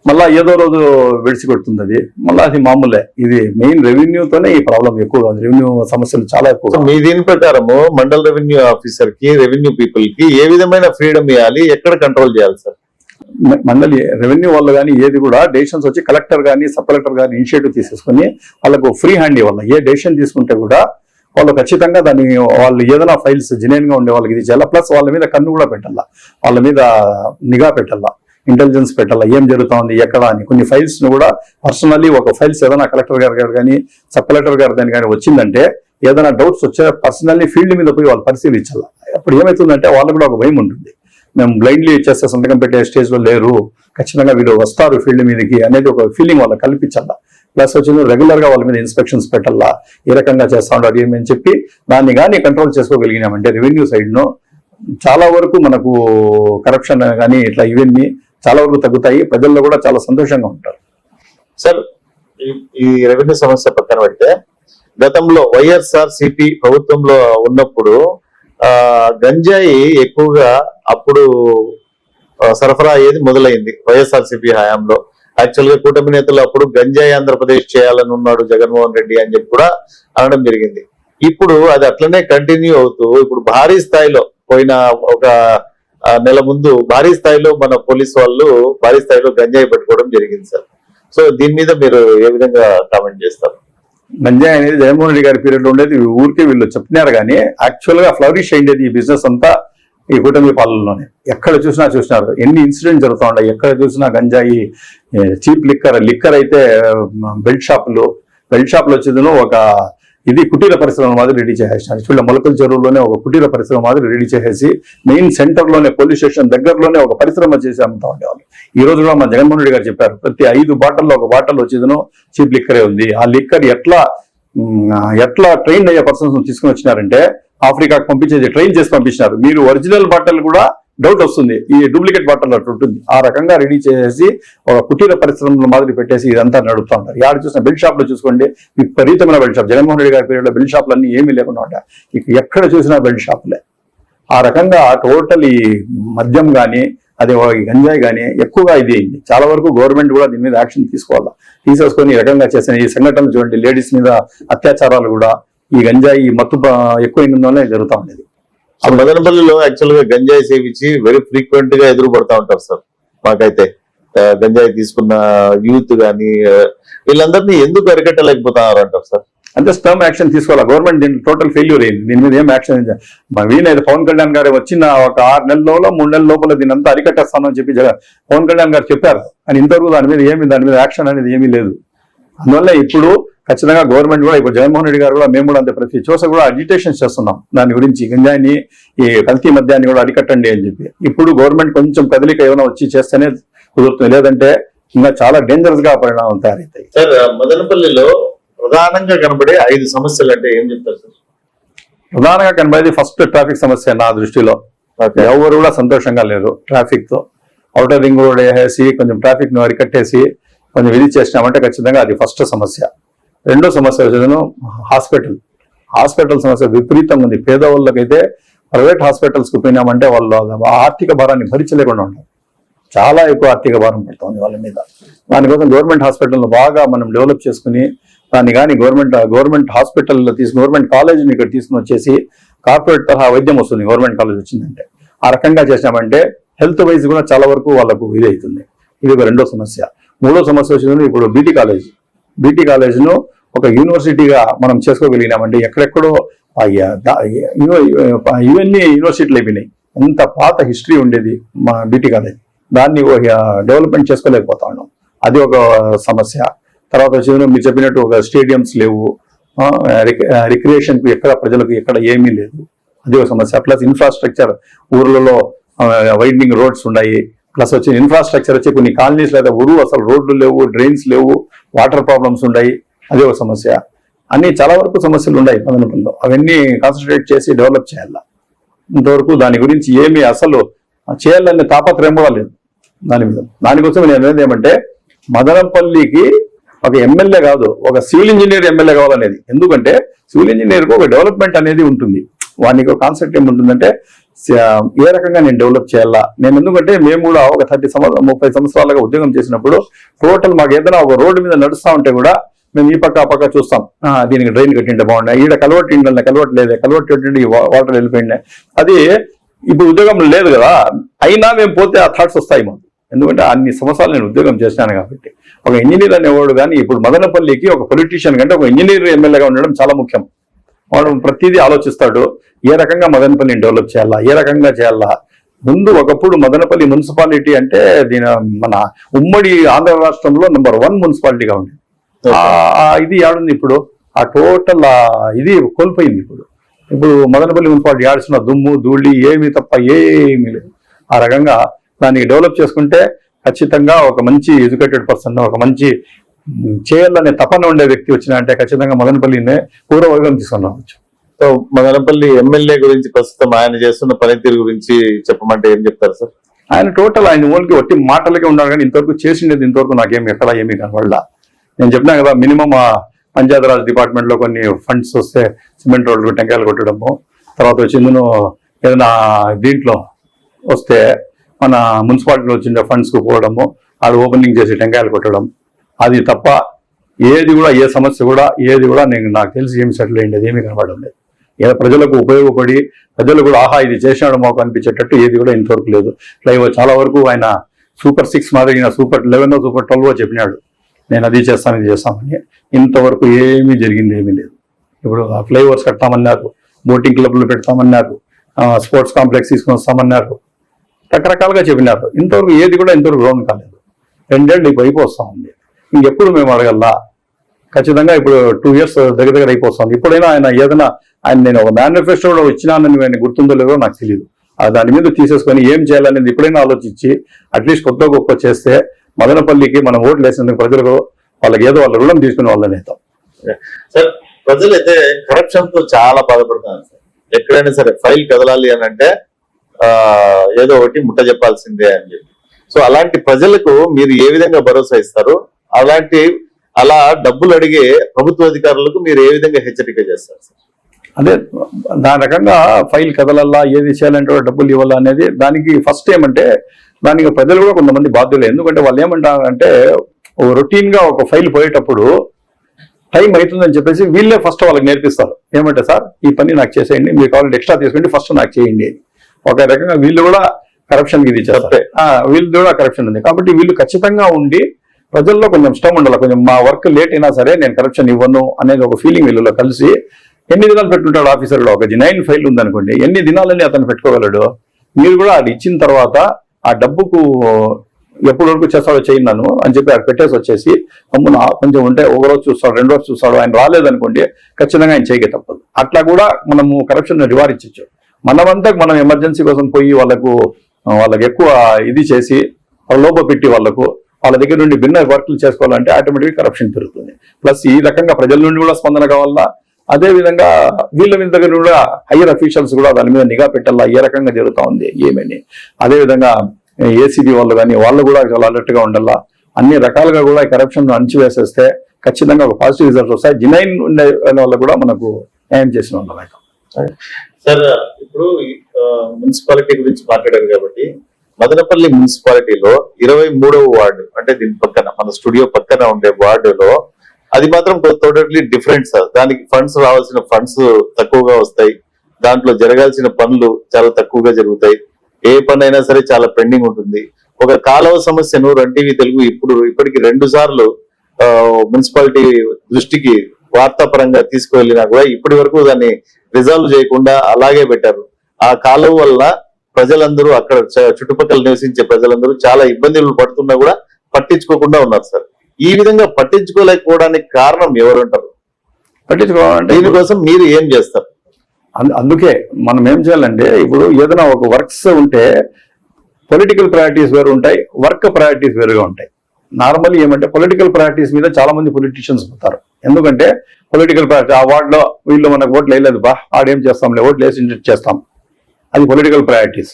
మళ్ళా ఏదో రోజు విడిచి కొడుతుంది అది, మళ్ళీ అది మామూలే. ఇది మెయిన్ రెవెన్యూతోనే ఈ ప్రాబ్లం ఎక్కువ, రెవెన్యూ సమస్యలు చాలా ఎక్కువ. మీ దీని ప్రకారము మండల్ రెవెన్యూ ఆఫీసర్ కి, రెవెన్యూ పీపుల్ కి ఏ విధమైన ఫ్రీడమ్ ఇవ్వాలి, ఎక్కడ కంట్రోల్ చేయాలి సార్? మండలి రెవెన్యూ వాళ్ళు కానీ ఏది కూడా డెసిషన్స్ వచ్చి కలెక్టర్ కానీ సబ్ కలెక్టర్ కానీ ఇనిషియేటివ్ తీసేసుకుని వాళ్ళకు ఫ్రీ హ్యాండ్ ఇవ్వాలి. ఏ డెసిషన్ తీసుకుంటే కూడా వాళ్ళు ఖచ్చితంగా దాన్ని, వాళ్ళు ఏదైనా ఫైల్స్ జెన్యూన్ గా ఉండే వాళ్ళకి ఇది చేయాలి. ప్లస్ వాళ్ళ మీద కన్ను కూడా పెట్టాలా, వాళ్ళ మీద నిఘా పెట్టాలా, ఇంటెలిజెన్స్ పెట్టాలా, ఏం జరుగుతా ఉంది ఎక్కడ అని. కొన్ని ఫైల్స్ ను కూడా పర్సనల్లీ ఒక ఫైల్స్ ఏదైనా కలెక్టర్ గారు కానీ సబ్ కలెక్టర్ గారు దాని కానీ వచ్చిందంటే ఏదైనా డౌట్స్ వచ్చే పర్సనల్లీ ఫీల్డ్ మీద పోయి వాళ్ళు పరిశీలించాలా. అప్పుడు ఏమవుతుందంటే వాళ్ళకు కూడా ఒక భయం ఉంటుంది, మేము బ్లైండ్లీ ఇచ్చేస్తే సంతకం పెట్టే స్టేజ్ లో లేరు, ఖచ్చితంగా వీళ్ళు వస్తారు ఫీల్డ్ మీదకి అనేది ఒక ఫీలింగ్ వాళ్ళకి కల్పించాలా. ప్లస్ వచ్చింది రెగ్యులర్ గా వాళ్ళ మీద ఇన్స్పెక్షన్స్ పెట్టాలా, ఏ రకంగా చేస్తా ఉంటారు ఏమని చెప్పి దాన్ని కానీ కంట్రోల్ చేసుకోగలిగినామంటే రెవెన్యూ సైడ్ ను చాలా వరకు మనకు కరప్షన్ కానీ ఇట్లా ఇవన్నీ చాలా వరకు తగ్గుతాయి. ప్రజల్లో కూడా చాలా సంతోషంగా ఉంటారు. సార్, ఈ రెవెన్యూ సమస్య పక్కన పెడితే గతంలో వైఎస్ఆర్సీపీ ప్రభుత్వంలో ఉన్నప్పుడు గంజాయి ఎక్కువగా అప్పుడు సరఫరా అయ్యేది మొదలైంది వైఎస్ఆర్సీపీ హయాంలో. యాక్చువల్ గా కూటమి నేతలు అప్పుడు గంజాయి ఆంధ్రప్రదేశ్ చేయాలని ఉన్నాడు జగన్మోహన్ రెడ్డి అని చెప్పి కూడా అనడం జరిగింది. ఇప్పుడు అది అట్లనే కంటిన్యూ అవుతూ ఇప్పుడు భారీ స్థాయిలో పోయిన ఒక నెల ముందు భారీ స్థాయిలో మన పోలీస్ వాళ్ళు భారీ స్థాయిలో గంజాయి పట్టుకోవడం జరిగింది సార్. సో దీని మీద మీరు ఏ విధంగా కామెంట్ చేస్తారు? గంజాయి అనేది జగన్మోహన్ రెడ్డి గారి పీరియడ్ లో ఉండేది, ఊరికే వీళ్ళు చెప్తున్నారు కానీ యాక్చువల్ గా ఫ్లరిష్ అయ్యేది ఈ బిజినెస్ అంతా ఈ కూటమి పాలనలోనే. ఎక్కడ చూసినా చూసినారు, ఎన్ని ఇన్సిడెంట్స్ జరుగుతూ ఉన్నాయి, ఎక్కడ చూసినా గంజాయి, చీప్ లిక్కర్ అయితే బెల్ట్ షాపులు వచ్చేది ఒక ఇది కుటీర పరిశ్రమ మాదిరి రెడీ చేసేసినారు. చూడ మొలకల చెరువులోనే ఒక కుటీర పరిశ్రమ మాదిరి రెడీ చేసేసి మెయిన్ సెంటర్ లోనే పోలీస్ స్టేషన్ దగ్గరలోనే ఒక పరిశ్రమ చేసి అమ్ముతా ఉండేవాళ్ళు. ఈ రోజు కూడా మా జగన్మోహన్ రెడ్డి గారు చెప్పారు, ప్రతి 5 బాటల్లో ఒక బాటల్ వచ్చేదను చీప్ లిక్కరే ఉంది. ఆ లిక్కర్ ఎట్లా ట్రైన్ అయ్యే పర్సన్స్ తీసుకుని వచ్చినారంటే ఆఫ్రికాకు పంపించేది ట్రైన్ చేసి పంపించినారు. మీరు ఒరిజినల్ బాటల్ కూడా డౌట్ వస్తుంది, ఈ డూప్లికేట్ బాటల్ అట్లా ఉంటుంది. ఆ రకంగా రెడీ చేసి ఒక కుటీర పరిశ్రమల మాదిరి పెట్టేసి ఇదంతా నడుపుతా ఉంటారు. యాడ చూసిన బెల్ట్ షాప్ లో చూసుకోండి, విపరీతమైన బెల్ట్ షాప్. జగన్మోహన్ రెడ్డి గారి పీరియడ్ లో బెల్ట్ షాపులు అన్ని ఏమీ లేకుండా ఉంటాయి, ఇక ఎక్కడ చూసినా బెల్ట్ షాపులే. ఆ రకంగా టోటల్ ఈ మద్యం కానీ అదే గంజాయి కానీ ఎక్కువగా ఇది అయింది. చాలా వరకు గవర్నమెంట్ కూడా దీని మీద యాక్షన్ తీసేసుకొని ఈ రకంగా చేసిన ఈ సంఘటనలు చూడండి, లేడీస్ మీద అత్యాచారాలు కూడా ఈ గంజాయి మత్తు ఎక్కువ జరుగుతూ ఉండేది. మదనపల్లిలో యాక్చువల్ గా గంజాయి సేవించి వెరీ ఫ్రీక్వెంట్ గా ఎదురు పడతా ఉంటారు సార్. మాకైతే గంజాయి తీసుకున్న యూత్ గానీ వీళ్ళందరినీ ఎందుకు అరికట్టలేకపోతున్నారు అంటారు సార్? అంటే స్టర్మ్ యాక్షన్ తీసుకోవాలి. గవర్నమెంట్ దీని టోటల్ ఫెయిల్యూర్ అయింది, దీని మీద ఏం యాక్షన్. వీనైతే పవన్ కళ్యాణ్ గారు వచ్చిన ఒక 6 నెలల్లో 3 నెలల లోపల దీని అంతా అరికట్టేస్తానని చెప్పి పవన్ కళ్యాణ్ గారు చెప్పారు. కానీ ఇంతవరకు దాని మీద యాక్షన్ అనేది ఏమీ లేదు. అందువల్ల ఇప్పుడు ఖచ్చితంగా గవర్నమెంట్ కూడా, ఇప్పుడు జగన్మోహన్ రెడ్డి గారు కూడా, మేము కూడా అంతే ప్రతి చోట కూడా అజిటేషన్ చేస్తున్నాం దాని గురించి. గంజాయిని ఈ కల్తీ మద్యాన్ని కూడా అరికట్టండి అని చెప్పి. ఇప్పుడు గవర్నమెంట్ కొంచెం కదలిక ఏమైనా వచ్చి చేస్తేనే కుదురుతుంది, లేదంటే ఇంకా చాలా డేంజరస్ గా పరిణామం తయారవుతాయి. సార్, మదనపల్లిలో ప్రధానంగా కనబడే 5 సమస్యలు అంటే ఏం చెప్తారు సార్? ప్రధానంగా కనబడేది ఫస్ట్ ట్రాఫిక్ సమస్య నా దృష్టిలో. ఎవరు కూడా సంతోషంగా లేరు ట్రాఫిక్ తో. ఔటర్ రింగ్ రోడ్ వేసేసి కొంచెం ట్రాఫిక్ ను అరికట్టేసి కొంచెం ఇది చేసినామంటే ఖచ్చితంగా అది ఫస్ట్ సమస్య. రెండో సమస్య వచ్చేది హాస్పిటల్ సమస్య విపరీతంగా ఉంది. పేదవాళ్ళకైతే ప్రైవేట్ హాస్పిటల్స్ కు పోయినామంటే వాళ్ళు ఆర్థిక భారాన్ని భరించలేకుండా ఉంటారు. చాలా ఎక్కువ ఆర్థిక భారం పడుతుంది వాళ్ళ మీద. దానికోసం గవర్నమెంట్ హాస్పిటల్ను బాగా మనం డెవలప్ చేసుకుని దాన్ని కానీ గవర్నమెంట్ హాస్పిటల్లో గవర్నమెంట్ కాలేజీని ఇక్కడ తీసుకుని వచ్చేసి కార్పొరేట్ తరహా వైద్యం వస్తుంది గవర్నమెంట్ కాలేజ్ వచ్చిందంటే. ఆ రకంగా చేసినామంటే హెల్త్ వైజ్ కూడా చాలా వరకు వాళ్ళకు ఇది అవుతుంది. ఇది ఒక రెండో సమస్య. మూడో సమస్య వచ్చింది ఇప్పుడు బీటీ కాలేజ్ను ఒక యూనివర్సిటీగా మనం చేసుకోగలిగినామంటే ఎక్కడెక్కడో ఇవన్నీ యూనివర్సిటీలు అయిపోయినాయి. ఎంత పాత హిస్టరీ ఉండేది మా బీటీ కాలేజ్, దాన్ని డెవలప్మెంట్ చేసుకోలేకపోతా ఉన్నాం. అది ఒక సమస్య. తర్వాత వచ్చి మీరు చెప్పినట్టు ఒక స్టేడియంస్ లేవు, రిక్రియేషన్ కు ఎక్కడ ప్రజలకు ఎక్కడ ఏమీ లేదు, అది ఒక సమస్య. ప్లస్ ఇన్ఫ్రాస్ట్రక్చర్ ఊర్లలో వైడనింగ్ రోడ్స్ ఉన్నాయి. ప్లస్ వచ్చి ఇన్ఫ్రాస్ట్రక్చర్ వచ్చి కొన్ని కాలనీస్ లేదా అసలు రోడ్లు లేవు, డ్రైన్స్ లేవు, వాటర్ ప్రాబ్లమ్స్ ఉన్నాయి, అది ఒక సమస్య. అన్ని చాలా వరకు సమస్యలు ఉన్నాయి మదనపల్లిలో. అవన్నీ కాన్సన్ట్రేట్ చేసి డెవలప్ చేయాల. ఇంతవరకు దాని గురించి ఏమి అసలు చేయాలనే తాపత్రయం కూడా లేదు దాని మీద. దానికోసం నేను అనేది ఏమంటే మదనపల్లికి ఒక ఎమ్మెల్యే కాదు, ఒక సివిల్ ఇంజనీర్ ఎమ్మెల్యే కావాలనేది. ఎందుకంటే సివిల్ ఇంజనీర్కు ఒక డెవలప్మెంట్ అనేది ఉంటుంది. వానికి ఒక కాన్సెప్ట్ ఏముంటుందంటే ఏ రకంగా నేను డెవలప్ చేయాలా. నేను ఎందుకంటే మేము కూడా ఒక 30 సంవత్సరాలుగా ఉద్యోగం చేసినప్పుడు టోటల్ మాకు ఏదైనా ఒక రోడ్డు మీద నడుస్తూ ఉంటే కూడా మేము ఈ పక్క ఆ పక్క చూస్తాం, దీనికి డ్రైన్ కట్టింటే బాగున్నాయి, ఈడ కలవట్ లేదే, కలవట్ కట్టింటే వాటర్ వెళ్ళిపోయింది. అది ఇప్పుడు ఉద్యోగం లేదు కదా, అయినా మేము పోతే ఆ థాట్స్ వస్తాయి మాకు. ఎందుకంటే అన్ని సంవత్సరాలు నేను ఉద్యోగం చేశాను కాబట్టి. ఒక ఇంజనీర్ అనేవాడు కానీ ఇప్పుడు మదనపల్లికి ఒక పొలిటీషియన్ కంటే ఒక ఇంజనీర్ ఎమ్మెల్యేగా ఉండడం చాలా ముఖ్యం. వాడు ప్రతిదీ ఆలోచిస్తాడు, ఏ రకంగా మదనపల్లిని డెవలప్ చేయాలా, ఏ రకంగా చేయాలా. ముందు ఒకప్పుడు మదనపల్లి మున్సిపాలిటీ అంటే దీని మన ఉమ్మడి ఆంధ్ర రాష్ట్రంలో నెంబర్ 1 మున్సిపాలిటీగా ఉంది. ఇది ఆడుంది ఇప్పుడు, ఆ టోటల్ ఇది కోల్పోయింది. ఇప్పుడు మదనపల్లి మున్సిపాలిటీ ఆడిసిన దుమ్ము ధూళి ఏమీ తప్ప ఏమీ లేదు. ఆ రకంగా దానికి డెవలప్ చేసుకుంటే ఖచ్చితంగా ఒక మంచి ఎడ్యుకేటెడ్ పర్సన్, ఒక మంచి చేయాలనే తపన ఉండే వ్యక్తి వచ్చినంటే ఖచ్చితంగా మదనపల్లినే పూర్వవైభవం తీసుకొని రావచ్చు. సో మదనపల్లి ఎమ్మెల్యే గురించి ప్రస్తుతం ఆయన చేస్తున్న పనితీరు గురించి చెప్పమంటే ఏం చెప్తారు సార్? ఆయన ఓన్కి ఒట్టి మాటలకే ఉన్నారు కానీ ఇంతవరకు చేసిండేది ఇంతవరకు నాకేమి ఎక్కడా ఏమీ కనబడలా. నేను చెప్పినా కదా, మినిమం పంచాయతీరాజ్ డిపార్ట్మెంట్ లో కొన్ని ఫండ్స్ వస్తే సిమెంట్ రోడ్లు టెంకాయలు కొట్టడము, తర్వాత వచ్చి ఏదైనా దీంట్లో వస్తే మన మున్సిపాలిటీలో వచ్చిన ఫండ్స్ కు పోవడము, ఆడు ఓపెనింగ్ చేసి టెంకాయలు కొట్టడం, అది తప్ప ఏది కూడా ఏ సమస్య కూడా ఏది కూడా నాకు తెలిసి ఏమి సెటిల్ అయ్యింది ఏమీ కనబడడం లేదు. ఏదో ప్రజలకు ఉపయోగపడి ప్రజలు కూడా ఆహా ఇది చేసినాడు మాకు అనిపించేటట్టు ఏది కూడా ఇంతవరకు లేదు. ఫ్లైఓవర్ చాలా వరకు ఆయన సూపర్ 6 మాదిరిగిన సూపర్ 11 సూపర్ 12 చెప్పినాడు, నేను అది చేస్తాను ఇది చేస్తామని. ఇంతవరకు ఏమీ జరిగింది ఏమీ లేదు. ఇప్పుడు ఫ్లైఓవర్స్ కడతామన్నారు, బోటింగ్ క్లబ్లు పెడతామన్నారు, స్పోర్ట్స్ కాంప్లెక్స్ తీసుకొని వస్తామన్నారు, రకరకాలుగా చెప్పినారు. ఇంతవరకు ఏది కూడా ఇంతవరకు గ్రౌండ్ కాలేదు. 2 ఏళ్ళు అయిపోతా ఉంది. ఇంకెప్పుడు మేము అడగల్లా. ఖచ్చితంగా ఇప్పుడు 2 ఇయర్స్ దగ్గర అయిపోతుంది. ఇప్పుడైనా ఆయన నేను ఒక మేనిఫెస్టో కూడా ఇచ్చినానని ఆయన గుర్తుందో లేదో నాకు తెలియదు. దాని మీద తీసేసుకొని ఏం చేయాలనేది ఇప్పుడైనా ఆలోచించి అట్లీస్ట్ కొత్త గొప్ప చేస్తే మదనపల్లికి మనం ఓట్లు వేసినందుకు ప్రజలకు వాళ్ళకి ఏదో వాళ్ళ రుణం తీసుకునే వాళ్ళని అవుతాం. సార్ ప్రజలైతే కరప్షన్ తో చాలా బాధపడుతున్నారు సార్. ఎక్కడైనా సరే ఫైల్ కదలాలి అని అంటే ఏదో ఒకటి ముట్ట చెప్పాల్సిందే అని చెప్పి. సో అలాంటి ప్రజలకు మీరు ఏ విధంగా భరోసా ఇస్తారు? అలా డబ్బులు అడిగే ప్రభుత్వ అధికారులకు మీరు ఏ విధంగా హెచ్చరిక చేస్తారు సార్? అదే దాని రకంగా ఫైల్ కదలల్లా, ఏది చేయాలంటే డబ్బులు ఇవ్వాలా అనేది దానికి ఫస్ట్ ఏమంటే దానికి ప్రజలు కూడా కొంతమంది బాధ్యులే. ఎందుకంటే వాళ్ళు ఏమంటారంటే రొటీన్ గా ఒక ఫైల్ పోయేటప్పుడు టైం అవుతుందని చెప్పేసి వీళ్ళే ఫస్ట్ వాళ్ళకి నేర్పిస్తారు. ఏమంటే సార్ ఈ పని నాకు చేసేయండి, మీరు కావాలంటే ఎక్స్ట్రా తీసుకోండి, ఫస్ట్ నాకు చేయండి. ఒక రకంగా వీళ్ళు కూడా కరప్షన్ ఇది చేస్తారు. వీళ్ళు కూడా కరప్షన్ ఉంది కాబట్టి వీళ్ళు ఖచ్చితంగా ఉండి ప్రజల్లో కొంచెం ఇష్టం ఉండాలి. కొంచెం మా వర్క్ లేట్ అయినా సరే నేను కరప్షన్ ఇవ్వను అనేది ఒక ఫీలింగ్ వీళ్ళలో కలిసి ఎన్ని దినాలు పెట్టుకుంటాడు ఆఫీసర్లో. ఒక జెన్యూన్ ఫైల్ ఉందనుకోండి, ఎన్ని దినాలని అతను పెట్టుకోగలడు. మీరు కూడా అది ఇచ్చిన తర్వాత ఆ డబ్బుకు ఎప్పటి వరకు చేస్తాడో చేయన్నాను అని చెప్పి అది పెట్టేసి వచ్చేసి అమ్మున కొంచెం ఉంటే ఒక రోజు చూస్తాడు, 2 రోజు చూస్తాడు, ఆయన రాలేదనుకోండి ఖచ్చితంగా ఆయన చేయక తప్పదు. అట్లా కూడా మనము కరప్షన్ నివారించవచ్చు. మనమంతా మనం ఎమర్జెన్సీ కోసం పోయి వాళ్ళకు ఎక్కువ ఇది చేసి లోప పెట్టి వాళ్ళ దగ్గర నుండి భిన్న వర్క్లు చేసుకోవాలంటే ఆటోమేటిక్గా కరప్షన్ పెరుగుతుంది. ప్లస్ ఈ రకంగా ప్రజల నుండి కూడా స్పందన కావాలా, అదే విధంగా వీళ్ళ మీద దగ్గర కూడా హైయర్ అఫీషియల్స్ కూడా దాని మీద నిఘా పెట్టాలా, ఏ రకంగా జరుగుతూ ఉంది ఏమని. అదే విధంగా ఏసీబీ వాళ్ళు కానీ వాళ్ళు కూడా చాలా అలర్ట్ గా ఉండాలా. అన్ని రకాలుగా కూడా కరప్షన్ అణచివేసేస్తే ఖచ్చితంగా ఒక పాజిటివ్ రిజల్ట్స్ వస్తాయి. జెన్యూన్ ఉండే వాళ్ళు కూడా మనకు న్యాయం చేసిన వాళ్ళు. సార్ ఇప్పుడు మున్సిపాలిటీ గురించి మాట్లాడారు కాబట్టి మదనపల్లి మున్సిపాలిటీలో 23వ వార్డు అంటే దీని పక్కన మన స్టూడియో పక్కన ఉండే వార్డులో అది మాత్రం టోటల్లీ డిఫరెంట్ సార్. దానికి ఫండ్స్ రావాల్సిన ఫండ్స్ తక్కువగా వస్తాయి, దాంట్లో జరగాల్సిన పనులు చాలా తక్కువగా జరుగుతాయి, ఏ పని అయినా సరే చాలా పెండింగ్ ఉంటుంది. ఒక కాలువ సమస్యను రన్ టీవీ తెలుగు ఇప్పటికి 2 సార్లు మున్సిపాలిటీ దృష్టికి వార్తాపరంగా తీసుకువెళ్ళినా కూడా ఇప్పటి వరకు దాన్ని రిజాల్వ్ చేయకుండా అలాగే పెట్టారు. ఆ కాలువ వల్ల ప్రజలందరూ అక్కడ చుట్టుపక్కల నివసించే ప్రజలందరూ చాలా ఇబ్బందులు పడుతున్నా కూడా పట్టించుకోకుండా ఉన్నారు సార్. ఈ విధంగా పట్టించుకోలేకపోవడానికి కారణం ఎవరంటారు? పట్టించుకోవాలంటే దీనికోసం మీరు ఏం చేస్తారు? అందుకే మనం ఏం చేయాలంటే, ఇప్పుడు ఏదైనా ఒక వర్క్స్ ఉంటే పొలిటికల్ ప్రయారిటీస్ వేరు ఉంటాయి, వర్క్ ప్రయారిటీస్ వేరుగా ఉంటాయి. నార్మల్లీ ఏమంటే పొలిటికల్ ప్రయారిటీస్ మీద చాలా మంది పొలిటీషియన్స్ పోతారు. ఎందుకంటే పొలిటికల్ ప్రయారిటీ, ఆ వార్డులో వీళ్ళు మనకు ఓట్లు వేయలేదు బా, ఆడేం చేస్తాంలే, ఓట్లు వేసి చేస్తాం, అది పొలిటికల్ ప్రయారిటీస్.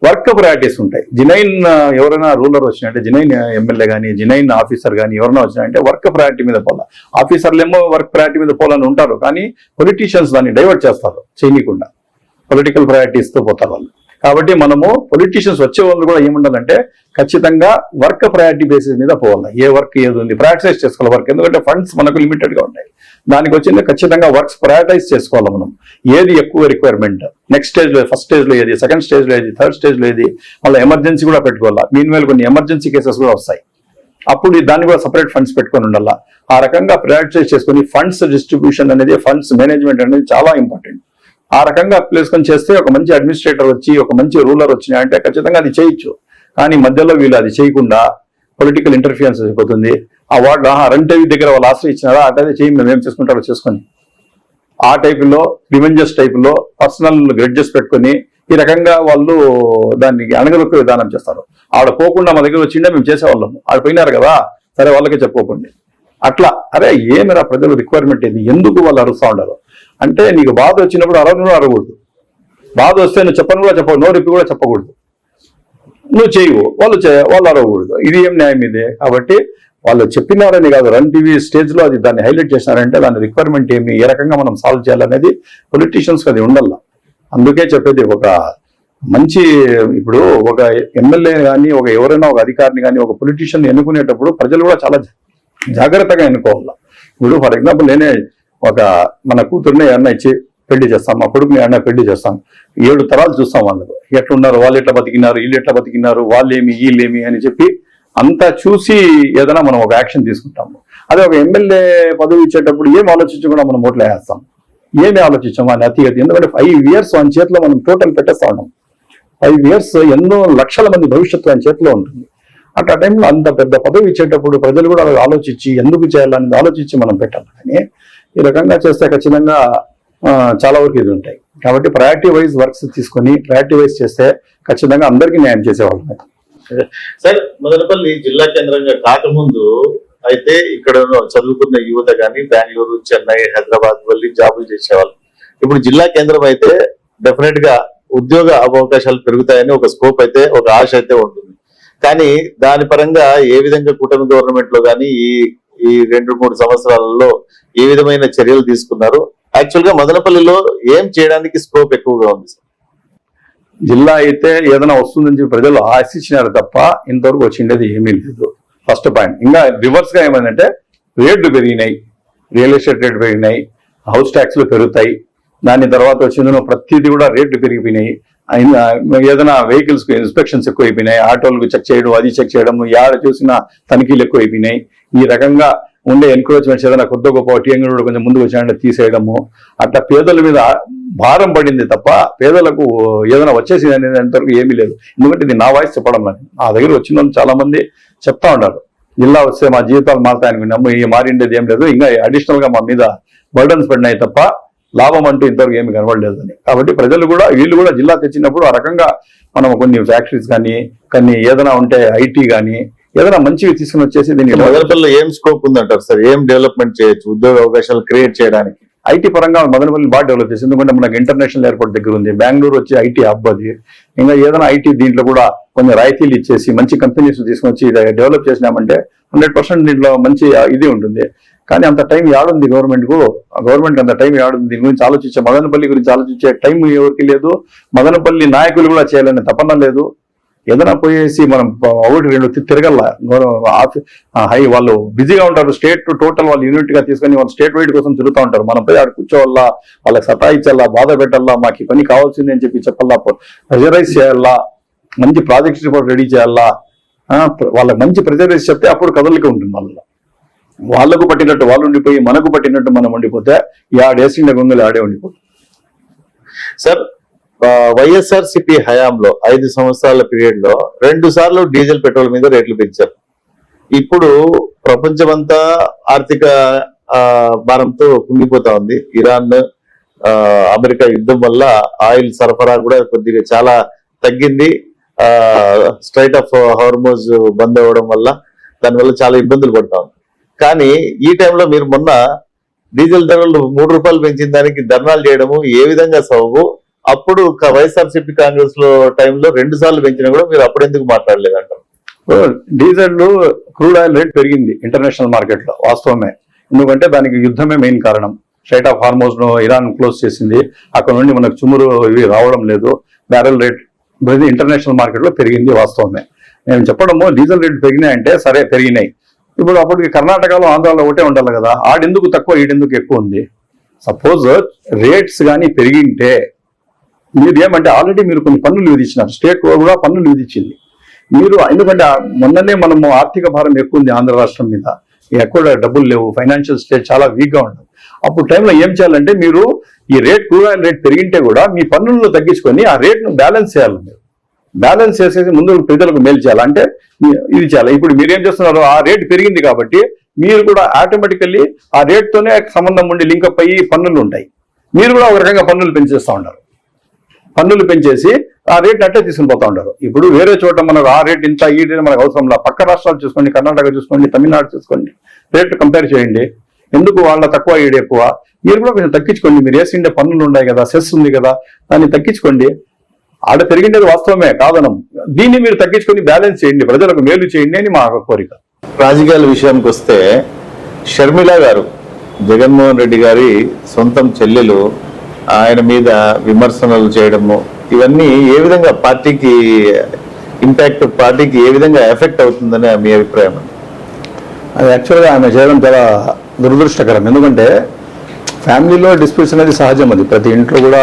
వర్క్ ప్రయారిటీస్ ఉంటాయి. జినైన్ ఎవరైనా రూలర్ వచ్చినాయంటే, జినైన్ ఎమ్మెల్యే కానీ జినైన్ ఆఫీసర్ కానీ ఎవరైనా వచ్చినాయంటే వర్క్ ప్రయారిటీ మీద పోలా. ఆఫీసర్లు ఏమో వర్క్ ప్రయారిటీ మీద పోలని ఉంటారు, కానీ పొలిటీషియన్స్ దాన్ని డైవర్ట్ చేస్తారు చేయకుండా, పొలిటికల్ ప్రయారిటీస్ తో పోతారు వాళ్ళు. కాబట్టి మనము పొలిటీషియన్స్ వచ్చే వాళ్ళు కూడా ఏముండాలంటే ఖచ్చితంగా వర్క్ ప్రయారిటీ బేసిస్ మీద పోవాలి. ఏ వర్క్ ఏది ఉంది ప్రయారిటైజ్ చేసుకోవాలి వర్క్, ఎందుకంటే ఫండ్స్ మనకు లిమిటెడ్ గా ఉంటాయి. దానికి వచ్చింది ఖచ్చితంగా వర్క్స్ ప్రయారిటైజ్ చేసుకోవాలి మనం. ఏది ఎక్కువ రిక్వైర్మెంట్, నెక్స్ట్ స్టేజ్ లో, ఫస్ట్ స్టేజ్ లో ఏది, సెకండ్ స్టేజ్ లో ఏది, థర్డ్ స్టేజ్ లో ఏది, మళ్ళీ ఎమర్జెన్సీ కూడా పెట్టుకోవాలి. మీన్ కొన్ని ఎమర్జెన్సీ కేసెస్ కూడా వస్తాయి, అప్పుడు దాన్ని కూడా సపరేట్ ఫండ్స్ పెట్టుకొని ఉండాలా. ఆ రకంగా ప్రయారిటైజ్ చేసుకుని ఫండ్స్ డిస్ట్రిబ్యూషన్ అనేది, ఫండ్స్ మేనేజ్మెంట్ అనేది చాలా ఇంపార్టెంట్. ఆ రకంగా ప్లేస్కొని చేస్తే ఒక మంచి అడ్మినిస్ట్రేటర్ వచ్చి ఒక మంచి రూలర్ వచ్చినాయంటే ఖచ్చితంగా అది చేయొచ్చు. కానీ మధ్యలో వీళ్ళు అది చేయకుండా పొలిటికల్ ఇంటర్ఫియరెన్స్ అయిపోతుంది. ఆ వార్డు రన్ టీవీ దగ్గర వాళ్ళు ఆశ్రయించినారా, అటైతే చేయి, మేము ఏం చేసుకుంటారో చేసుకొని, ఆ టైపులో రివెంజెస్ టైపులో పర్సనల్ గ్రెడ్జెస్ పెట్టుకొని ఈ రకంగా వాళ్ళు దాన్ని అణగదొక్క విధానం చేస్తారు. ఆడ పోకుండా మా దగ్గర వచ్చిండే మేము చేసేవాళ్ళము, ఆడ పోయినారు కదా సరే వాళ్ళకే చెప్పుకోకండి. అట్లా అరే ఏమిరా ప్రజలు రిక్వైర్మెంట్ ఏంది, ఎందుకు వాళ్ళు అరుస్తూ ఉండరు అంటే, నీకు బాధ వచ్చినప్పుడు అరవకూడదు, బాధ వస్తే నువ్వు చెప్పను కూడా చెప్పవు, నోరిప్పి కూడా చెప్పకూడదు, నువ్వు చేయవు, వాళ్ళు అరవకూడదు. ఇది ఏం న్యాయం ఇదే? కాబట్టి వాళ్ళు చెప్పినారని కాదు, రన్ టీవీ స్టేజ్ లో అది దాన్ని హైలైట్ చేసినారంటే దాని రిక్వైర్మెంట్ ఏమి, ఏ రకంగా మనం సాల్వ్ చేయాలనేది పొలిటీషియన్స్ అది ఉండాల. అందుకే చెప్పేది, ఒక మంచి ఇప్పుడు ఒక ఎమ్మెల్యే కానీ ఒక ఎవరైనా ఒక అధికారిని కానీ ఒక పొలిటీషియన్ ఎన్నుకునేటప్పుడు ప్రజలు కూడా చాలా జాగ్రత్తగా ఎన్నుకోవాలి. ఇప్పుడు ఫర్ ఎగ్జాంపుల్ నేనే ఒక మన కూతుర్ని అన్న ఇచ్చి పెళ్లి చేస్తాం, మా కొడుకుని అన్న పెళ్లి చేస్తాం, 7 తరాలు చూస్తాం వాళ్ళకు ఎట్లున్నారు, వాళ్ళు ఎట్లా బతికినారు, వీళ్ళు ఎట్లా బతికినారు, వాళ్ళేమి వీళ్ళేమి అని చెప్పి అంతా చూసి ఏదైనా మనం ఒక యాక్షన్ తీసుకుంటాము. అదే ఒక ఎమ్మెల్యే పదవి ఇచ్చేటప్పుడు ఏం ఆలోచించకుండా మనం ఓట్లు వేస్తాం, ఏమి ఆలోచించాం అని అతి. ఎందుకంటే 5 years ఆయన చేతిలో మనం టోటల్ పెట్టేస్తా ఉన్నాం. 5 years ఎన్నో లక్షల మంది భవిష్యత్తు ఆయన చేతిలో ఉంటుంది. అట్లా టైంలో అంత పెద్ద పదవి ఇచ్చేటప్పుడు ప్రజలు కూడా ఆలోచించి ఎందుకు చేయాలనేది ఆలోచించి మనం పెట్టాలి. కానీ ఈ రకంగా చేస్తే ఖచ్చితంగా చాలా వరకు ఇది ఉంటాయి. కాబట్టి ప్రయారిటీ వైజ్ వర్క్స్ తీసుకొని ప్రయారిటీ వైజ్ చేస్తే ఖచ్చితంగా అందరికీ న్యాయం చేసేవాళ్ళం. సార్, మదనపల్లి జిల్లా కేంద్రంగా కాకముందు అయితే ఇక్కడ చదువుకున్న యువత కానీ బెంగళూరు, చెన్నై, హైదరాబాద్ వెళ్ళి జాబులు చేసేవాళ్ళు. ఇప్పుడు జిల్లా కేంద్రం అయితే డెఫినెట్ గా ఉద్యోగ అవకాశాలు పెరుగుతాయని ఒక స్కోప్ అయితే, ఒక ఆశ అయితే ఉంటుంది. కానీ దాని పరంగా ఏ విధంగా కూటమి గవర్నమెంట్ లో కానీ ఈ 2-3 సంవత్సరాలలో ఏ విధమైన చర్యలు తీసుకున్నారు? యాక్చువల్ గా మదనపల్లిలో ఏం చేయడానికి స్కోప్ ఎక్కువగా ఉంది సార్? జిల్లా అయితే ఏదైనా వస్తుందని చెప్పి ప్రజలు ఆశించినారు తప్ప ఇంతవరకు వచ్చిండేది ఏమీ లేదు. First point. ఇంకా రివర్స్ గా ఏమైందంటే రేట్లు పెరిగినాయి, రియల్ ఎస్టేట్ రేట్లు పెరిగినాయి, హౌస్ ట్యాక్స్లు పెరుగుతాయి, దాని తర్వాత వచ్చిందో ప్రతిదీ కూడా రేట్లు పెరిగిపోయినాయి. ఏదైనా వెహికల్స్ ఇన్స్పెక్షన్స్ ఎక్కువైపోయినాయి, ఆటోలకు చెక్ చేయడం, అది చెక్ చేయడం, యాడ చూసినా తనిఖీలు ఎక్కువైపోయినాయి. ఈ రకంగా ఉండే ఎన్క్రోచ్మెంట్స్ ఏదైనా కొత్త గొప్ప టీఎంగా కొంచెం ముందుకు వచ్చాయంటే తీసేయడము, అట్లా పేదల మీద భారం పడింది తప్ప పేదలకు ఏదైనా వచ్చేసింది అనేది అంతవరకు ఏమీ లేదు. ఎందుకంటే ఇది నా వాయిస్ చెప్పడం లేదు, నా దగ్గర వచ్చిన వాళ్ళు చాలా మంది చెప్తా ఉన్నారు, జిల్లా వస్తే మా జీవితాలు మారుతాయని విన్నాము, ఈ మారిండేది ఏం లేదు, ఇంకా అడిషనల్ గా మా మీద బర్డన్స్ పడినాయి తప్ప లాభం అంటూ ఇంతవరకు ఏమి కనబడలేదు అని. కాబట్టి ప్రజలు కూడా వీళ్ళు కూడా జిల్లా తెచ్చినప్పుడు ఆ రకంగా మనం కొన్ని ఫ్యాక్టరీస్ కానీ ఏదైనా ఉంటే ఐటీ కానీ ఏదైనా మంచివి తీసుకుని వచ్చేసి దీన్ని మదనపల్లిలో ఏం స్కోప్ ఉందంటారు సార్? ఏం డెవలప్మెంట్ చేయొచ్చు ఉద్యోగ అవకాశాలు క్రియేట్ చేయడానికి? ఐటీ పరంగా మదనపల్లి బాగా డెవలప్ చేసి, ఎందుకంటే మనకు ఇంటర్నేషనల్ ఎయిర్పోర్ట్ దగ్గర ఉంది, బెంగళూరు వచ్చి ఐటీ హబ్ అది. ఇంకా ఏదైనా ఐటీ దీంట్లో కూడా కొన్ని రాయితీలు ఇచ్చేసి మంచి కంపెనీస్ తీసుకొచ్చి డెవలప్ చేసినామంటే 100% దీంట్లో మంచి ఇది ఉంటుంది. కానీ అంత టైం యాడుంది గవర్నమెంట్ అంత టైం యాడుంది దీని గురించి ఆలోచించే, మదనపల్లి గురించి ఆలోచించే టైం ఎవరికి లేదు. మదనపల్లి నాయకులు కూడా చేయాలనే తపన లేదు. ఏదైనా పోయేసి మనం ఒకటి రెండు తిరగల్లా హై వాళ్ళు బిజీగా ఉంటారు. స్టేట్ టోటల్ వాళ్ళు యూనిట్ గా తీసుకొని వాళ్ళు స్టేట్ వైడ్ కోసం తిరుగుతూ ఉంటారు. మనం పోయి ఆడ కూర్చోవాలా, వాళ్ళకి సతాయించాలా, బాధ పెట్టాలా, మాకు ఈ పని కావాల్సింది అని చెప్పి చెప్పాలా, ప్రెజరైజ్ చేయాలా, మంచి ప్రాజెక్ట్స్ రిపోర్ట్ రెడీ చేయాలా, వాళ్ళకి మంచి ప్రెజరైజ్ చెప్తే అప్పుడు కదలిక ఉంటుంది వాళ్ళకు పట్టినట్టు వాళ్ళు ఉండిపోయి మనకు పట్టినట్టు మనం ఉండిపోతే ఆడేసిండే గొంగలు ఆడే ఉండిపోతుంది. సార్, వైఎస్ఆర్సీపీ హయాంలో 5 సంవత్సరాల పీరియడ్ లో 2 సార్లు డీజిల్ పెట్రోల్ మీద రేట్లు పెంచారు. ఇప్పుడు ప్రపంచమంతా ఆర్థిక భారంతో కుంగిపోతా ఉంది. ఇరాన్ అమెరికా యుద్ధం వల్ల ఆయిల్ సరఫరా కూడా కొద్దిగా చాలా తగ్గింది. స్ట్రైట్ ఆఫ్ హార్మోజ్ బంద్ అవ్వడం వల్ల దానివల్ల చాలా ఇబ్బందులు పడతాం. కానీ ఈ టైంలో మీరు మొన్న డీజిల్ ధరలు 3 రూపాయలు పెంచిన దానికి ధర్నాలు చేయడము ఏ విధంగా సబబు? అప్పుడు వైఎస్ఆర్సీపీ కాంగ్రెస్ లో టైంలో 2 సార్లు పెంచినా కూడా మీరు అప్పుడు ఎందుకు మాట్లాడలేదంటారు? డీజిల్ క్రూడ్ ఆయిల్ రేట్ పెరిగింది ఇంటర్నేషనల్ మార్కెట్ లో, వాస్తవమే. ఎందుకంటే దానికి యుద్ధమే మెయిన్ కారణం. స్ట్రైట్ ఆఫ్ హార్మోజ్ ను ఇరాన్ క్లోజ్ చేసింది. అక్కడ నుండి మనకు చుమురు ఇవి రావడం లేదు. బ్యారెల్ రేట్ ఇంటర్నేషనల్ మార్కెట్ లో పెరిగింది, వాస్తవమే. నేను చెప్పడము డీజిల్ రేట్ పెరిగినాయంటే సరే పెరిగినాయి. ఇప్పుడు అప్పటికి కర్ణాటకలో ఆంధ్రాలో ఒకటే ఉండాలి కదా, ఆడెందుకు తక్కువ ఈడెందుకు ఎక్కువ ఉంది? సపోజ్ రేట్స్ కానీ పెరిగింటే మీరు ఏమంటే ఆల్రెడీ మీరు కొన్ని పన్నులు విధించినారు, స్టేట్ కూడా పన్నులు విధించింది మీరు. ఎందుకంటే మొన్ననే మనము ఆర్థిక భారం ఎక్కువ ఉంది ఆంధ్ర రాష్ట్రం మీద, ఎక్కడ డబ్బులు లేవు, ఫైనాన్షియల్ స్టేట్ చాలా వీక్ గా ఉండదు. అప్పుడు టైంలో ఏం చేయాలంటే మీరు ఈ క్రూడ్ ఆయిల్ రేట్ పెరిగింటే కూడా మీ పన్నులను తగ్గించుకొని ఆ రేట్ను బ్యాలెన్స్ చేయాలి. మీరు బ్యాలెన్స్ చేసేసి ముందు ప్రజలకు మేలు చేయాలంటే ఇది చేయాలి. ఇప్పుడు మీరేం చేస్తున్నారు, ఆ రేట్ పెరిగింది కాబట్టి మీరు కూడా ఆటోమేటికల్లీ ఆ రేట్ తోనే సంబంధం ఉండి లింకప్ అయ్యి పన్నులు ఉంటాయి. మీరు కూడా ఒక రకంగా పన్నులు పెంచేస్తూ ఉంటారు. పన్నులు పెంచేసి ఆ రేట్ అట్టే తీసుకుని పోతా ఉంటారు. ఇప్పుడు వేరే చోట మనకు ఆ రేట్ ఇంత ఈ రేట్ మనకు అవసరంలా, పక్క రాష్ట్రాలు చూసుకోండి, కర్ణాటక చూసుకోండి, తమిళనాడు చూసుకోండి, రేట్లు కంపేర్ చేయండి. ఎందుకు వాళ్ళ తక్కువ ఈడు ఎక్కువ? మీరు కూడా కొంచెం తగ్గించుకోండి. మీరు వేసిండే పన్నులు ఉన్నాయి కదా, సెస్ ఉంది కదా, దాన్ని తగ్గించుకోండి. ఆడ పెరిగిండేది వాస్తవమే, కాదనం. దీన్ని మీరు తగ్గించుకొని బ్యాలెన్స్ చేయండి, ప్రజలకు మేలు చేయండి అని మా కోరిక. రాజకీయాల విషయానికి వస్తే షర్మిల గారు, జగన్మోహన్ రెడ్డి గారి సొంతం చెల్లెలు, ఆయన మీద విమర్శనలు చేయడము, ఇవన్నీ ఏ విధంగా పార్టీకి ఇంపాక్ట్, పార్టీకి ఏ విధంగా ఎఫెక్ట్ అవుతుందని మీ అభిప్రాయం? అది యాక్చువల్గా ఆమె చేయడం చాలా దురదృష్టకరం. ఎందుకంటే ఫ్యామిలీలో డిస్ప్యూట్స్ అనేది సహజం, అది ప్రతి ఇంట్లో కూడా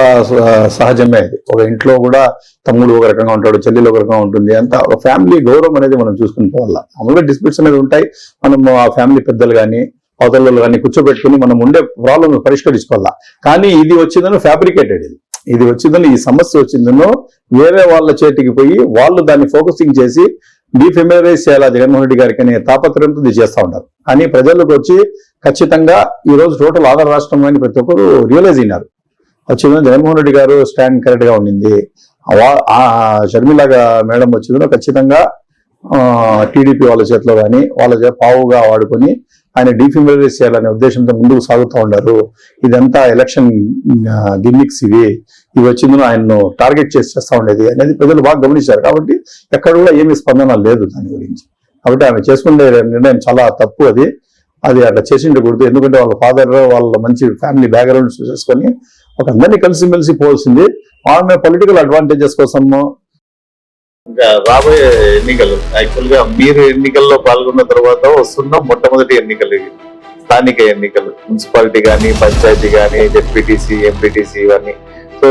సహజమే. అది ఒక ఇంట్లో కూడా తమ్ముడు ఒక రకంగా ఉంటాడు, చెల్లెలు ఒక రకంగా ఉంటుంది. అంతా ఒక ఫ్యామిలీ గౌరవం అనేది మనం చూసుకుని పోవాలా. మామూలుగా డిస్ప్యూట్స్ అనేది ఉంటాయి, మనం ఆ ఫ్యామిలీ పెద్దలు కానీ అవతలలో కానీ కూర్చోబెట్టుకుని మనం ఉండే ప్రాబ్లమ్ పరిష్కరించుకోవాలా. కానీ ఇది వచ్చిందనో ఫ్యాబ్రికేటెడ్, ఇది వచ్చిందని, ఈ సమస్య వచ్చిందనో వేరే వాళ్ళ చేతికి పోయి వాళ్ళు దాన్ని ఫోకసింగ్ చేసి డీఫెమిలరైజ్ చేయాలా జగన్మోహన్ రెడ్డి గారికి అనే తాపత్రయంతో ఇది చేస్తూ ఉంటారు. కానీ ప్రజలకు వచ్చి ఖచ్చితంగా ఈ రోజు టోటల్ ఆంధ్ర రాష్ట్రం అని ప్రతి ఒక్కరు రియలైజ్ అయినారు. వచ్చిందని జగన్మోహన్ రెడ్డి గారు స్టాండ్ కరెక్ట్ గా ఉండింది. షర్మిల మేడం వచ్చిందో ఖచ్చితంగా టీడీపీ వాళ్ళ చేతిలో కానీ వాళ్ళ పావుగా వాడుకొని ఆయన డీఫెమిలరైజ్ చేయాలనే ఉద్దేశంతో ముందుకు సాగుతూ ఉన్నారు. ఇదంతా ఎలక్షన్ గిమ్మిక్స్ ఇవి వచ్చిందో ఆయన్ను టార్గెట్ చేస్తూ ఉండేది అనేది ప్రజలు బాగా గమనించారు. కాబట్టి ఎక్కడ కూడా ఏమీ స్పందన లేదు దాని గురించి. కాబట్టి ఆమె చేసుకునే నిర్ణయం చాలా తప్పు. అది అట్లా చేసిండకూడదు. ఎందుకంటే వాళ్ళ ఫాదర్ వాళ్ళ మంచి ఫ్యామిలీ బ్యాక్గ్రౌండ్ చూసేసుకొని ఒక అందరినీ కలిసిమెలిసి పోవాల్సింది. ఆమె పొలిటికల్ అడ్వాంటేజెస్ కోసము ఇంకా రాబోయే ఎన్నికలు, యాక్చువల్ గా మీరు ఎన్నికల్లో పాల్గొన్న తర్వాత వస్తున్న మొట్టమొదటి ఎన్నికలు, స్థానిక ఎన్నికలు, మున్సిపాలిటీ కానీ, పంచాయతీ కానీ, జెడ్పీటీసీ, ఎంపీటీసీ, ఇవన్నీ. సో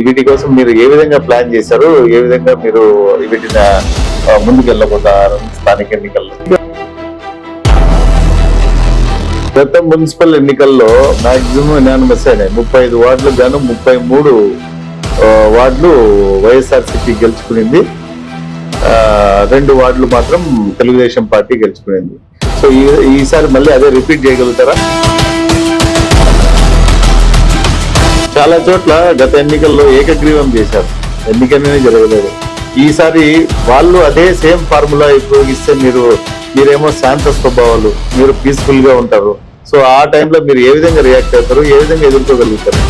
వీటి కోసం మీరు ఏ విధంగా ప్లాన్ చేశారు? ఏ విధంగా మీరు వీటిని ముందుకు వెళ్ళబోతారు స్థానిక ఎన్నికల్లో? గత మున్సిపల్ ఎన్నికల్లో మాక్సిమం అనానిమస్ అయినాయి. 35 వార్డులకు గాను 33 వార్డులు వైఎస్ఆర్సీపీ గెలుచుకునింది. 2 వార్డులు మాత్రం తెలుగుదేశం పార్టీ గెలుచుకునింది. సో ఈసారి మళ్ళీ అదే రిపీట్ చేయగలుగుతారా? చాలా చోట్ల గత ఎన్నికల్లో ఏకగ్రీవం చేశారు, ఎన్నికనే జరగలేదు. ఈసారి వాళ్ళు అదే సేమ్ ఫార్ములా ఉపయోగిస్తే మీరేమో శాంత స్వభావాలు, మీరు పీస్ఫుల్ గా ఉంటారు. సో ఆ టైంలో మీరు ఏ విధంగా రియాక్ట్ అవుతారు, ఏ విధంగా ఎదుర్కోగలుగుతారు?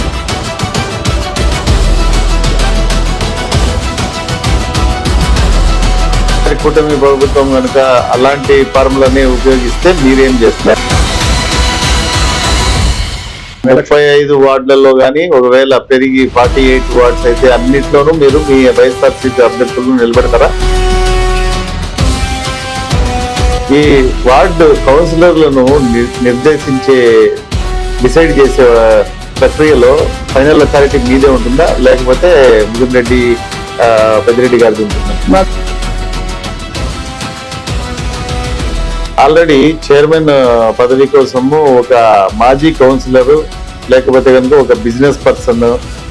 కూటమి ప్రభుత్వం కనుక అలాంటి ఫార్ములాని ఉపయోగిస్తే మీరేం చేస్తారు? 35 వార్డులలో గానీ ఒకవేళ పెరిగి 48 వార్డ్స్ అయితే అన్నిట్లోనూ మీరు మీ వైఎస్ఆర్సీపీ అభ్యర్థులను నిలబెడతారా? ఈ వార్డు కౌన్సిలర్లను నిర్దేశించే డిసైడ్ చేసే ప్రక్రియలో ఫైనల్ అథారిటీ మీదే ఉంటుందా, లేకపోతే ముదిరెడ్డి పెద్దిరెడ్డి గారిది ఉంటుందా? ఆల్రెడీ చైర్మన్ పదవి కోసము ఒక మాజీ కౌన్సిలర్ లేకపోతే కనుక ఒక బిజినెస్ పర్సన్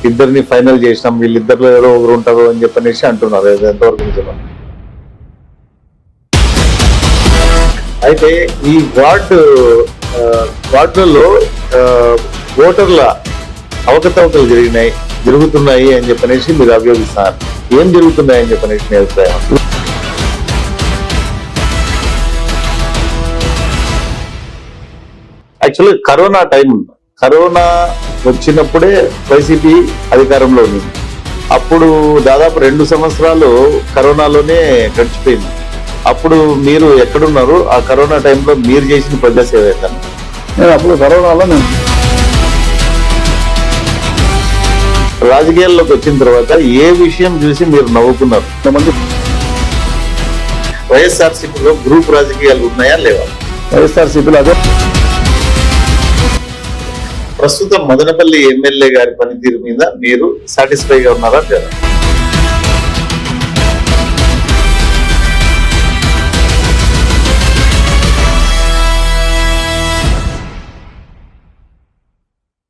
ఇద్దరిని ఫైనల్ చేసినాం, వీళ్ళిద్దరు ఎవరో ఒకరు ఉంటారు అని చెప్పనేసి అంటున్నారు. అది ఎంతవరకు నిజమా? అయితే ఈ వార్డులలో ఓటర్ల అవకతవకలు జరుగుతున్నాయి అని చెప్పనేసి మీరు అభియోగిస్తున్నారు. ఏం జరుగుతున్నాయి అని చెప్పనేసి మీ అభిప్రాయం? యాక్చువల్లీ కరోనా వచ్చినప్పుడే వైసీపీ అధికారంలో ఉంది. అప్పుడు దాదాపు 2 సంవత్సరాలు కరోనాలోనే గడిచిపోయింది. అప్పుడు మీరు ఎక్కడున్నారు? ఆ కరోనా టైంలో మీరు చేసిన ప్రజాసేవ ఏంటన్నా? నేను అప్పుడు కరోనాలో రాజకీయాల్లోకి వచ్చిన తర్వాత ఏ విషయం చూసి మీరు నవ్వుకున్నారు? కొంతమంది వైఎస్ఆర్సీపీలో గ్రూప్ రాజకీయాలు ఉన్నాయా లేవా? వైఎస్ఆర్సీపీలో అదే ప్రస్తుతం మదనపల్లి ఎమ్మెల్యే గారి పనితీరు మీద మీరు సాటిస్ఫైగా ఉన్నారా లేదా?